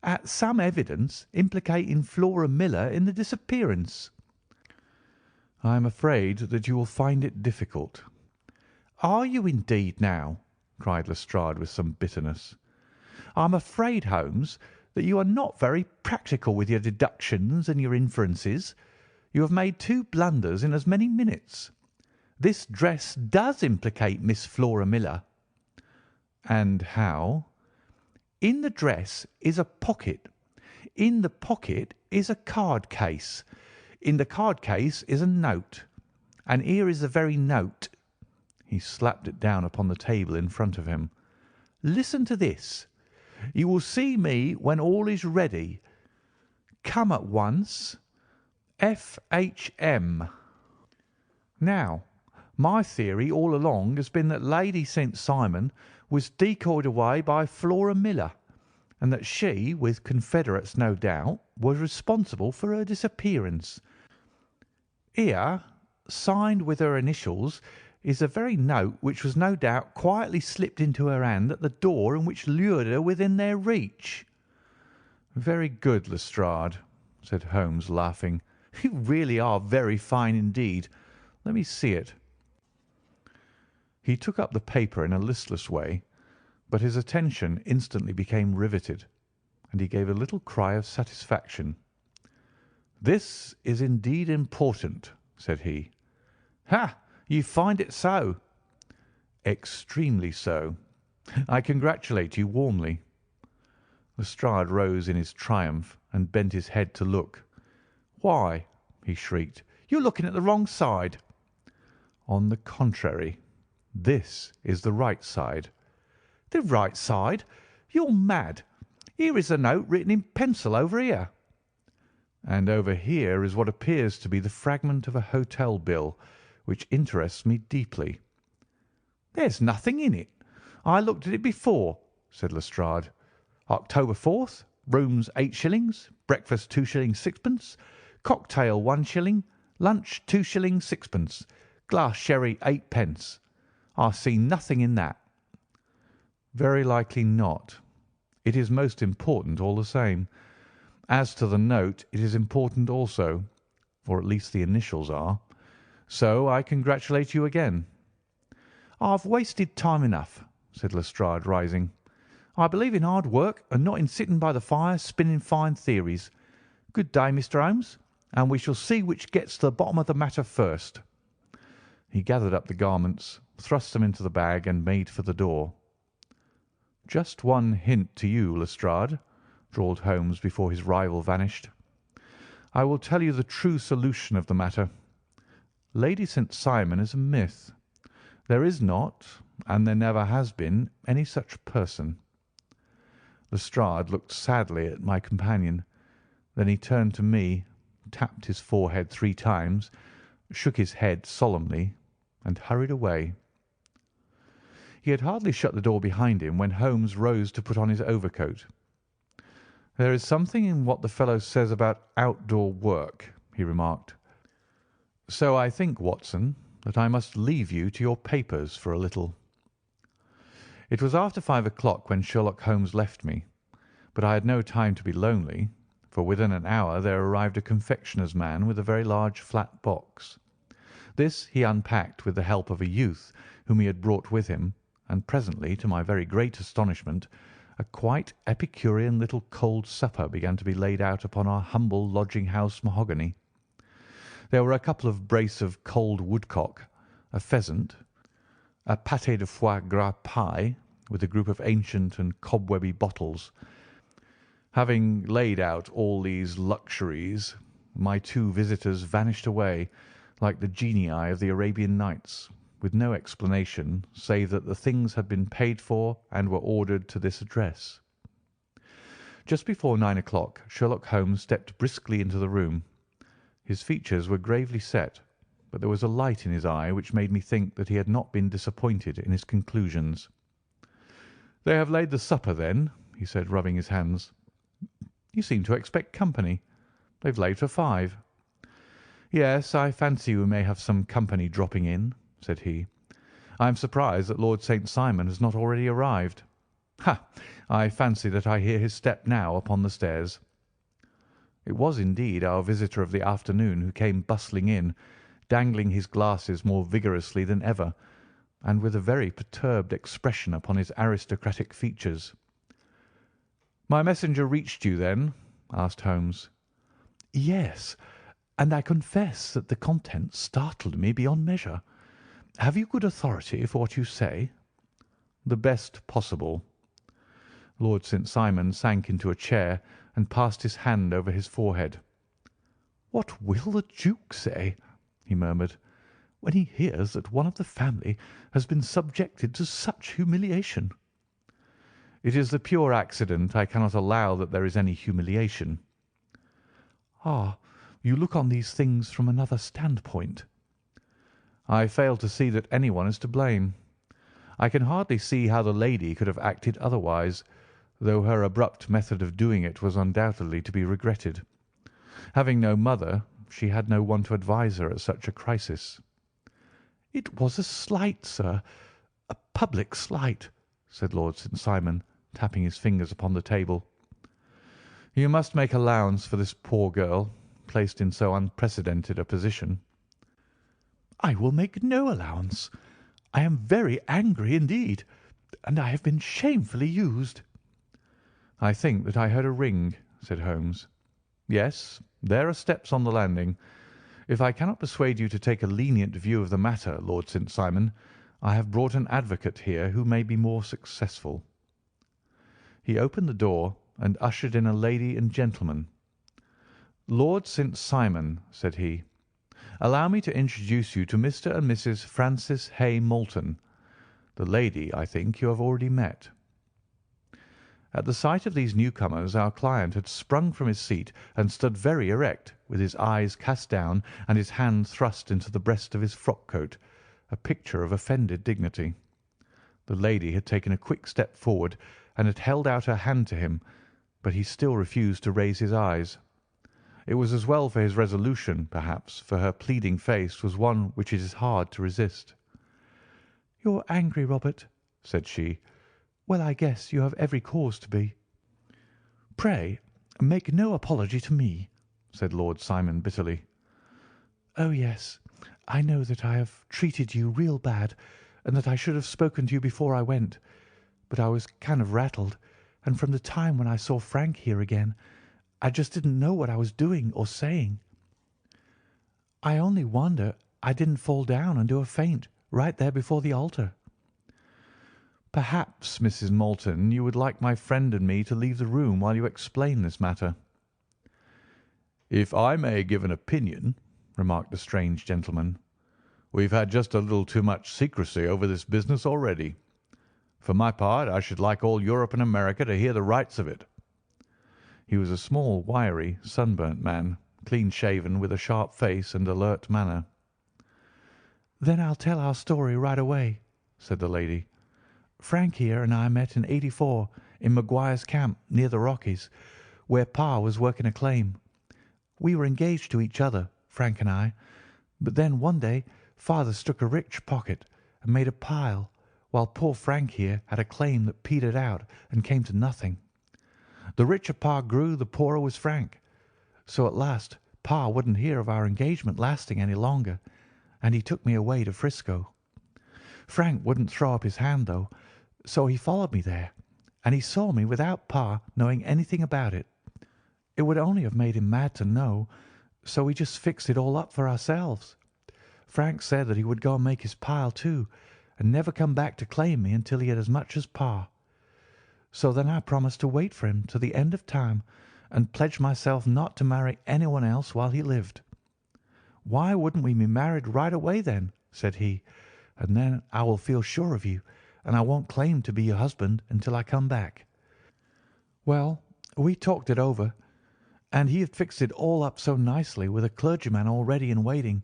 S3: "At some evidence implicating Flora Miller in the disappearance."
S1: "I am afraid that you will find it difficult."
S3: "Are you indeed now?" cried Lestrade with some bitterness. "I am afraid, Holmes, that you are not very practical with your deductions and your inferences. You have made two blunders in as many minutes. This dress does implicate Miss Flora Miller."
S1: "And how?"
S3: "In the dress is a pocket. In the pocket is a card case. In the card case is a note. And here is the very note."
S1: He slapped it down upon the table in front of him.
S3: "Listen to this. 'You will see me when all is ready. Come at once. F.H.M.' Now, my theory all along has been that Lady St. Simon was decoyed away by Flora Miller, and that she, with confederates no doubt, was responsible for her disappearance. Here, signed with her initials, is the very note which was no doubt quietly slipped into her hand at the door and which lured her within their reach."
S1: "Very good, Lestrade," said Holmes, laughing.
S3: "You really are very fine indeed. Let me see it."
S1: He took up the paper in a listless way, but his attention instantly became riveted, and he gave a little cry of satisfaction. "This is indeed important," said he.
S3: "Ha! You find it so?"
S1: "Extremely so. I congratulate you warmly." Lestrade rose in his triumph and bent his head to look.
S3: "Why," he shrieked, "you're looking at the wrong side."
S1: "On the contrary, this is the right side."
S3: "The right side? You're mad. Here is the note written in pencil over here."
S1: "And over here is what appears to be the fragment of a hotel bill, which interests me deeply."
S3: "There's nothing in it. I looked at it before," said Lestrade. "October 4th, rooms 8 shillings, breakfast 2 shillings 6pence, cocktail 1 shilling, lunch 2 shillings 6pence, glass sherry 8 pence. I see nothing in that."
S1: "Very likely not. It is most important all the same. As to the note, it is important also, or at least the initials are. So I congratulate you again."
S3: "I've wasted time enough," said Lestrade, rising. "I believe in hard work and not in sitting by the fire spinning fine theories. Good day, Mr. Holmes, and we shall see which gets to the bottom of the matter first."
S1: He gathered up the garments, thrust them into the bag, and made for the door. "Just one hint to you, Lestrade," drawled Holmes before his rival vanished. "I will tell you the true solution of the matter. Lady St. Simon is a myth. There is not, and there never has been, any such person." Lestrade looked sadly at my companion. Then he turned to me, tapped his forehead 3 times, shook his head solemnly, and hurried away. He had hardly shut the door behind him when Holmes rose to put on his overcoat. "There is something in what the fellow says about outdoor work," he remarked. "So I think, Watson, that I must leave you to your papers for a little." It was after 5 o'clock when Sherlock Holmes left me, but I had no time to be lonely, for within an hour there arrived a confectioner's man with a very large flat box. This he unpacked with the help of a youth whom he had brought with him, and presently, to my very great astonishment, a quite epicurean little cold supper began to be laid out upon our humble lodging-house mahogany. There were a couple of brace of cold woodcock, a pheasant, a pâté de foie gras pie, with a group of ancient and cobwebby bottles. Having laid out all these luxuries, my 2 visitors vanished away like the genii of the Arabian Nights, with no explanation save that the things had been paid for and were ordered to this address. Just before 9 o'clock Sherlock Holmes stepped briskly into the room. His features were gravely set, but there was a light in his eye which made me think that he had not been disappointed in his conclusions. "They have laid the supper, then?" he said, rubbing his hands. "You seem to expect company. They've laid for 5. "Yes, I fancy we may have some company dropping in," said he. "I am surprised that Lord St. Simon has not already arrived. Ha! I fancy that I hear his step now upon the stairs." It was indeed our visitor of the afternoon who came bustling in, dangling his glasses more vigorously than ever, and with a very perturbed expression upon his aristocratic features. "My messenger reached you, then?" asked Holmes.
S2: "Yes, and I confess that the contents startled me beyond measure. Have you good authority for what you say?"
S1: "The best possible." Lord St. Simon sank into a chair and passed his hand over his forehead.
S2: "What will the Duke say," he murmured, "when he hears that one of the family has been subjected to such humiliation?"
S1: "It is the pure accident. I cannot allow that there is any humiliation."
S2: "Ah, you look on these things from another standpoint."
S1: "I fail to see that anyone is to blame. I can hardly see how the lady could have acted otherwise, though her abrupt method of doing it was undoubtedly to be regretted. Having no mother, she had no one to advise her at such a crisis."
S2: "It was a slight, sir, a public slight," said Lord St. Simon, tapping his fingers upon the table.
S1: "You must make allowance for this poor girl, placed in so unprecedented a position."
S2: "I will make no allowance. I am very angry indeed, and I have been shamefully used."
S1: "I think that I heard a ring," said Holmes. "Yes, there are steps on the landing. If I cannot persuade you to take a lenient view of the matter, Lord St. Simon, I have brought an advocate here who may be more successful." He opened the door and ushered in a lady and gentleman. "Lord St. Simon," said he, "allow me to introduce you to Mr. and Mrs. Francis Hay Moulton. The lady, I think, you have already met." At the sight of these newcomers our client had sprung from his seat and stood very erect, with his eyes cast down and his hand thrust into the breast of his frock-coat, a picture of offended dignity. The lady had taken a quick step forward and had held out her hand to him, but he still refused to raise his eyes. It was as well for his resolution, perhaps, for her pleading face was one which it is hard to resist.
S2: "You're angry, Robert," said she. "Well, I guess you have every cause to be." "Pray make no apology to me," said Lord Simon bitterly. "Oh, yes, I know that I have treated you real bad, and that I should have spoken to you before I went. But I was kind of rattled, and from the time when I saw Frank here again, I just didn't know what I was doing or saying. I only wonder I didn't fall down and do a faint right there before the altar."
S1: "Perhaps, Mrs. Moulton, you would like my friend and me to leave the room while you explain this matter." "If I may give an opinion," remarked the strange gentleman, "we've had just a little too much secrecy over this business already. For my part, I should like all Europe and America to hear the rights of it." He was a small, wiry, sunburnt man, clean-shaven, with a sharp face and alert manner.
S2: "Then I'll tell our story right away," said the lady. "Frank here and I met in '84 in Maguire's camp near the Rockies, where Pa was working a claim. We were engaged to each other, Frank and I, but then one day Father struck a rich pocket and made a pile, while poor Frank here had a claim that petered out and came to nothing. The richer Pa grew, the poorer was Frank. So at last Pa wouldn't hear of our engagement lasting any longer, and he took me away to Frisco. Frank wouldn't throw up his hand, though, so he followed me there, and he saw me without Pa knowing anything about it. It would only have made him mad to know, so we just fixed it all up for ourselves. Frank said that he would go and make his pile too, and never come back to claim me until he had as much as Pa. So then I promised to wait for him to the end of time and pledged myself not to marry anyone else while he lived. 'Why wouldn't we be married right away then?' said he,
S3: and then I will feel sure of you, and I won't claim to be your husband until I come back.' Well, we talked it over, and he had fixed it all up so nicely with a clergyman all ready and waiting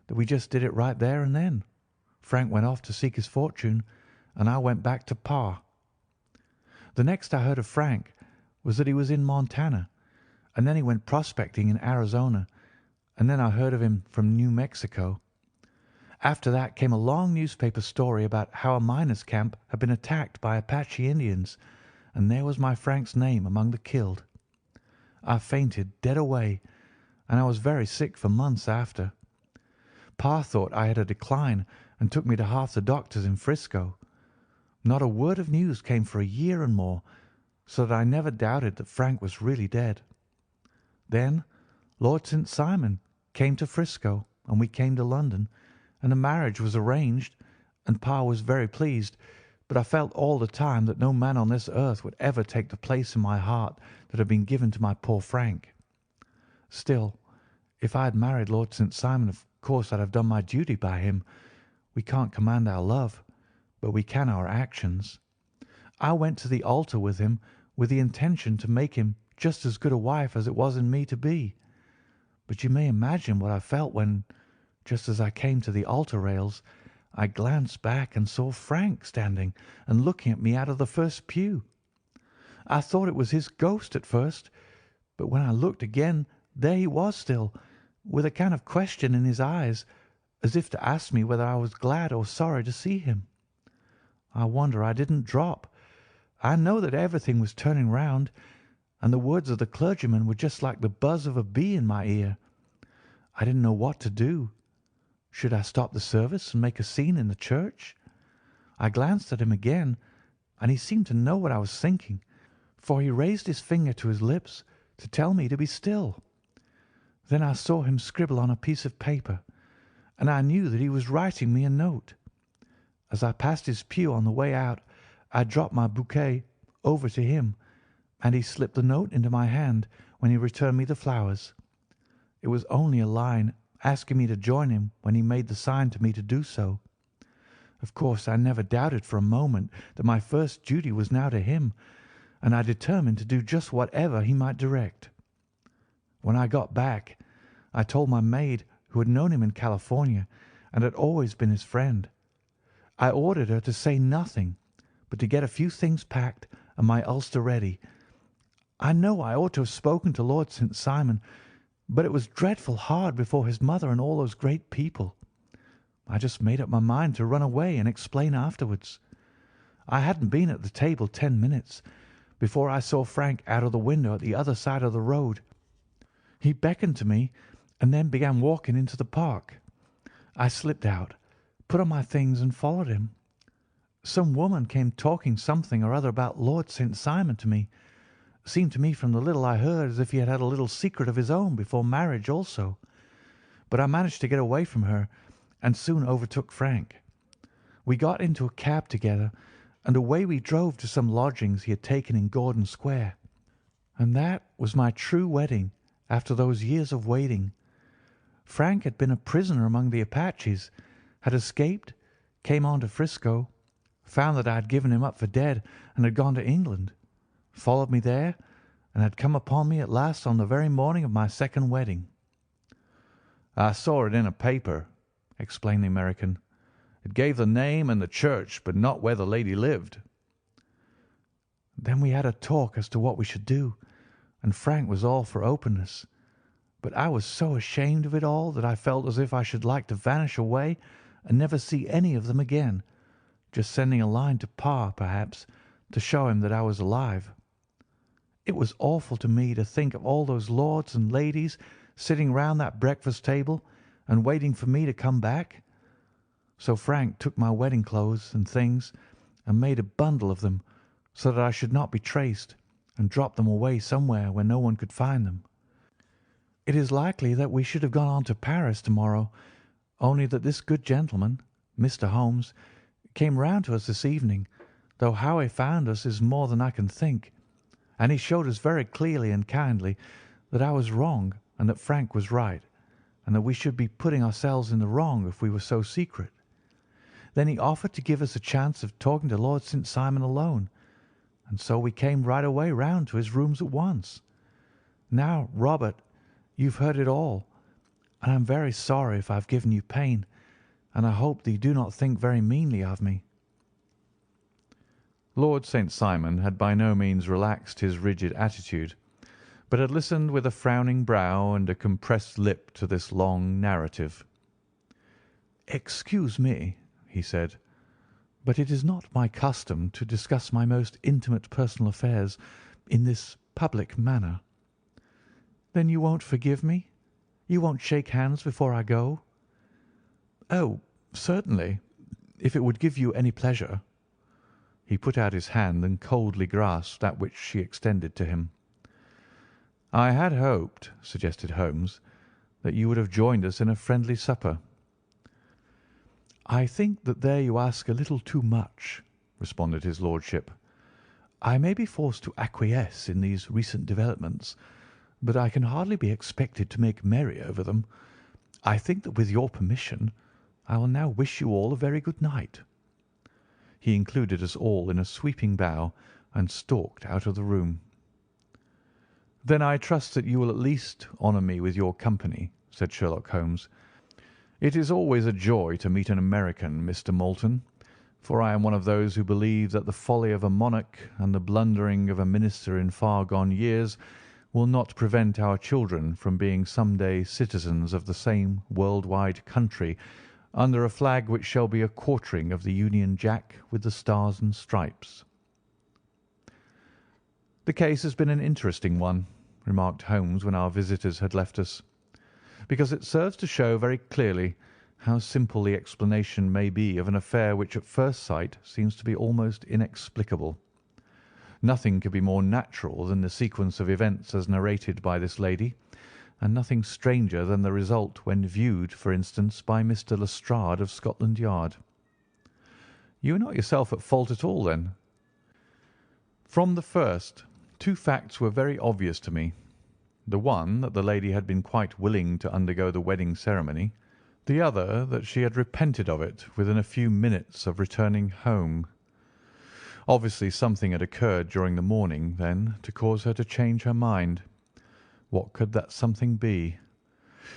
S3: that we just did it right there and then. Frank went off to seek his fortune, and I went back to Pa. The next I heard of Frank was that he was in Montana, and then he went prospecting in Arizona, and then I heard of him from New Mexico. After that came a long newspaper story about how a miners' camp had been attacked by Apache Indians, and there was my Frank's name among the killed. I fainted dead away, and I was very sick for months after. Pa thought I had a decline and took me to half the doctors in Frisco. Not a word of news came for a year and more, so that I never doubted that Frank was really dead. Then Lord St. Simon came to Frisco, and we came to London, and a marriage was arranged, and Pa was very pleased, but I felt all the time that no man on this earth would ever take the place in my heart that had been given to my poor Frank. Still, if I had married Lord St. Simon, of course I'd have done my duty by him. We can't command our love, but we can our actions. I went to the altar with him with the intention to make him just as good a wife as it was in me to be. But you may imagine what I felt when, just as I came to the altar rails, I glanced back and saw Frank standing and looking at me out of the first pew. I thought it was his ghost at first, but when I looked again, there he was still, with a kind of question in his eyes, as if to ask me whether I was glad or sorry to see him. I wonder I didn't drop. I know that everything was turning round, and the words of the clergyman were just like the buzz of a bee in my ear. I didn't know what to do. Should I stop the service and make a scene in the church? I glanced at him again, and he seemed to know what I was thinking, for he raised his finger to his lips to tell me to be still. Then I saw him scribble on a piece of paper, and I knew that he was writing me a note. As I passed his pew on the way out, I dropped my bouquet over to him, and he slipped the note into my hand when he returned me the flowers. It was only a line asking me to join him when he made the sign to me to do so. Of course, I never doubted for a moment that my first duty was now to him, and I determined to do just whatever he might direct. When I got back, I told my maid, who had known him in California and had always been his friend. I ordered her to say nothing, but to get a few things packed and my ulster ready. I know I ought to have spoken to Lord St. Simon, but it was dreadful hard before his mother and all those great people. I just made up my mind to run away and explain afterwards. I hadn't been at the table 10 minutes before I saw Frank out of the window at the other side of the road. He beckoned to me and then began walking into the park. I slipped out, put on my things and followed him. Some woman came talking something or other about Lord St. Simon to me. Seemed to me from the little I heard as if he had had a little secret of his own before marriage also. But I managed to get away from her and soon overtook Frank. We got into a cab together, and away we drove to some lodgings he had taken in Gordon Square. And that was my true wedding after those years of waiting. Frank had been a prisoner among the Apaches, had escaped, came on to Frisco, found that I had given him up for dead and had gone to England, followed me there, and had come upon me at last on the very morning of my second wedding.
S1: "I saw it in a paper," explained the American. "It gave the name and the church, but not where the lady lived."
S2: Then we had a talk as to what we should do, and Frank was all for openness. But I was so ashamed of it all that I felt as if I should like to vanish away and never see any of them again, just sending a line to Pa, perhaps, to show him that I was alive. It was awful to me to think of all those lords and ladies sitting round that breakfast table and waiting for me to come back. So Frank took my wedding clothes and things and made a bundle of them so that I should not be traced, and dropped them away somewhere where no one could find them. It is likely that we should have gone on to Paris tomorrow, only that this good gentleman, Mr. Holmes, came round to us this evening, though how he found us is more than I can think, and he showed us very clearly and kindly that I was wrong and that Frank was right, and that we should be putting ourselves in the wrong if we were so secret.
S3: Then he offered to give us a chance of talking to Lord St. Simon alone, and so we came right away round to his rooms at once. Now, Robert, you've heard it all, and I'm very sorry if I've given you pain, and I hope that you do not think very meanly of me."
S1: Lord St. Simon had by no means relaxed his rigid attitude, but had listened with a frowning brow and a compressed lip to this long narrative.
S2: "Excuse me," he said, "but it is not my custom to discuss my most intimate personal affairs in this public manner." "Then you won't forgive me? You won't shake hands before I go?" "Oh, certainly, if it would give you any pleasure." He put out his hand and coldly grasped that which she extended to him.
S1: "I had hoped," suggested Holmes, "that you would have joined us in a friendly supper."
S2: "I think that there you ask a little too much," responded his lordship. "I may be forced to acquiesce in these recent developments, but I can hardly be expected to make merry over them. I think that with your permission I will now wish you all a very good night."
S1: He included us all in a sweeping bow and stalked out of the room. "Then I trust that you will at least honour me with your company," said Sherlock Holmes. "It is always a joy to meet an American, Mr. Moulton, for I am one of those who believe that the folly of a monarch and the blundering of a minister in far gone years will not prevent our children from being some day citizens of the same world-wide country under a flag which shall be a quartering of the Union Jack with the stars and stripes." "The case has been an interesting one," remarked Holmes when our visitors had left us, "because it serves to show very clearly how simple the explanation may be of an affair which at first sight seems to be almost inexplicable. Nothing could be more natural than the sequence of events as narrated by this lady, and nothing stranger than the result when viewed, for instance, by Mr. Lestrade of Scotland Yard." "You are not yourself at fault at all, then?" "From the first, two facts were very obvious to me. The one, that the lady had been quite willing to undergo the wedding ceremony. The other, that she had repented of it within a few minutes of returning home. Obviously something had occurred during the morning, then, to cause her to change her mind. What could that something be?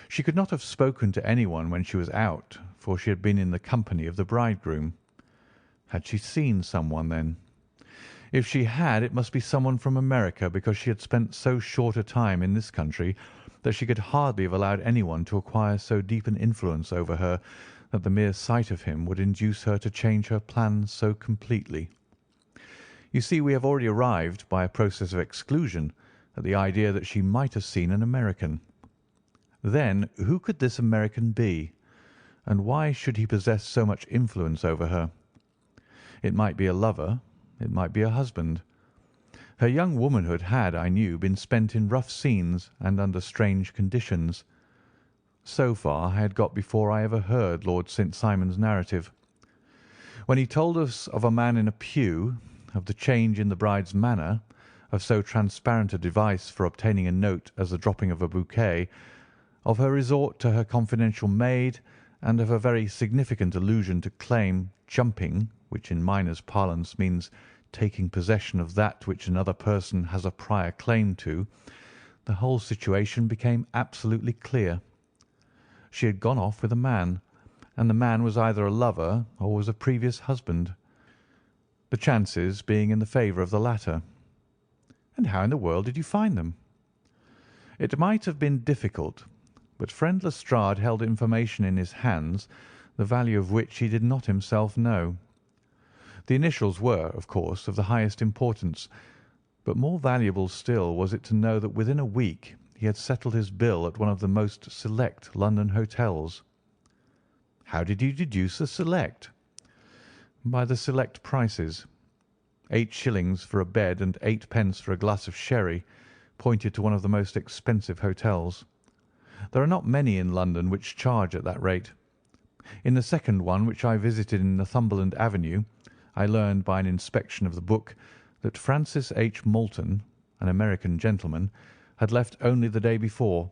S1: She could not have spoken to anyone when she was out, for she had been in the company of the bridegroom. Had she seen someone, then? If she had, it must be someone from America, because she had spent so short a time in this country that she could hardly have allowed anyone to acquire so deep an influence over her that the mere sight of him would induce her to change her plans so completely. You see, we have already arrived, by a process of exclusion, at the idea that she might have seen an American. Then, who could this American be, and why should he possess so much influence over her? It might be a lover, it might be a husband. Her young womanhood had, I knew, been spent in rough scenes and under strange conditions. So far I had got before I ever heard Lord St. Simon's narrative. When he told us of a man in a pew, of the change in the bride's manner, of so transparent a device for obtaining a note as the dropping of a bouquet, of her resort to her confidential maid, and of a very significant allusion to claim jumping, which in miners' parlance means taking possession of that which another person has a prior claim to, the whole situation became absolutely clear. She had gone off with a man, and the man was either a lover or was a previous husband, the chances being in the favour of the latter. And how in the world did you find them? It might have been difficult, but friend Lestrade held information in his hands the value of which he did not himself know. The initials were, of course, of the highest importance, but more valuable still was it to know that within a week he had settled his bill at one of the most select London hotels. How did you deduce the select? By the select prices. 8 shillings for a bed and 8 pence for a glass of sherry pointed to one of the most expensive hotels. There are not many in London which charge at that rate. In the second one, which I visited in Northumberland Avenue, I learned by an inspection of the book that Francis H. Moulton, an American gentleman, had left only the day before,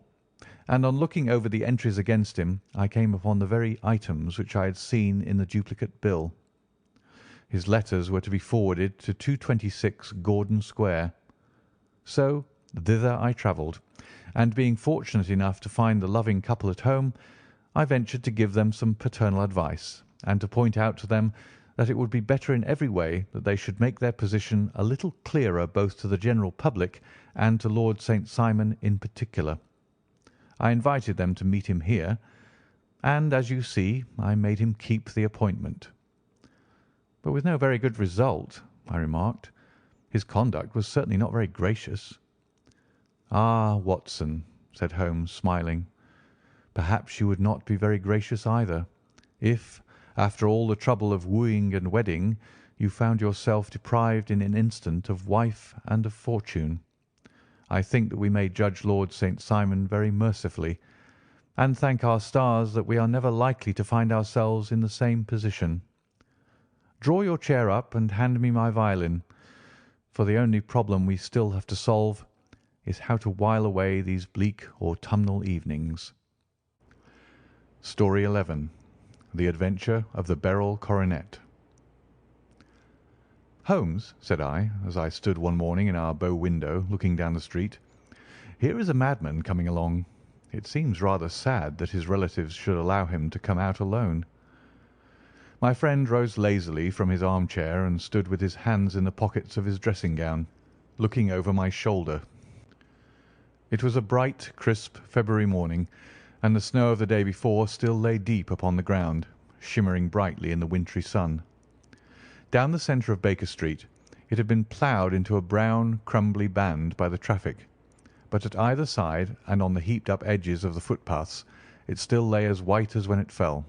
S1: and on looking over the entries against him, I came upon the very items which I had seen in the duplicate bill. His letters were to be forwarded to 226 Gordon Square. So thither I travelled, and being fortunate enough to find the loving couple at home, I ventured to give them some paternal advice, and to point out to them that it would be better in every way that they should make their position a little clearer both to the general public and to Lord St. Simon in particular. I invited them to meet him here, and, as you see, I made him keep the appointment. But with no very good result, I remarked. His conduct was certainly not very gracious. "Ah, Watson," said Holmes, smiling, "perhaps you would not be very gracious either, if, after all the trouble of wooing and wedding, you found yourself deprived in an instant of wife and of fortune. I think that we may judge Lord St. Simon very mercifully, and thank our stars that we are never likely to find ourselves in the same position. Draw your chair up and hand me my violin, for the only problem we still have to solve is how to while away these bleak autumnal evenings." Story 11. The Adventure of the Beryl Coronet. "Holmes," said I, as I stood one morning in our bow window looking down the street, "here is a madman coming along. It seems rather sad that his relatives should allow him to come out alone." My friend rose lazily from his armchair and stood with his hands in the pockets of his dressing gown, looking over my shoulder. It was a bright, crisp February morning, and the snow of the day before still lay deep upon the ground, shimmering brightly in the wintry sun. Down the centre of Baker Street it had been ploughed into a brown, crumbly band by the traffic, but at either side and on the heaped-up edges of the footpaths it still lay as white as when it fell.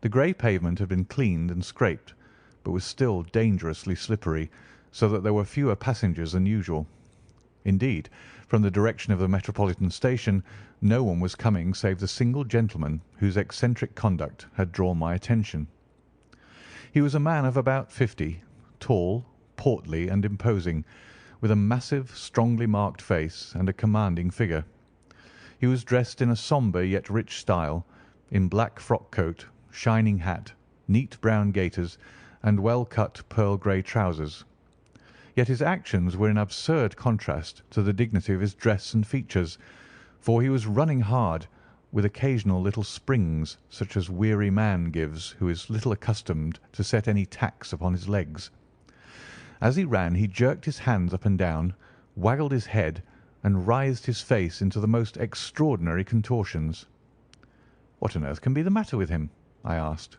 S1: The grey pavement had been cleaned and scraped, but was still dangerously slippery, so that there were fewer passengers than usual. Indeed, from the direction of the Metropolitan Station no one was coming save the single gentleman whose eccentric conduct had drawn my attention. He was a man of about 50, tall, portly, and imposing, with a massive, strongly marked face and a commanding figure. He was dressed in a sombre yet rich style, in black frock coat, shining hat, neat brown gaiters, and well-cut pearl grey trousers. Yet his actions were in absurd contrast to the dignity of his dress and features, for he was running hard, with occasional little springs such as weary man gives who is little accustomed to set any tax upon his legs. As he ran he jerked his hands up and down, waggled his head, and writhed his face into the most extraordinary contortions. "What on earth can be the matter with him?" I asked.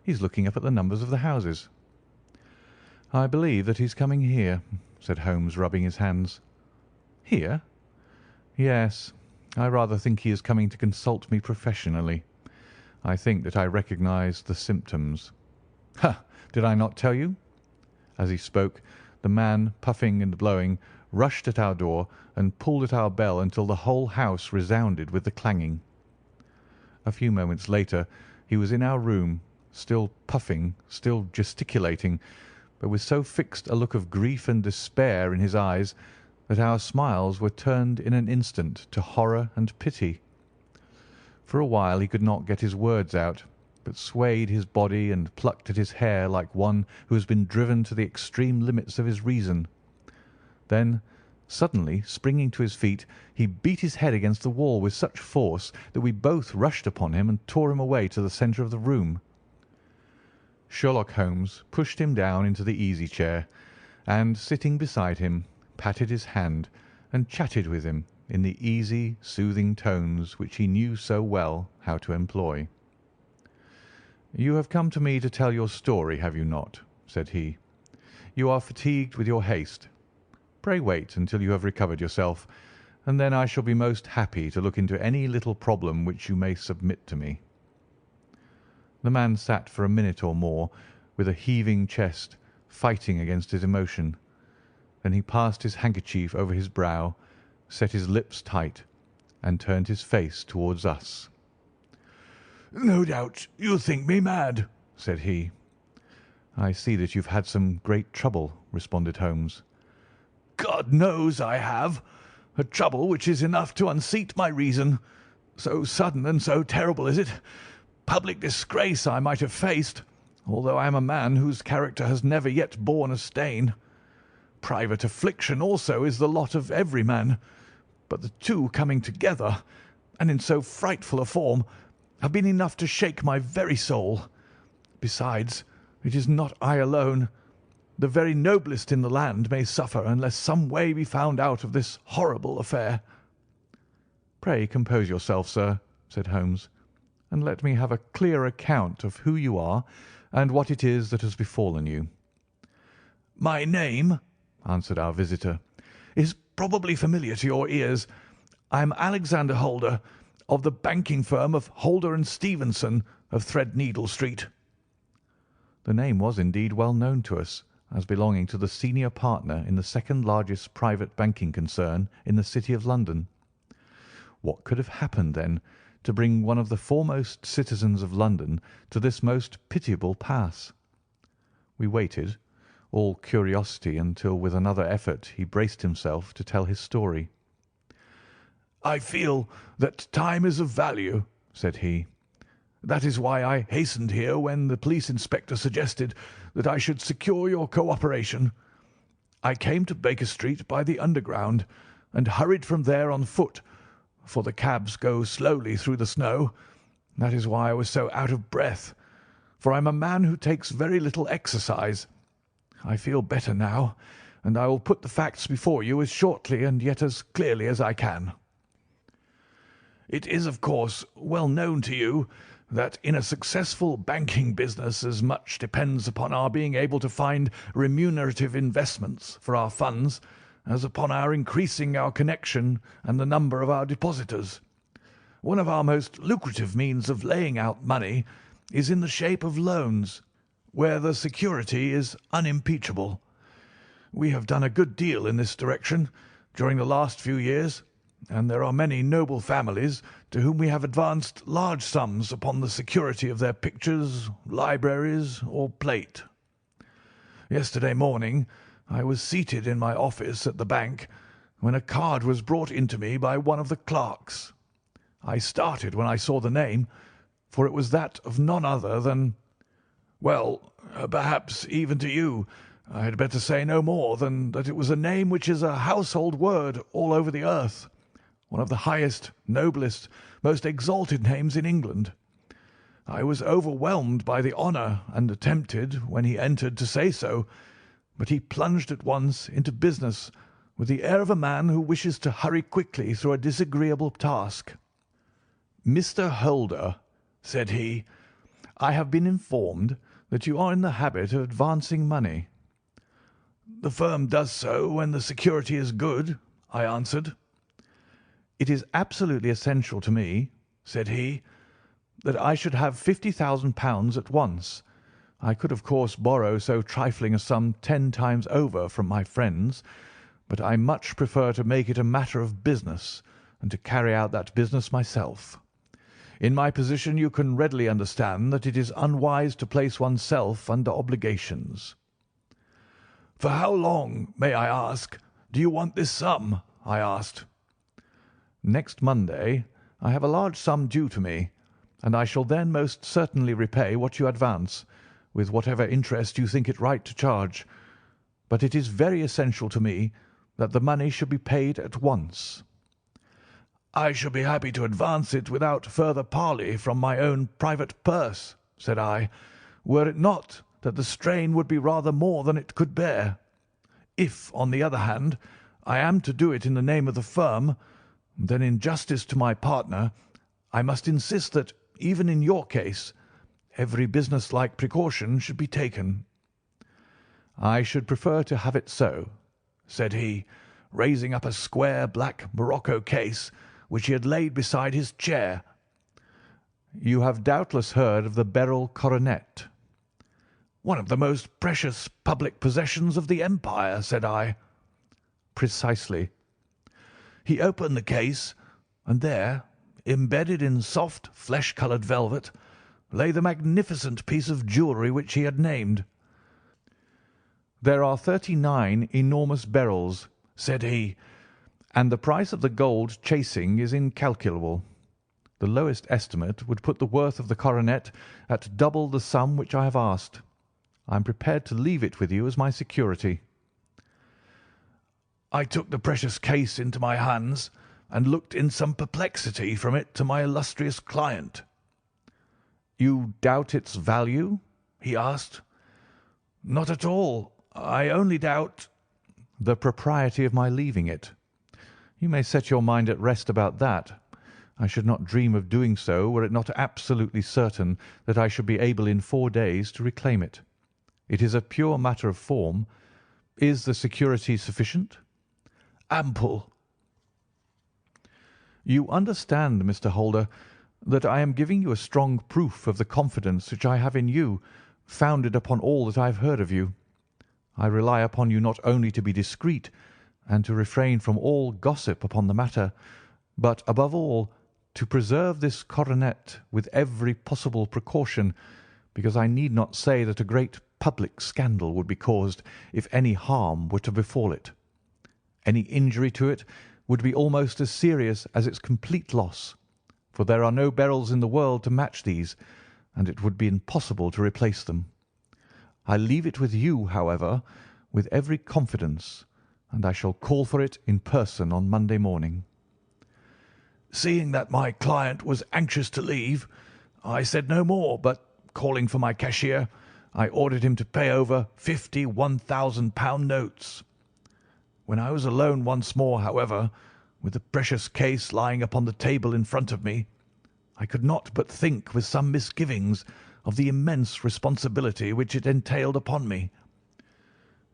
S1: "He's looking up at the numbers of the houses." "I believe that he's coming here," said Holmes, rubbing his hands. "Here?" "Yes. I rather think he is coming to consult me professionally. I think that I recognise the symptoms." "Ha! Did I not tell you?" As he spoke, the man, puffing and blowing, rushed at our door and pulled at our bell until the whole house resounded with the clanging. A few moments later he was in our room, still puffing, still gesticulating, but with so fixed a look of grief and despair in his eyes that our smiles were turned in an instant to horror and pity. For a while he could not get his words out, but swayed his body and plucked at his hair like one who has been driven to the extreme limits of his reason. Then, suddenly springing to his feet, he beat his head against the wall with such force that we both rushed upon him and tore him away to the centre of the room. Sherlock Holmes pushed him down into the easy-chair, and, sitting beside him, patted his hand and chatted with him in the easy, soothing tones which he knew so well how to employ. "You have come to me to tell your story, have you not?" said he. "You are fatigued with your haste. Pray wait until you have recovered yourself, and then I shall be most happy to look into any little problem which you may submit to me." The man sat for a minute or more with a heaving chest, fighting against his emotion. Then he passed his handkerchief over his brow, set his lips tight, and turned his face towards us. "No doubt you think me mad," said he. "I see that you've had some great trouble," responded Holmes. "God knows I have. A trouble which is enough to unseat my reason, So sudden and so terrible is it. Public disgrace I might have faced, although I am a man whose character has never yet borne a stain. Private affliction also is the lot of every man, but the two coming together, and in so frightful a form, have been enough to shake my very soul. Besides, it is not I alone. The very noblest in the land may suffer unless some way be found out of this horrible affair." "Pray compose yourself, sir," said Holmes, "and let me have a clear account of who you are and what it is that has befallen you." "My name," answered our visitor, "is probably familiar to your ears. I am Alexander Holder, of the banking firm of Holder and Stevenson, of Threadneedle Street."
S2: The name was indeed well known to us, as belonging to the senior partner in the second largest private banking concern in the City of London. What could have happened, then, to bring one of the foremost citizens of London to this most pitiable pass? We waited, all curiosity, until with another effort he braced himself to tell his story.
S1: "I feel that time is of value," said he. "That is why I hastened here when the police inspector suggested that I should secure your cooperation. I came to Baker Street by the Underground, and hurried from there on foot, for the cabs go slowly through the snow. That is why I was so out of breath, for I am a man who takes very little exercise. I feel better now, and I will put the facts before you as shortly and yet as clearly as I can. It is, of course, well known to you that in a successful banking business as much depends upon our being able to find remunerative investments for our funds as upon our increasing our connection and the number of our depositors. One of our most lucrative means of laying out money is in the shape of loans, where the security is unimpeachable. We have done a good deal in this direction during the last few years, and there are many noble families to whom we have advanced large sums upon the security of their pictures, libraries, or plate. Yesterday morning I was seated in my office at the bank when a card was brought in to me by one of the clerks. I started when I saw the name, for it was that of none other than— well, perhaps even to you I had better say no more than that it was a name which is a household word all over the earth, one of the highest, noblest, most exalted names in England. I was overwhelmed by the honour and attempted, when he entered, to say so, but he plunged at once into business with the air of a man who wishes to hurry quickly through a disagreeable task. "Mr. Holder," said he, "I have been informed that you are in the habit of advancing money." "The firm does so when the security is good," I answered. "It is absolutely essential to me," said he, "that I should have £50,000 at once. I could, of course, borrow so trifling a sum 10 times over from my friends, but I much prefer to make it a matter of business and to carry out that business myself. In my position you can readily understand that it is unwise to place oneself under obligations." "For how long, may I ask, do you want this sum?" I asked. "Next Monday I have a large sum due to me, and I shall then most certainly repay what you advance, with whatever interest you think it right to charge. But it is very essential to me that the money should be paid at once." "I should be happy to advance it without further parley from my own private purse," said I, "were it not that the strain would be rather more than it could bear. If, on the other hand, I am to do it in the name of the firm, then in justice to my partner I must insist that, even in your case, every business-like precaution should be taken."
S2: "I should prefer to have it so,"
S1: said he, raising up a square black morocco case which he had laid beside his chair.
S2: "You have doubtless heard of the beryl coronet."
S1: "One of the most precious public possessions of the empire," said I.
S2: "Precisely."
S1: He opened the case, and there, embedded in soft flesh-coloured velvet, lay the magnificent piece of jewellery which he had named.
S2: "There are 39 enormous beryls,"
S1: said he,
S2: "and the price of the gold chasing is incalculable.
S1: The lowest estimate would put the worth of the coronet at double the sum which I have asked. I am prepared to leave it with you as my security."
S3: I took the precious case into my hands and looked in some perplexity from it to my illustrious client.
S1: "You doubt its value?"
S3: he asked. "Not at all. I only doubt—"
S1: "The propriety of my leaving it. You may set your mind at rest about that. I should not dream of doing so were it not absolutely certain that I should be able in 4 days to reclaim it. It is a pure matter of form. Is the security sufficient?"
S3: "Ample."
S1: "You understand, Mr. Holder, that I am giving you a strong proof of the confidence which I have in you, founded upon all that I have heard of you. I rely upon you not only to be discreet and to refrain from all gossip upon the matter, but, above all, to preserve this coronet with every possible precaution, because I need not say that a great public scandal would be caused if any harm were to befall it. Any injury to it would be almost as serious as its complete loss, for there are no beryls in the world to match these, and it would be impossible to replace them. I leave it with you, however, with every confidence, and I shall call for it in person on Monday morning."
S3: Seeing that my client was anxious to leave, I said no more, but, calling for my cashier, I ordered him to pay over 50 £1,000 notes. When I was alone once more, however, with the precious case lying upon the table in front of me, I could not but think with some misgivings of the immense responsibility which it entailed upon me.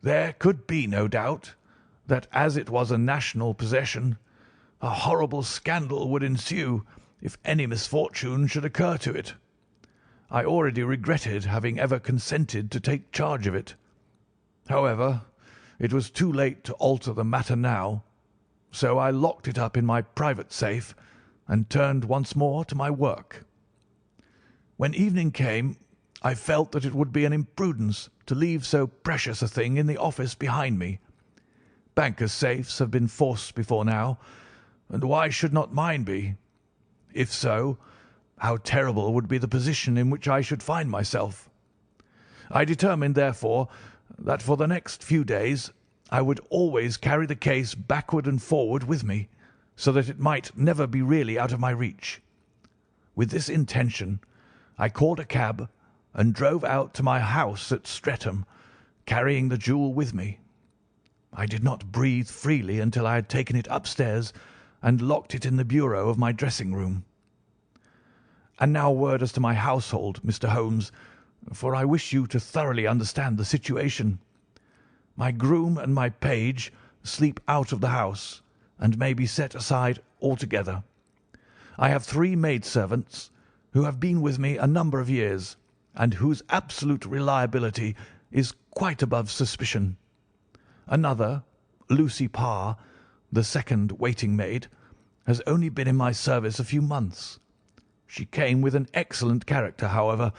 S3: There could be no doubt that, as it was a national possession, a horrible scandal would ensue if any misfortune should occur to it. I already regretted having ever consented to take charge of it. However, it was too late to alter the matter now, so I locked it up in my private safe and turned once more to my work. When evening came, I felt that it would be an imprudence to leave so precious a thing in the office behind me. Bankers' safes have been forced before now, and why should not mine be? If so, how terrible would be the position in which I should find myself. I determined, therefore, that for the next few days I would always carry the case backward and forward with me, so that it might never be really out of my reach. With this intention, I called a cab and drove out to my house at Streatham, carrying the jewel with me. I did not breathe freely until I had taken it upstairs and locked it in the bureau of my dressing-room. And now a word as to my household, Mr. Holmes, for I wish you to thoroughly understand the situation. My groom and my page sleep out of the house and may be set aside altogether. I have 3 maidservants who have been with me a number of years and whose absolute reliability is quite above suspicion. Another, Lucy Parr, the second waiting maid, has only been in my service a few months. She came with an excellent character, however,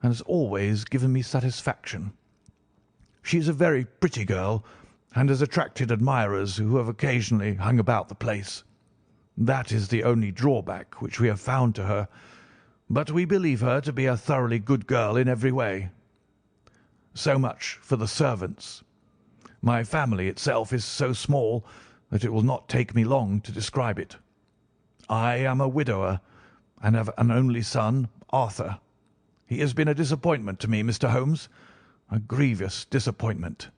S3: and has always given me satisfaction. She is a very pretty girl and has attracted admirers who have occasionally hung about the place. That is the only drawback which we have found to her, but we believe her to be a thoroughly good girl in every way. So much for the servants. My family itself is so small that it will not take me long to describe it. I am a widower and have an only son, Arthur. He has been a disappointment to me, Mr. Holmes, a grievous disappointment.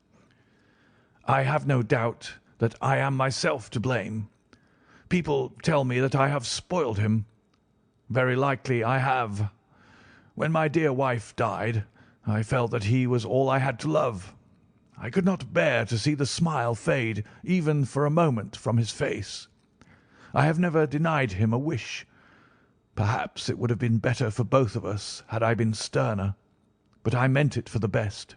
S3: I have no doubt that I am myself to blame. People tell me that I have spoiled him. Very likely I have. When my dear wife died, I felt that he was all I had to love. I could not bear to see the smile fade even for a moment from his face. I have never denied him a wish. Perhaps it would have been better for both of us had I been sterner, but I meant it for the best.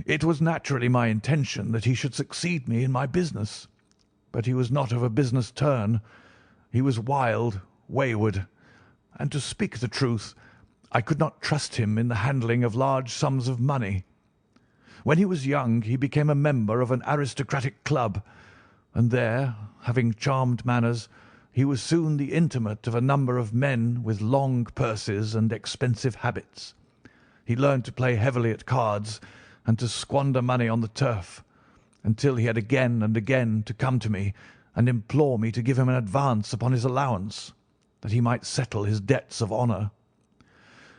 S3: It was naturally my intention that he should succeed me in my business, but he was not of a business turn. He was wild, wayward, and to speak the truth, I could not trust him in the handling of large sums of money. When he was young, he became a member of an aristocratic club, and there, having charmed manners, he was soon the intimate of a number of men with long purses and expensive habits. He learned to play heavily at cards and to squander money on the turf, until he had again and again to come to me and implore me to give him an advance upon his allowance, that he might settle his debts of honour.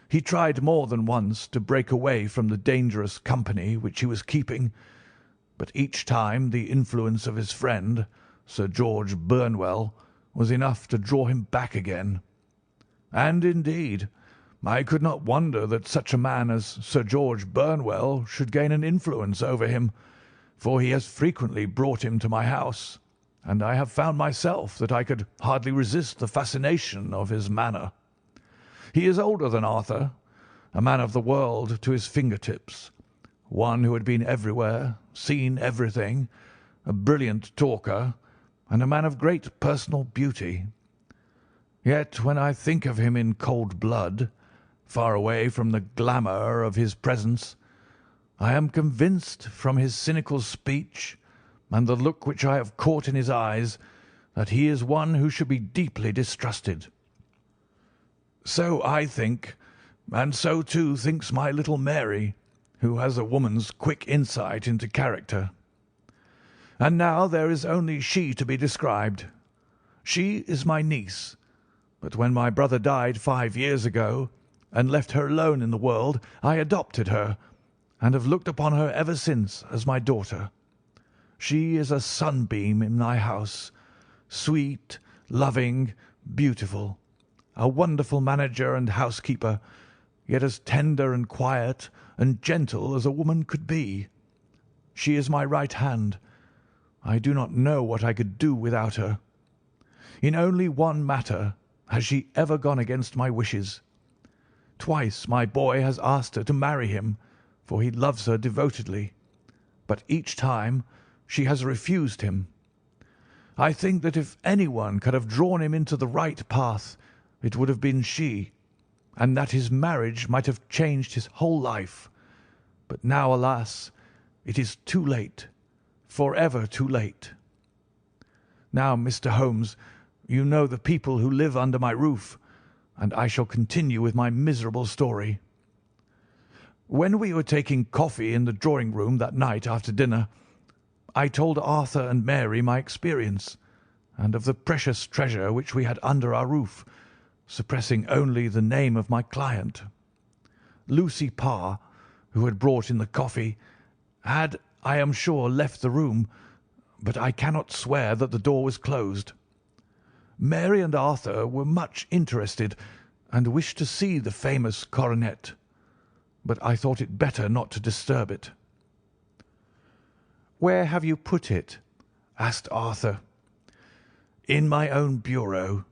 S3: He tried more than once to break away from the dangerous company which he was keeping, but each time the influence of his friend, Sir George Burnwell, was enough to draw him back again. And, indeed, I could not wonder that such a man as Sir George Burnwell should gain an influence over him, for he has frequently brought him to my house, and I have found myself that I could hardly resist the fascination of his manner. He is older than Arthur, a man of the world to his fingertips, one who had been everywhere, seen everything, a brilliant talker, and a man of great personal beauty. Yet when I think of him in cold blood, far away from the glamour of his presence, I am convinced from his cynical speech and the look which I have caught in his eyes that he is one who should be deeply distrusted. So I think, and so too thinks my little Mary, who has a woman's quick insight into character. And now there is only she to be described. She is my niece, but when my brother died 5 years ago and left her alone in the world, I adopted her, and have looked upon her ever since as my daughter. She is a sunbeam in my house, sweet, loving, beautiful, a wonderful manager and housekeeper, yet as tender and quiet and gentle as a woman could be. She is my right hand. I do not know what I could do without her. In only one matter has she ever gone against my wishes. Twice my boy has asked her to marry him, for he loves her devotedly, but each time she has refused him. I think that if anyone could have drawn him into the right path, it would have been she, and that his marriage might have changed his whole life. But now, alas, it is too late, forever too late. Now, Mr. Holmes, you know the people who live under my roof, and I shall continue with my miserable story. When we were taking coffee in the drawing-room that night after dinner, I told Arthur and Mary my experience, and of the precious treasure which we had under our roof, suppressing only the name of my client. Lucy Parr, who had brought in the coffee, had, I am sure, left the room, but I cannot swear that the door was closed. Mary and Arthur were much interested and wished to see the famous coronet, but I thought it better not to disturb it.
S2: "Where have you put it?"
S3: asked Arthur. "In my own bureau."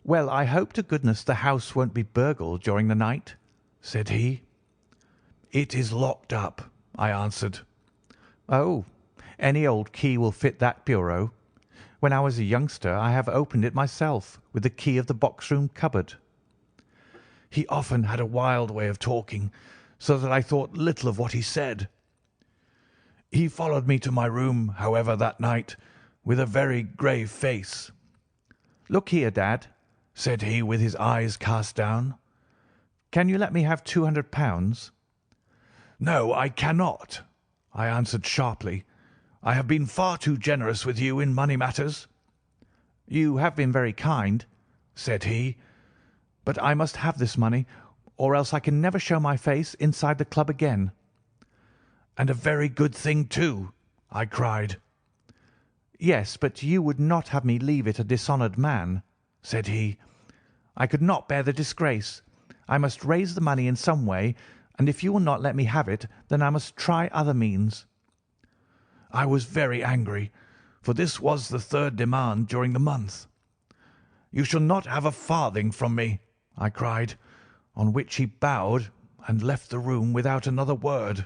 S2: "Well, I hope to goodness the house won't be burgled during the night,"
S3: said he. "It is locked up," I answered.
S2: "Oh, any old key will fit that bureau. When I was a youngster I have opened it myself with the key of the box-room cupboard."
S3: He often had a wild way of talking, so that I thought little of what he said. He followed me to my room, however, that night, with a very grave face.
S2: "Look here, Dad,"
S3: said he, with his eyes cast down.
S2: "Can you let me have £200?"
S3: "No, I cannot," I answered sharply. "I have been far too generous with you in money matters."
S2: "You have been very kind,"
S3: said he.
S2: "but I must have this money, or else I can never show my face inside the club again."
S3: "And a very good thing, too," I cried.
S2: "Yes, but you would not have me leave it a dishonoured man,"
S3: said he.
S2: "I could not bear the disgrace. I must raise the money in some way, and if you will not let me have it, then I must try other means."
S3: I was very angry, for this was the third demand during the month. "You shall not have a farthing from me," I cried, on which he bowed and left the room without another word.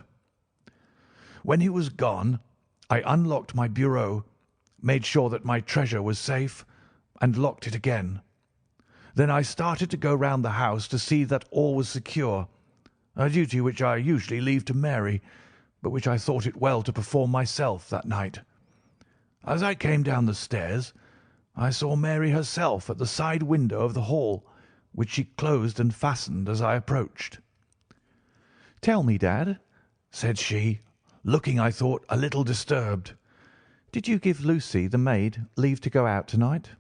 S3: When he was gone, I unlocked my bureau, made sure that my treasure was safe, and locked it again. Then I started to go round the house to see that all was secure, a duty which I usually leave to Mary, but which I thought it well to perform myself that night. As I came down the stairs, I saw Mary herself at the side window of the hall, which she closed and fastened as I approached. "Tell me, Dad," said she, looking, I thought, a little disturbed. "Did you give Lucy, the maid, leave to go out tonight?"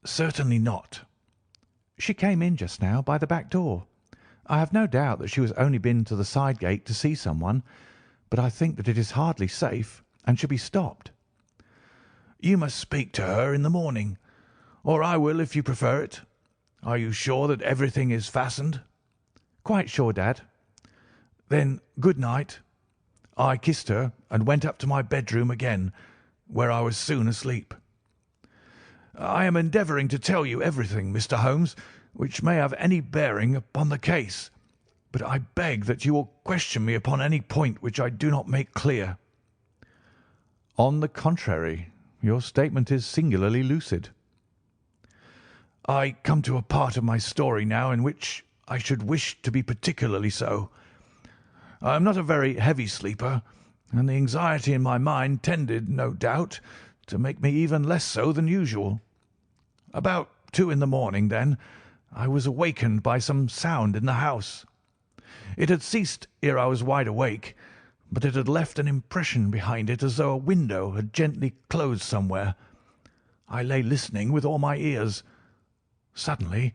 S3: "Certainly not." "She came in just now by the back door. I have no doubt that she has only been to the side gate to see someone, but I think that it is hardly safe and should be stopped." "You must speak to her in the morning, or I will if you prefer it. Are you sure that everything is fastened?" "Quite sure, Dad." "Then good night." I kissed her and went up to my bedroom again, where I was soon asleep. I am endeavouring to tell you everything, Mr. Holmes, which may have any bearing upon the case, but I beg that you will question me upon any point which I do not make clear.
S1: On the contrary, your statement is singularly lucid.
S3: I come to a part of my story now in which I should wish to be particularly so. I am not a very heavy sleeper, and the anxiety in my mind tended, no doubt, to make me even less so than usual. About 2 in the morning, then, I was awakened by some sound in the house. It had ceased ere I was wide awake, but it had left an impression behind it as though a window had gently closed somewhere. I lay listening with all my ears. Suddenly,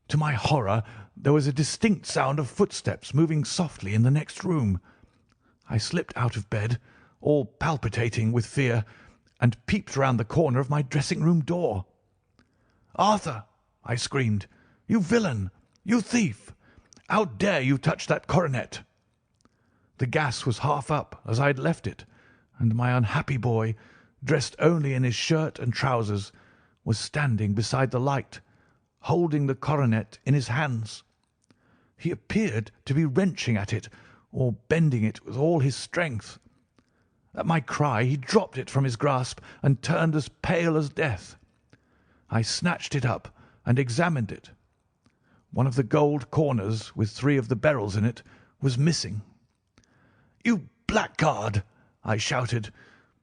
S3: to my horror, there was a distinct sound of footsteps moving softly in the next room. I slipped out of bed, all palpitating with fear, and peeped round the corner of my dressing-room door. "Arthur!" I screamed. "You villain! You thief! How dare you touch that coronet?" The gas was half up as I had left it, and my unhappy boy, dressed only in his shirt and trousers, was standing beside the light, holding the coronet in his hands. He appeared to be wrenching at it or bending it with all his strength. At my cry he dropped it from his grasp and turned as pale as death. I snatched it up and examined it. One of the gold corners, with 3 of the beryls in it, was missing. "You blackguard!" I shouted,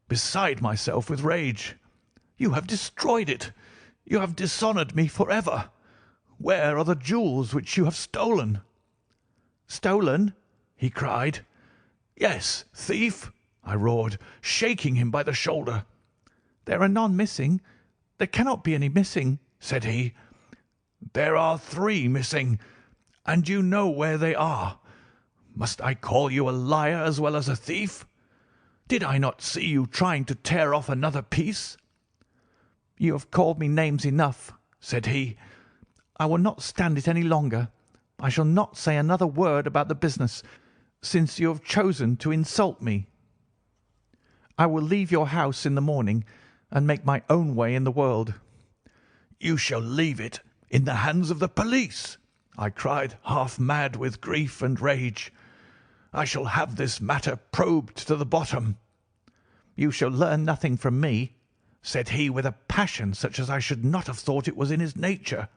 S3: beside myself with rage. "You have destroyed it! You have dishonoured me for ever! Where are the jewels which you have stolen?" "Stolen?" he cried. "Yes, thief!" I roared, shaking him by the shoulder. "There are none missing. There cannot be any missing," said he. "There are 3 missing, and you know where they are. Must I call you a liar as well as a thief? Did I not see you trying to tear off another piece?" "You have called me names enough," said he. "I will not stand it any longer. I shall not say another word about the business, since you have chosen to insult me. I will leave your house in the morning and make my own way in the world." "You shall leave it in the hands of the police," I cried, half mad with grief and rage. "I shall have this matter probed to the bottom." "You shall learn nothing from me," said he with a passion such as I should not have thought it was in his nature.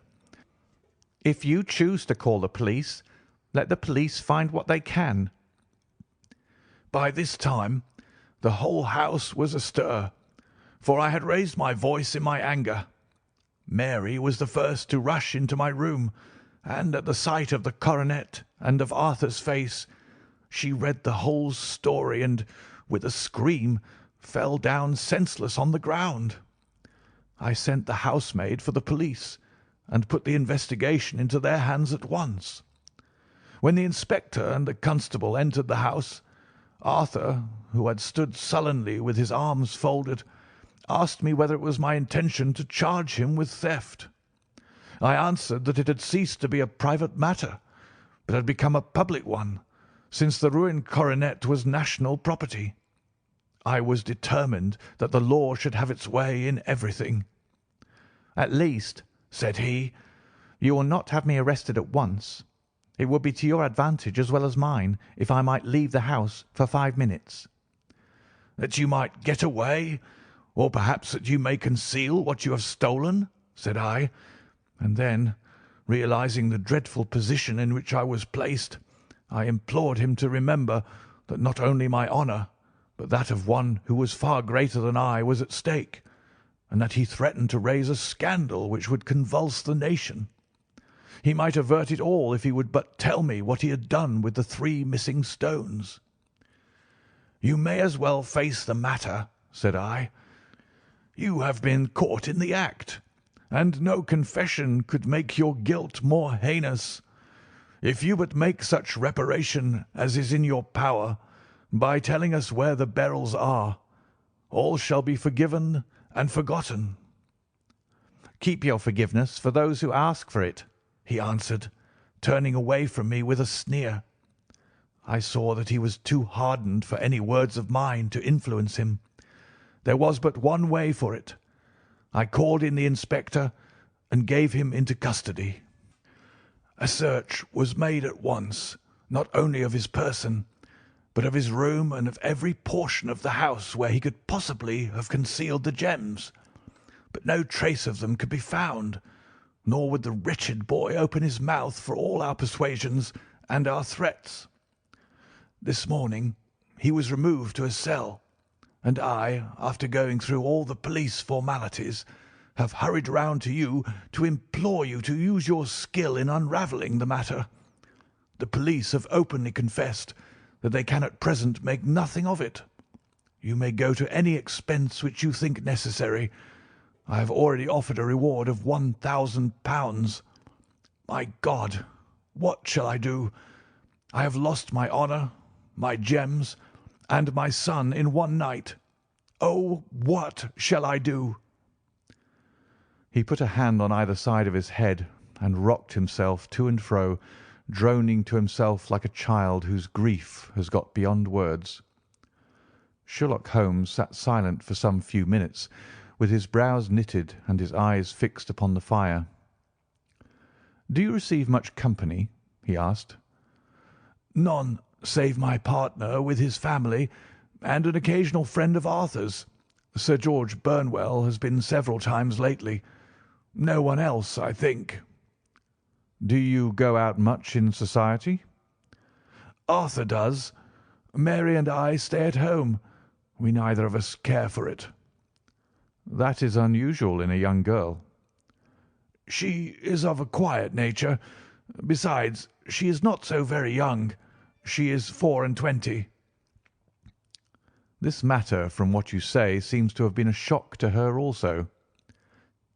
S3: "If you choose to call the police, let the police find what they can." By this time the whole house was astir, for I had raised my voice in my anger. Mary was the first to rush into my room, and at the sight of the coronet and of Arthur's face, she read the whole story and, with a scream, fell down senseless on the ground. I sent the housemaid for the police, and put the investigation into their hands at once. When the inspector and the constable entered the house, Arthur, who had stood sullenly with his arms folded, asked me whether it was my intention to charge him with theft. I answered that it had ceased to be a private matter, but had become a public one, since the ruined coronet was national property. I was determined that the law should have its way in everything. "At least," said he, "you will not have me arrested at once. It would be to your advantage as well as mine if I might leave the house for 5 minutes." "That you might get away, or perhaps that you may conceal what you have stolen?" said I, and then, realizing the dreadful position in which I was placed, I implored him to remember that not only my honour, but that of one who was far greater than I, was at stake,
S4: and that he threatened to raise a scandal which would convulse the nation. He might avert it all if he would but tell me what he had done with the 3 missing stones. "You may as well face the matter," said I. "You have been caught in the act, and no confession could make your guilt more heinous. If you but make such reparation as is in your power by telling us where the beryls are, all shall be forgiven and forgotten."
S3: "Keep your forgiveness for those who ask for it,"
S4: he answered, turning away from me with a sneer. I saw that he was too hardened for any words of mine to influence him. There was but one way for it. I called in the inspector and gave him into custody. A search was made at once, not only of his person, but of his room and of every portion of the house where he could possibly have concealed the gems. But no trace of them could be found, nor would the wretched boy open his mouth for all our persuasions and our threats. This morning he was removed to a cell, and I, after going through all the police formalities, have hurried round to you to implore you to use your skill in unravelling the matter. The police have openly confessed that they can at present make nothing of it. You may go to any expense which you think necessary. I have already offered a reward of £1,000. My God, what shall I do? I have lost my honour, my gems, and my son in one night. Oh, what shall I do?"
S1: He put a hand on either side of his head and rocked himself to and fro, droning to himself like a child whose grief has got beyond words. Sherlock Holmes sat silent for some few minutes, with his brows knitted and his eyes fixed upon the fire. "Do you receive much company?" he asked.
S4: "None, save my partner with his family and an occasional friend of Arthur's. Sir George Burnwell has been several times lately. No one else, I think."
S1: "Do you go out much in society?"
S4: "Arthur does. Mary and I stay at home. We neither of us care for it."
S1: "That is unusual in a young girl."
S4: "She is of a quiet nature. Besides, she is not so very young. She is 24.
S1: "This matter, from what you say, seems to have been a shock to her also."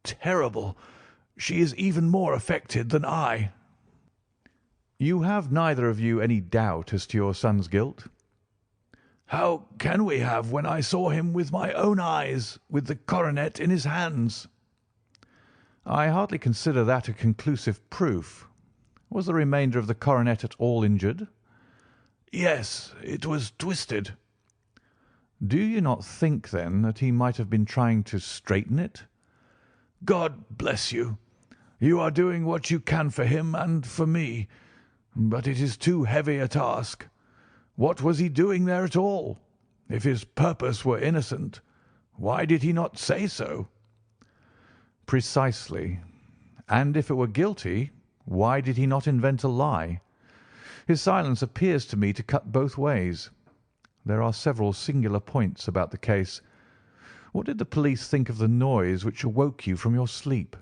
S4: "Terrible. She is even more affected than I."
S1: "You have neither of you any doubt as to your son's guilt?"
S4: "How can we have when I saw him with my own eyes, with the coronet in his hands?"
S1: "I hardly consider that a conclusive proof. Was the remainder of the coronet at all injured?"
S4: "Yes, it was twisted."
S1: "Do you not think, then, that he might have been trying to straighten it?"
S4: "God bless you. You are doing what you can for him and for me, but it is too heavy a task. What was he doing there at all? If his purpose were innocent, why did he not say so?"
S1: "Precisely. And if it were guilty, why did he not invent a lie? His silence appears to me to cut both ways. There are several singular points about the case. What did the police think of the noise which awoke you from your sleep?"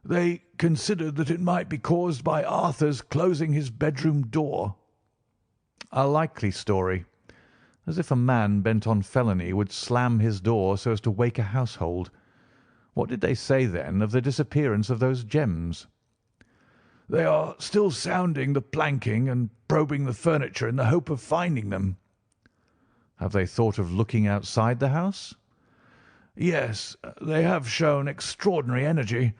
S4: "They considered that it might be caused by Arthur's closing his bedroom door."
S1: "A likely story. As if a man bent on felony would slam his door so as to wake a household. What did they say, then, of the disappearance of those gems?"
S4: "They are still sounding the planking and probing the furniture in the hope of finding them."
S1: "Have they thought of looking outside the house?"
S4: "Yes, they have shown extraordinary energy.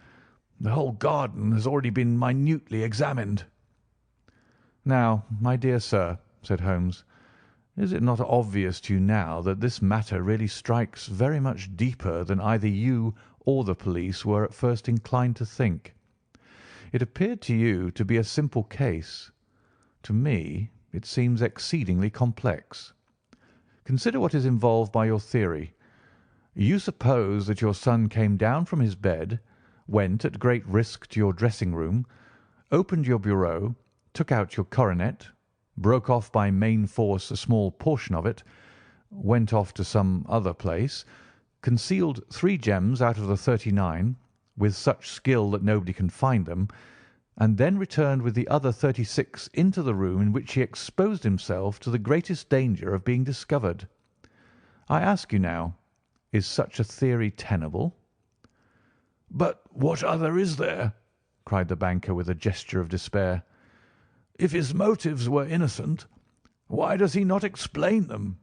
S4: The whole garden has already been minutely examined."
S1: "Now, my dear sir," said Holmes, "is it not obvious to you now that this matter really strikes very much deeper than either you or the police were at first inclined to think? It appeared to you to be a simple case. To me it seems exceedingly complex. Consider what is involved by your theory. You suppose that your son came down from his bed, went at great risk to your dressing-room, opened your bureau, took out your coronet, broke off by main force a small portion of it, went off to some other place, concealed 3 gems out of the 39 with such skill that nobody can find them, and then returned with the other 36 into the room in which he exposed himself to the greatest danger of being discovered. I ask you now, is such a theory tenable?"
S4: "But what other is there?" cried the banker with a gesture of despair. "If his motives were innocent, why does he not explain them?"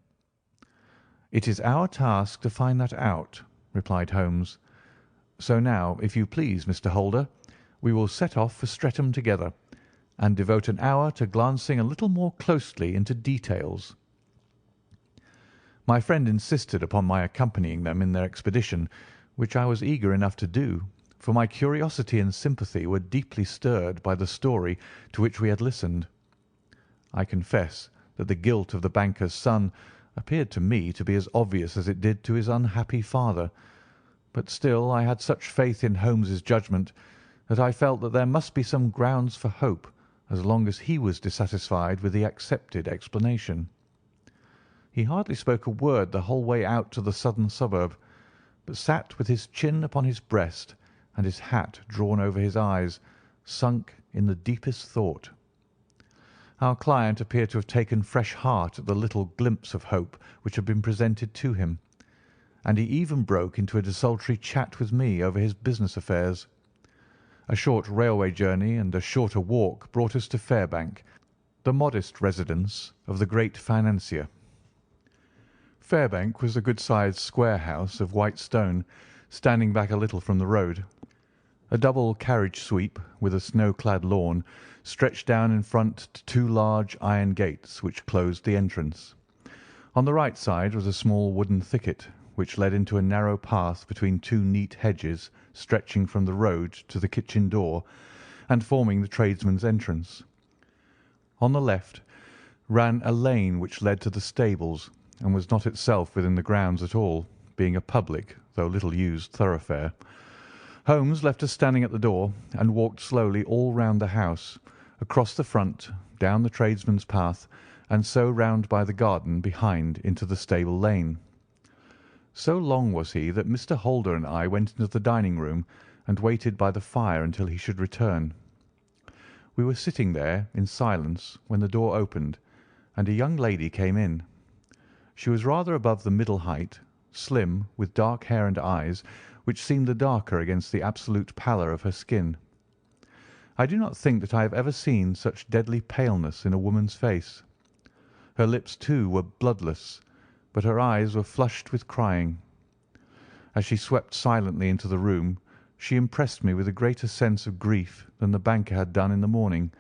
S1: "It is our task to find that out," replied Holmes. "So now, if you please, Mr. Holder, we will set off for Streatham together, and devote an hour to glancing a little more closely into details." My friend insisted upon my accompanying them in their expedition, which I was eager enough to do, for my curiosity and sympathy were deeply stirred by the story to which we had listened. I confess that the guilt of the banker's son appeared to me to be as obvious as it did to his unhappy father, but still I had such faith in Holmes's judgment that I felt that there must be some grounds for hope as long as he was dissatisfied with the accepted explanation. He hardly spoke a word the whole way out to the southern suburb, but sat with his chin upon his breast and his hat drawn over his eyes, sunk in the deepest thought. Our client appeared to have taken fresh heart at the little glimpse of hope which had been presented to him, and he even broke into a desultory chat with me over his business affairs. A short railway journey and a shorter walk brought us to Fairbank, the modest residence of the great financier. Fairbank was a good-sized square house of white stone, standing back a little from the road. A double carriage sweep with a snow-clad lawn stretched down in front to 2 large iron gates which closed the entrance. On the right side was a small wooden thicket which led into a narrow path between 2 neat hedges stretching from the road to the kitchen door and forming the tradesman's entrance. On the left ran a lane which led to the stables and was not itself within the grounds at all, being a public, though little used, thoroughfare. Holmes left us standing at the door and walked slowly all round the house, across the front, down the tradesman's path, and so round by the garden behind into the stable lane. So long was he that Mr. Holder and I went into the dining room and waited by the fire until he should return. We were sitting there in silence when the door opened, and a young lady came in. She was rather above the middle height, slim, with dark hair and eyes, which seemed the darker against the absolute pallor of her skin. I do not think that I have ever seen such deadly paleness in a woman's face. Her lips, too, were bloodless, but her eyes were flushed with crying. As she swept silently into the room, she impressed me with a greater sense of grief than the banker had done in the morning,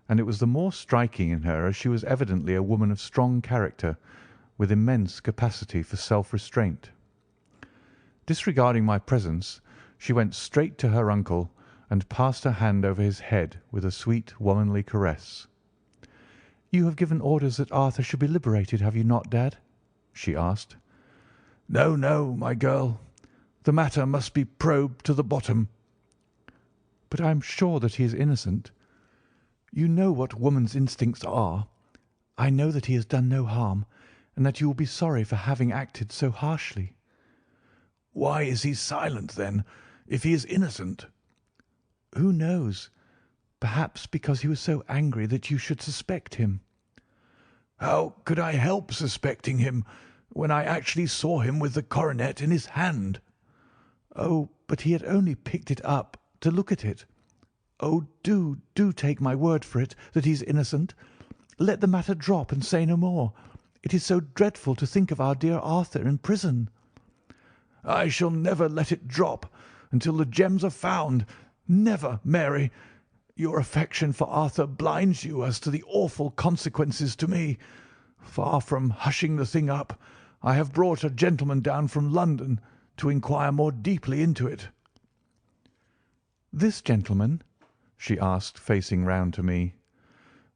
S1: and it was the more striking in her as she was evidently a woman of strong character, with immense capacity for self-restraint. Disregarding my presence, she went straight to her uncle and passed her hand over his head with a sweet womanly caress. "You have given orders that Arthur should be liberated, have you not, Dad?" she asked.
S4: "No, no, my girl. The matter must be probed to the bottom."
S2: "But I am sure that he is innocent. You know what woman's instincts are. I know that he has done no harm, and that you will be sorry for having acted so harshly."
S4: "Why is he silent, then, if he is innocent?"
S2: "Who knows? Perhaps because he was so angry that you should suspect him."
S4: "How could I help suspecting him when I actually saw him with the coronet in his hand?"
S2: "Oh, but he had only picked it up to look at it. Oh, do take my word for it that he is innocent. Let the matter drop and say no more. It is so dreadful to think of our dear Arthur in prison."
S4: "I shall never let it drop until the gems are found. Never, Mary. Your affection for Arthur blinds you as to the awful consequences to me. Far from hushing the thing up, I have brought a gentleman down from London to inquire more deeply into it."
S2: "This gentleman?" she asked, facing round to me.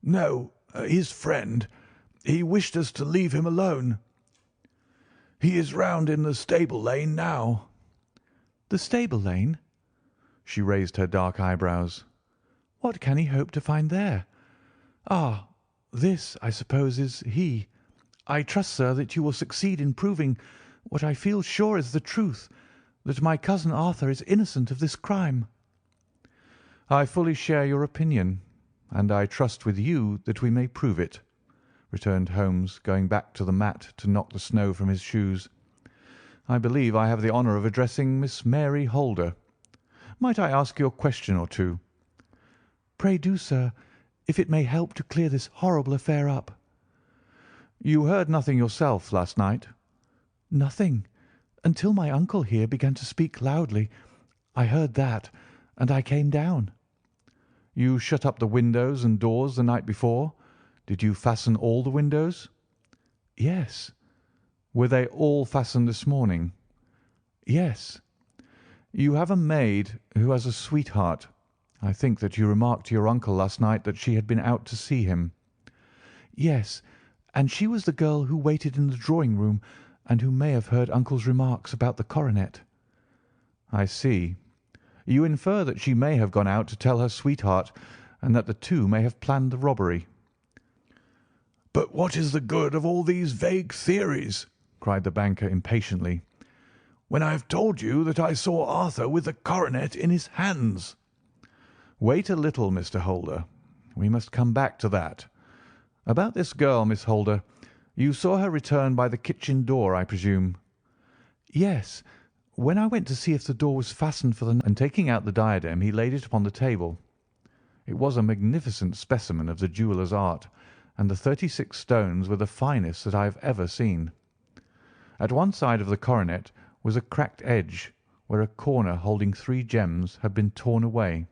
S4: "No, his friend. He wished us to leave him alone. He is round in the stable lane now."
S2: "The stable lane?" She raised her dark eyebrows. "What can he hope to find there? Ah, this, I suppose, is he. I trust, sir, that you will succeed in proving What I feel sure is the truth, that my cousin Arthur is innocent of this crime."
S1: "I fully share your opinion, and I trust with you that we may prove it," returned Holmes, going back to the mat to knock the snow from his shoes. "I believe I have the honour of addressing Miss Mary Holder. Might I ask you a question or two?"
S2: "Pray do, sir, if it may help to clear this horrible affair up."
S1: "You heard nothing yourself last night?"
S2: "Nothing, until my uncle here began to speak loudly. I heard that, and I came down."
S1: "You shut up the windows and doors the night before. Did you fasten all the windows?"
S2: "Yes."
S1: "Were they all fastened this morning?"
S2: "Yes."
S1: "You have a maid who has a sweetheart. I think that you remarked to your uncle last night that she had been out to see him."
S2: "Yes, and she was the girl who waited in the drawing-room and who may have heard uncle's remarks about the coronet."
S1: "I see. You infer that she may have gone out to tell her sweetheart, and that the two may have planned the robbery."
S4: "But what is the good of all these vague theories?" cried the banker impatiently, "when I have told you that I saw Arthur with the coronet in his hands?"
S1: "Wait a little, Mr. Holder. We must come back to that. About this girl, Miss Holder. You saw her return by the kitchen door, I presume?"
S2: "Yes, when I went to see if the door was fastened for the night."
S1: And taking out the diadem, he laid it upon the table. It was a magnificent specimen of the jeweller's art, and the 36 stones were the finest that I have ever seen. At one side of the coronet was a cracked edge, where a corner holding 3 gems had been torn away.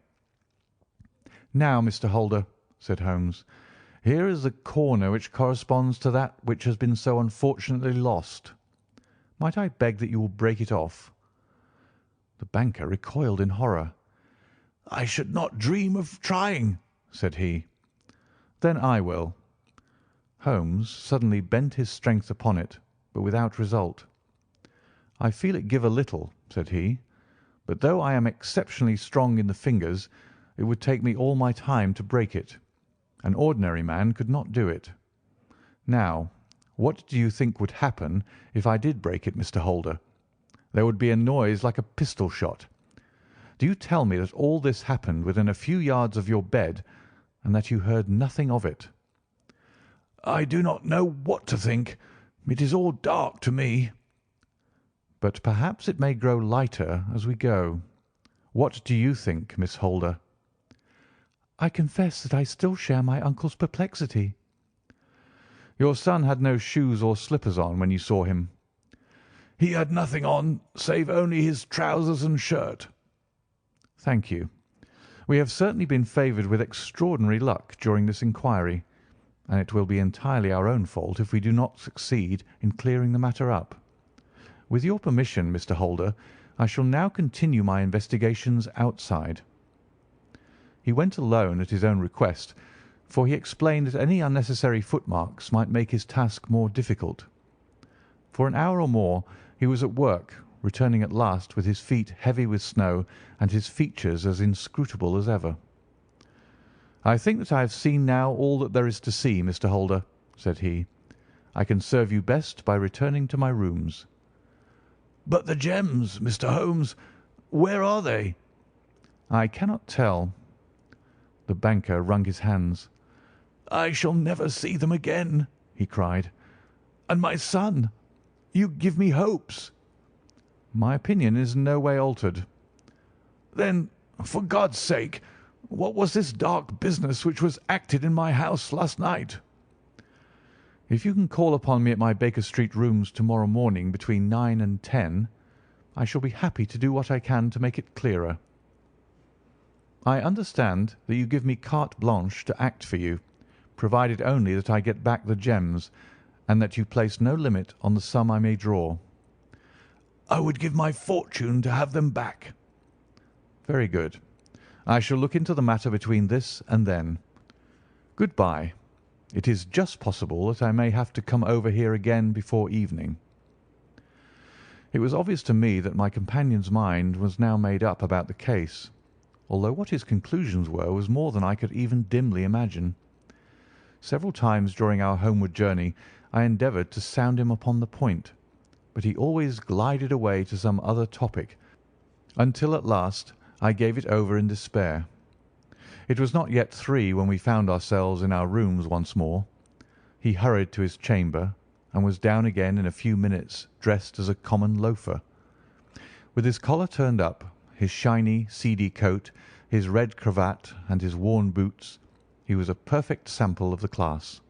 S1: "Now, Mr. Holder," said Holmes, "here is the corner which corresponds to that which has been so unfortunately lost. Might I beg that you will break it off?" The banker recoiled in horror.
S4: "I should not dream of trying," said he.
S1: "Then I will." Holmes suddenly bent his strength upon it, but without result. "I feel it give a little," said he, "but though I am exceptionally strong in the fingers, it would take me all my time to break it. An ordinary man could not do it. Now, what do you think would happen if I did break it, Mr. Holder? There would be a noise like a pistol shot. Do you tell me that all this happened within a few yards of your bed, and that you heard nothing of it?"
S4: "I do not know what to think. It is all dark to me."
S1: "But perhaps it may grow lighter as we go. What do you think, Miss Holder?"
S2: "I confess that I still share my uncle's perplexity."
S1: "Your son had no shoes or slippers on when you saw him?"
S4: "He had nothing on save only his trousers and shirt."
S1: "Thank you. We have certainly been favoured with extraordinary luck during this inquiry, and it will be entirely our own fault if we do not succeed in clearing the matter up. With your permission, Mr. Holder, I shall now continue my investigations outside." He went alone at his own request, for he explained that any unnecessary footmarks might make his task more difficult. For an hour or more he was at work, returning at last with his feet heavy with snow and his features as inscrutable as ever. "I think that I have seen now all that there is to see, Mr. Holder," said he. "I can serve you best by returning to my rooms."
S4: "But the gems, Mr. Holmes, where are they?"
S1: "I cannot tell." The banker wrung his hands.
S4: "I shall never see them again," he cried. "And my son! You give me hopes."
S1: "My opinion is in no way altered."
S4: "Then, for God's sake, what was this dark business which was acted in my house last night?"
S1: "If you can call upon me at my Baker Street rooms to-morrow morning between 9 and 10, I shall be happy to do what I can to make it clearer. I understand that you give me carte blanche to act for you, provided only that I get back the gems, and that you place no limit on the sum I may draw."
S4: "I would give my fortune to have them back."
S1: "Very good. I shall look into the matter between this and then. Good-bye. It is just possible that I may have to come over here again before evening." It was obvious to me that my companion's mind was now made up about the case, although what his conclusions were was more than I could even dimly imagine. Several times during our homeward journey I endeavoured to sound him upon the point, but he always glided away to some other topic, until at last I gave it over in despair. It was not yet 3 when we found ourselves in our rooms once more. He hurried to his chamber, and was down again in a few minutes, dressed as a common loafer. With his collar turned up, his shiny, seedy coat, his red cravat, and his worn boots, he was a perfect sample of the class.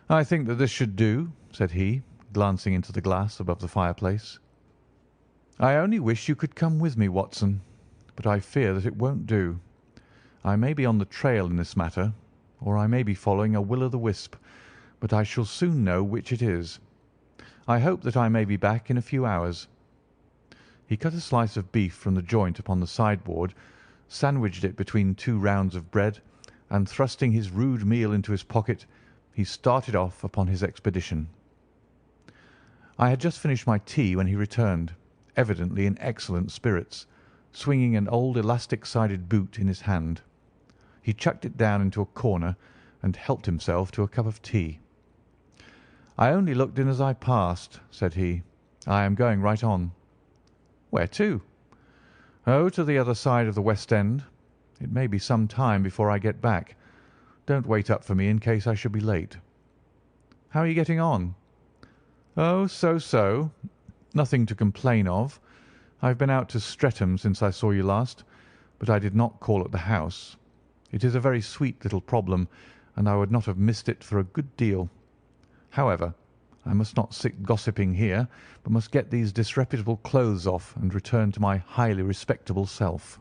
S1: "I think that this should do," said he, glancing into the glass above the fireplace. "I only wish you could come with me, Watson, but I fear that it won't do. I may be on the trail in this matter, or I may be following a will-o'-the-wisp, but I shall soon know which it is. I hope that I may be back in a few hours." He cut a slice of beef from the joint upon the sideboard, sandwiched it between 2 rounds of bread, and thrusting his rude meal into his pocket, he started off upon his expedition. I had just finished my tea when he returned, evidently in excellent spirits, swinging an old elastic-sided boot in his hand. He chucked it down into a corner and helped himself to a cup of tea. "I only looked in as I passed," said he. "I am going right on." "Where to?" "Oh, to the other side of the West End. It may be some time before I get back. Don't wait up for me in case I should be late." "How are you getting on?" "Oh, so. Nothing to complain of. I've been out to Streatham since I saw you last, but I did not call at the house. It is a very sweet little problem, and I would not have missed it for a good deal. However, I must not sit gossiping here, but must get these disreputable clothes off and return to my highly respectable self."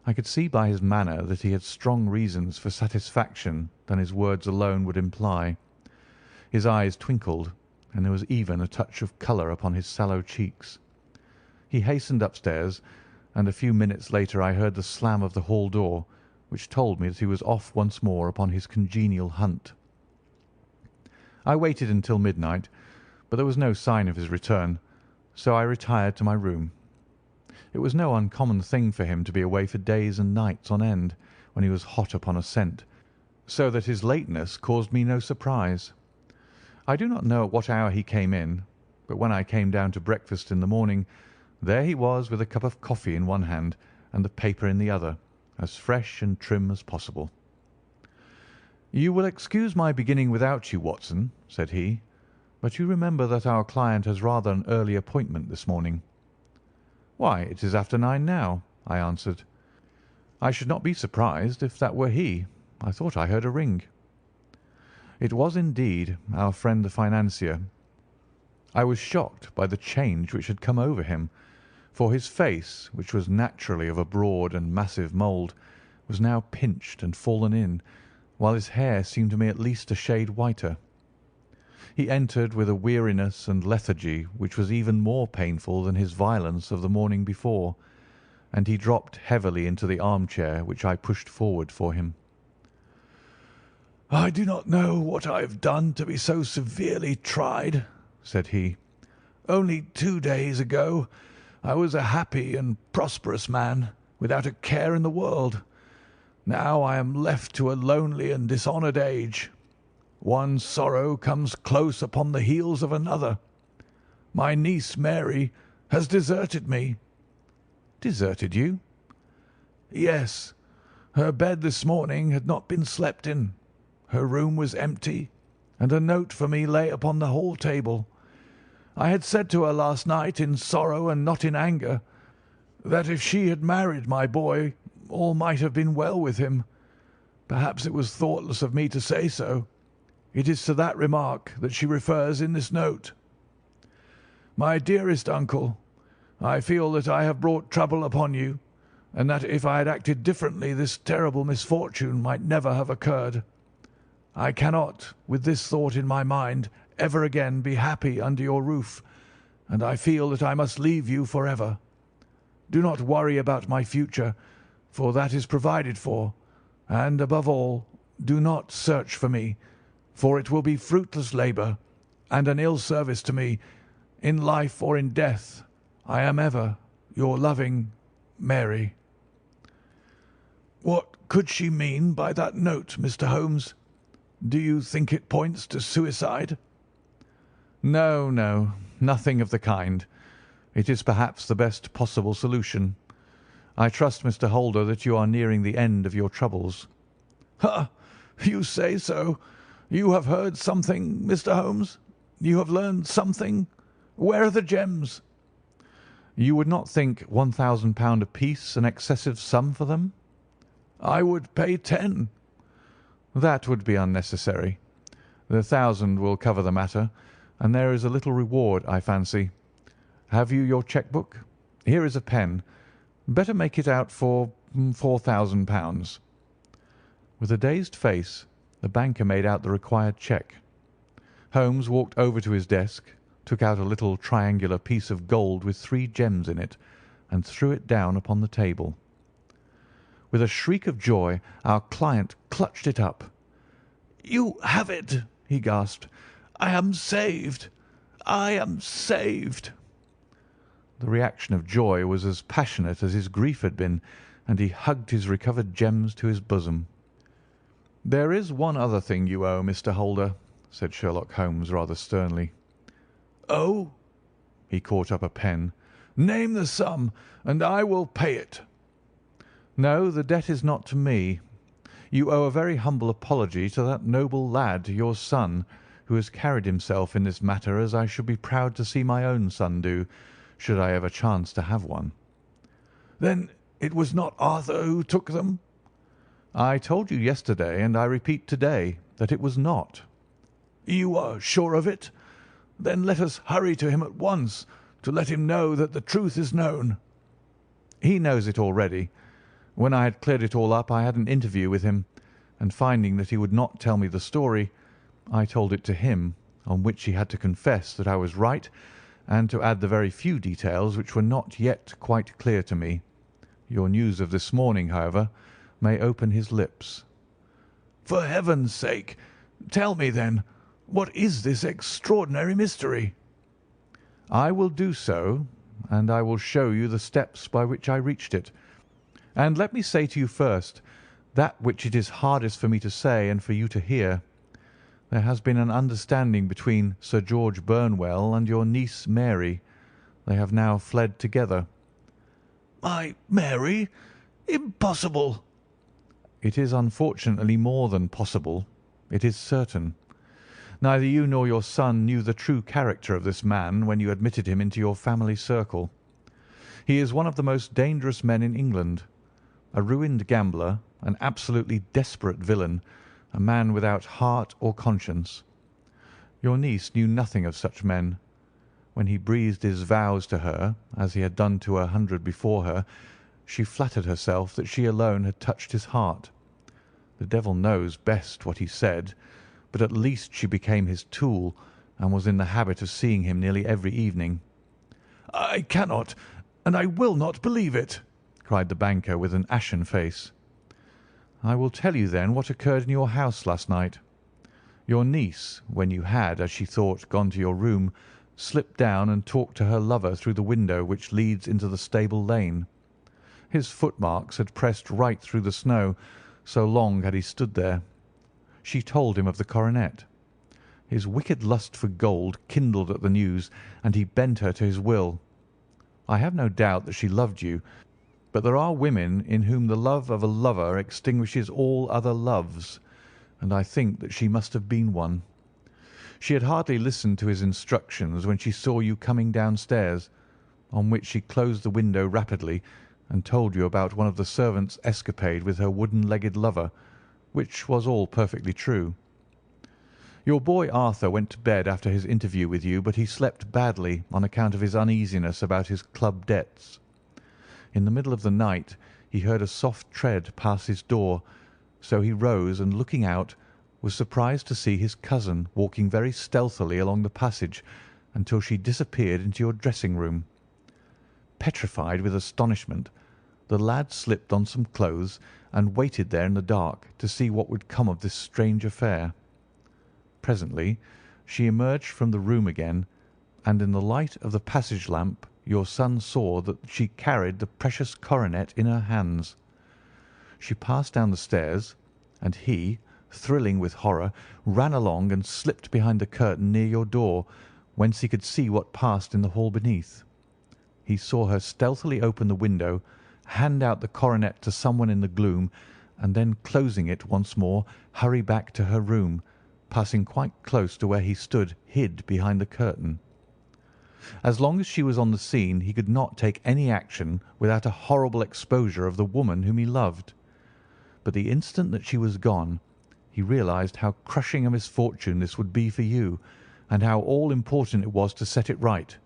S1: I could see by his manner that he had strong reasons for satisfaction than his words alone would imply. His eyes twinkled, and there was even a touch of colour upon his sallow cheeks. He hastened upstairs, and a few minutes later I heard the slam of the hall door, which told me that he was off once more upon his congenial hunt. I waited until midnight, but there was no sign of his return, so I retired to my room. It was no uncommon thing for him to be away for days and nights on end when he was hot upon a scent, so that his lateness caused me no surprise. I do not know at what hour he came in, but when I came down to breakfast in the morning, there he was with a cup of coffee in one hand and the paper in the other, as fresh and trim as possible. "You will excuse my beginning without you, Watson," said he, "but you remember that our client has rather an early appointment this morning." "Why, it is after 9 now," I answered. "I should not be surprised if that were he. I thought I heard a ring." It was indeed our friend the financier. I was shocked by the change which had come over him, for his face, which was naturally of a broad and massive mould, was now pinched and fallen in, while his hair seemed to me at least a shade whiter. He entered with a weariness and lethargy which was even more painful than his violence of the morning before, and he dropped heavily into the armchair which I pushed forward for him.
S4: "I do not know what I have done to be so severely tried," said he. "Only 2 days ago I was a happy and prosperous man, without a care in the world. Now I am left to a lonely and dishonoured age. One sorrow comes close upon the heels of another. My niece Mary has deserted me."
S1: "Deserted you?"
S4: "Yes. Her bed this morning had not been slept in. Her room was empty, and a note for me lay upon the hall table. I had said to her last night, in sorrow and not in anger, that if she had married my boy all might have been well with him. Perhaps it was thoughtless of me to say so. It is to that remark that she refers in this note. My dearest uncle, I feel that I have brought trouble upon you, and that if I had acted differently this terrible misfortune might never have occurred. I cannot, with this thought in my mind, ever again be happy under your roof, and I feel that I must leave you forever. Do not worry about my future, for that is provided for, and, above all, do not search for me, for it will be fruitless labour and an ill service to me. In life or in death, I am ever your loving Mary." "What could she mean by that note, Mr. Holmes? Do you think it points to suicide?"
S1: No, no, nothing of the kind. It is perhaps the best possible solution. I trust, Mr. Holder, that you are nearing the end of your troubles."
S4: "Ha! You say so. You have heard something, Mr. Holmes? You have learned something? Where are the gems?"
S1: "You would not think £1,000 apiece an excessive sum for them?"
S4: "I would pay 10."
S1: "That would be unnecessary. The 1,000 will cover the matter, and there is a little reward, I fancy. Have you your cheque-book? Here is a pen. Better make it out for £4,000. With a dazed face, the banker made out the required cheque. Holmes walked over to his desk, took out a little triangular piece of gold with 3 gems in it, and threw it down upon the table. With a shriek of joy, our client clutched it up.
S4: "You have it!" he gasped. "I am saved! I am saved!"
S1: The reaction of joy was as passionate as his grief had been, and he hugged his recovered gems to his bosom. "There is one other thing you owe, Mr. Holder," said Sherlock Holmes rather sternly.
S4: "Oh!"
S1: He caught up a pen.
S4: "Name the sum, and I will pay it."
S1: "No, the debt is not to me. You owe a very humble apology to that noble lad, your son, who has carried himself in this matter as I should be proud to see my own son do, should I ever chance to have one."
S4: "Then it was not Arthur who took them?"
S1: "I told you yesterday, and I repeat to-day, that it was not."
S4: "You are sure of it? Then let us hurry to him at once to let him know that the truth is known."
S1: "He knows it already. When I had cleared it all up, I had an interview with him, and finding that he would not tell me the story, I told it to him, on which he had to confess that I was right, and to add the very few details which were not yet quite clear to me. Your news of this morning, however, may open his lips."
S4: "For heaven's sake, tell me, then, what is this extraordinary mystery?"
S1: "I will do so, and I will show you the steps by which I reached it. And let me say to you first that which it is hardest for me to say and for you to hear. There has been an understanding between Sir George Burnwell and your niece Mary. They have now fled together."
S4: "My Mary? Impossible!"
S1: "It is unfortunately more than possible. It is certain. Neither you nor your son knew the true character of this man when you admitted him into your family circle. He is one of the most dangerous men in England, a ruined gambler, an absolutely desperate villain, a man without heart or conscience. Your niece knew nothing of such men. When he breathed his vows to her, as he had done to 100 before her, she flattered herself that she alone had touched his heart. The devil knows best what he said, but at least she became his tool, and was in the habit of seeing him nearly every evening."
S4: "I cannot, and I will not believe it!"
S1: cried the banker with an ashen face. "I will tell you then what occurred in your house last night. Your niece, when you had, as she thought, gone to your room, slipped down and talked to her lover through the window which leads into the stable lane. His footmarks had pressed right through the snow, so long had he stood there. She told him of the coronet. His wicked lust for gold kindled at the news, and he bent her to his will. I have no doubt that she loved you, but there are women in whom the love of a lover extinguishes all other loves, and I think that she must have been one. She had hardly listened to his instructions when she saw you coming downstairs, on which she closed the window rapidly and told you about one of the servants' escapade with her wooden-legged lover, which was all perfectly true. Your boy Arthur went to bed after his interview with you, but he slept badly on account of his uneasiness about his club debts. In the middle of the night he heard a soft tread pass his door, so he rose and, looking out, was surprised to see his cousin walking very stealthily along the passage until she disappeared into your dressing-room. Petrified with astonishment, the lad slipped on some clothes and waited there in the dark to see what would come of this strange affair. Presently she emerged from the room again, and in the light of the passage lamp your son saw that she carried the precious coronet in her hands. She passed down the stairs, and he, thrilling with horror, ran along and slipped behind the curtain near your door, whence he could see what passed in the hall beneath. He saw her stealthily open the window, hand out the coronet to someone in the gloom, and then, closing it once more, hurry back to her room, passing quite close to where he stood hid behind the curtain. As long as she was on the scene he could not take any action without a horrible exposure of the woman whom he loved. But the instant that she was gone, he realized how crushing a misfortune this would be for you, and how all-important it was to set it right.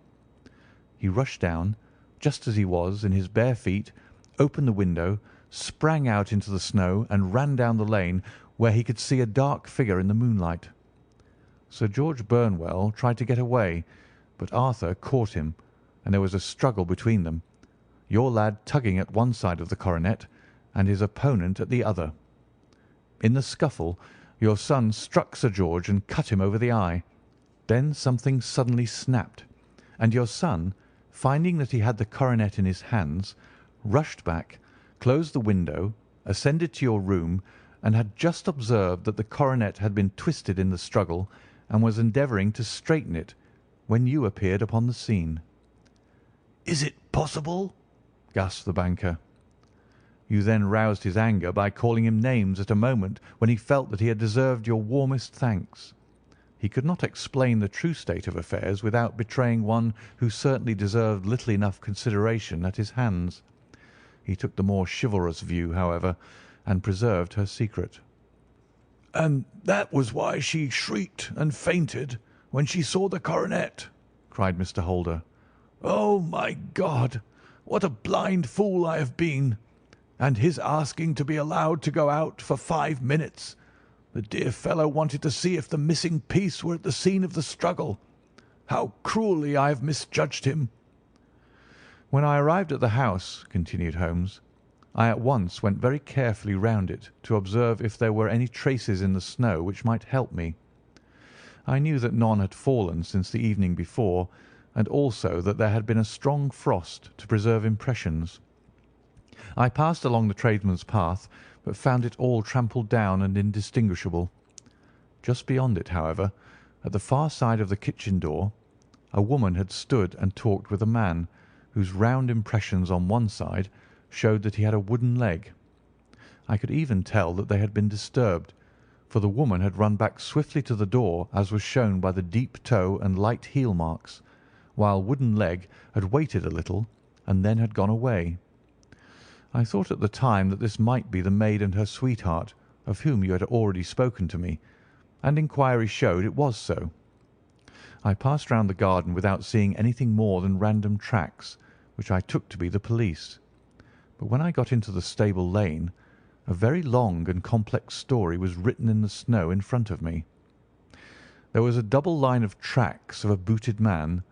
S1: He rushed down, just as he was, in his bare feet, opened the window, sprang out into the snow, and ran down the lane, where he could see a dark figure in the moonlight. Sir George Burnwell tried to get away, but Arthur caught him, and there was a struggle between them, your lad tugging at one side of the coronet, and his opponent at the other. In the scuffle, your son struck Sir George and cut him over the eye. Then something suddenly snapped, and your son, finding that he had the coronet in his hands, rushed back, closed the window, ascended to your room, and had just observed that the coronet had been twisted in the struggle, and was endeavouring to straighten it, when you appeared upon the scene.
S4: "Is it possible?"
S1: gasped the banker. You then roused his anger by calling him names at a moment when he felt that he had deserved your warmest thanks. He could not explain the true state of affairs without betraying one who certainly deserved little enough consideration at his hands. He took the more chivalrous view, however, and preserved her secret.
S4: "And that was why she shrieked and fainted when she saw the coronet," cried Mr. Holder. "Oh, my God, what a blind fool I have been! And his asking to be allowed to go out for 5 minutes. The dear fellow wanted to see if the missing piece were at the scene of the struggle. How cruelly I have misjudged him!"
S1: "When I arrived at the house," continued Holmes, "I at once went very carefully round it to observe if there were any traces in the snow which might help me. I knew that none had fallen since the evening before, and also that there had been a strong frost to preserve impressions. I passed along the tradesman's path, but found it all trampled down and indistinguishable. Just beyond it, however, at the far side of the kitchen door, a woman had stood and talked with a man, whose round impressions on one side showed that he had a wooden leg. I could even tell that they had been disturbed, for the woman had run back swiftly to the door, as was shown by the deep toe and light heel marks, while wooden leg had waited a little and then had gone away. I thought at the time that this might be the maid and her sweetheart, of whom you had already spoken to me, and inquiry showed it was so. I passed round the garden without seeing anything more than random tracks, which I took to be the police. But when I got into the stable lane, a very long and complex story was written in the snow in front of me. There was a double line of tracks of a booted man,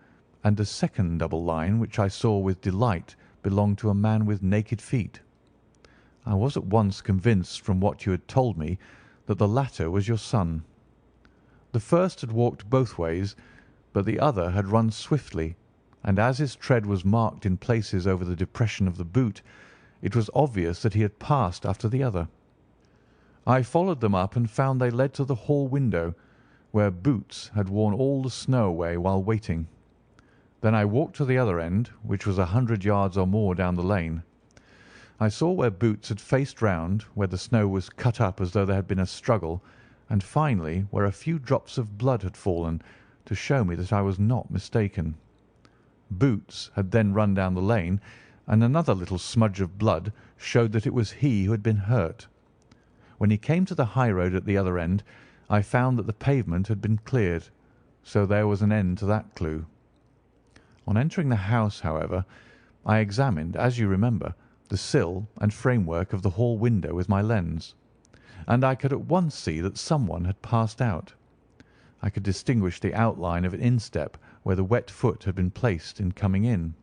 S1: and a second double line, which I saw with delight belonged to a man with naked feet. I was at once convinced from what you had told me that the latter was your son. The first had walked both ways, but the other had run swiftly, and as his tread was marked in places over the depression of the boot, it was obvious that he had passed after the other. I followed them up and found they led to the hall window, where Boots had worn all the snow away while waiting. Then I walked to the other end, which was 100 yards or more down the lane. I saw where Boots had faced round, where the snow was cut up as though there had been a struggle, and finally where a few drops of blood had fallen, to show me that I was not mistaken. Boots had then run down the lane, and another little smudge of blood showed that it was he who had been hurt. When he came to the high road at the other end, I found that the pavement had been cleared, so there was an end to that clue. On entering the house, however, I examined, as you remember, the sill and framework of the hall window with my lens, and I could at once see that someone had passed out. I could distinguish the outline of an instep where the wet foot had been placed in coming in.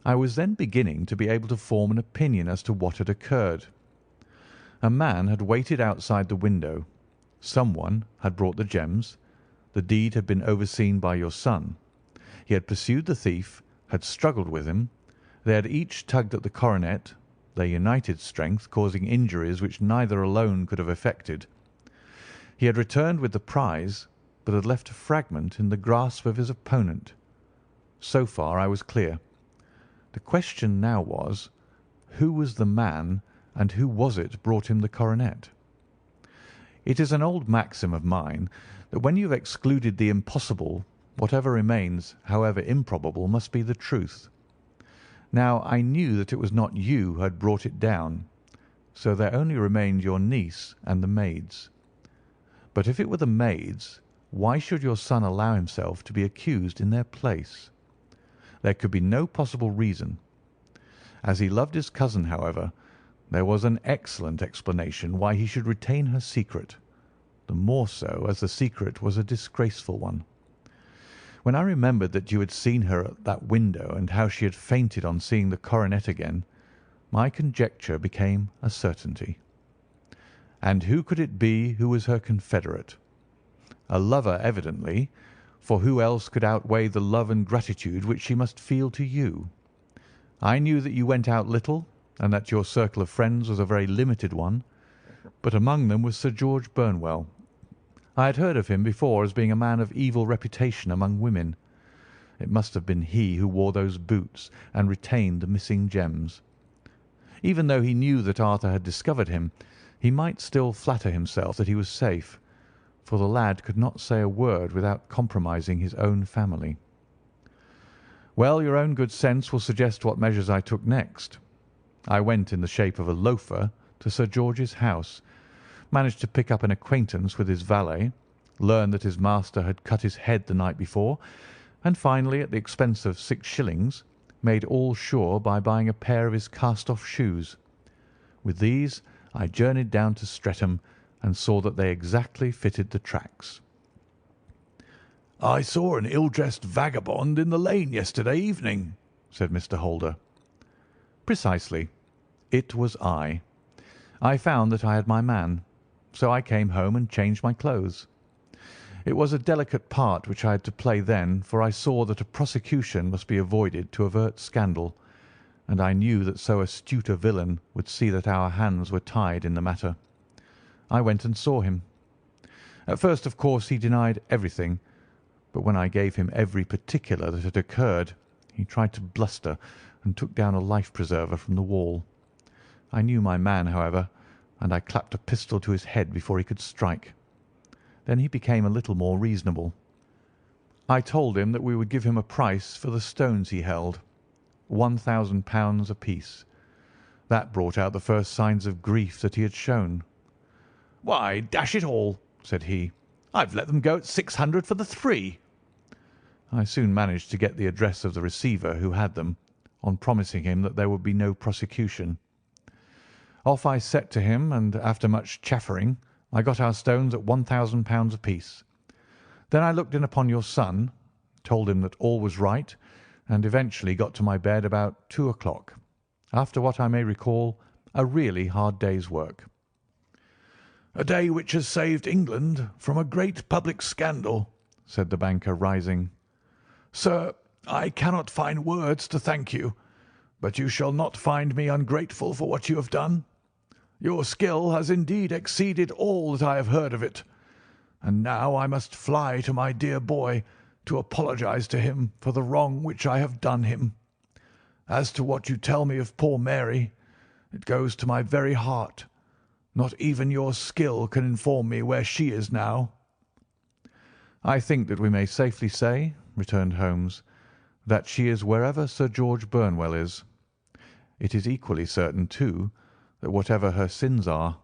S1: I was then beginning to be able to form an opinion as to what had occurred. A man had waited outside the window. Someone had brought the gems. The deed had been overseen by your son. He had pursued the thief, had struggled with him. They had each tugged at the coronet, their united strength causing injuries which neither alone could have effected. He had returned with the prize, but had left a fragment in the grasp of his opponent. So far I was clear. The question now was, who was the man and who was it brought him the coronet? It is an old maxim of mine that when you have excluded the impossible, whatever remains, however improbable, must be the truth. Now I knew that it was not you who had brought it down, so there only remained your niece and the maids. But if it were the maids, why should your son allow himself to be accused in their place? There could be no possible reason. As he loved his cousin, however, there was an excellent explanation why he should retain her secret, the more so as the secret was a disgraceful one. When I remembered that you had seen her at that window and how she had fainted on seeing the coronet again, my conjecture became a certainty. And who could it be who was her confederate? A lover, evidently, for who else could outweigh the love and gratitude which she must feel to you? I knew that you went out little, and that your circle of friends was a very limited one, but among them was Sir George Burnwell. I had heard of him before as being a man of evil reputation among women. It must have been he who wore those boots and retained the missing gems. Even though he knew that Arthur had discovered him, he might still flatter himself that he was safe, for the lad could not say a word without compromising his own family. Well, your own good sense will suggest what measures I took next. I went in the shape of a loafer to Sir George's house, managed to pick up an acquaintance with his valet, learned that his master had cut his head the night before, and finally, at the expense of 6 shillings, made all sure by buying a pair of his cast-off shoes. With these I journeyed down to Streatham and saw that they exactly fitted the tracks.
S4: "I saw an ill-dressed vagabond in the lane yesterday evening," said Mr. Holder.
S1: Precisely. It was I. I found that I had my man, so I came home and changed my clothes. It was a delicate part which I had to play then, for I saw that a prosecution must be avoided to avert scandal, and I knew that so astute a villain would see that our hands were tied in the matter. I went and saw him. At first, of course, he denied everything, but when I gave him every particular that had occurred, he tried to bluster and took down a life-preserver from the wall. I knew my man, however, and I clapped a pistol to his head before he could strike. Then he became a little more reasonable. I told him that we would give him a price for the stones he held, £1,000 apiece. That brought out the first signs of grief that he had shown.
S4: "Why, dash it all," said he, "I've let them go at 600 for the 3."
S1: I soon managed to get the address of the receiver who had them, on promising him that there would be no prosecution. Off I set to him, and after much chaffering, I got our stones at £1,000 apiece. Then I looked in upon your son, told him that all was right, and eventually got to my bed about 2 o'clock, after what I may recall a really hard day's work.
S4: "A day which has saved England from a great public scandal," said the banker, rising. "Sir, I cannot find words to thank you, but you shall not find me ungrateful for what you have done. Your skill has indeed exceeded all that I have heard of it, and now I must fly to my dear boy to apologize to him for the wrong which I have done him. As to what you tell me of poor Mary, it goes to my very heart. Not even your skill can inform me where she is now."
S1: "I think that we may safely say," returned Holmes, "that she is wherever Sir George Burnwell is. It is equally certain, too, that whatever her sins are,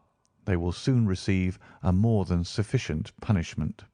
S1: they will soon receive a more than sufficient punishment."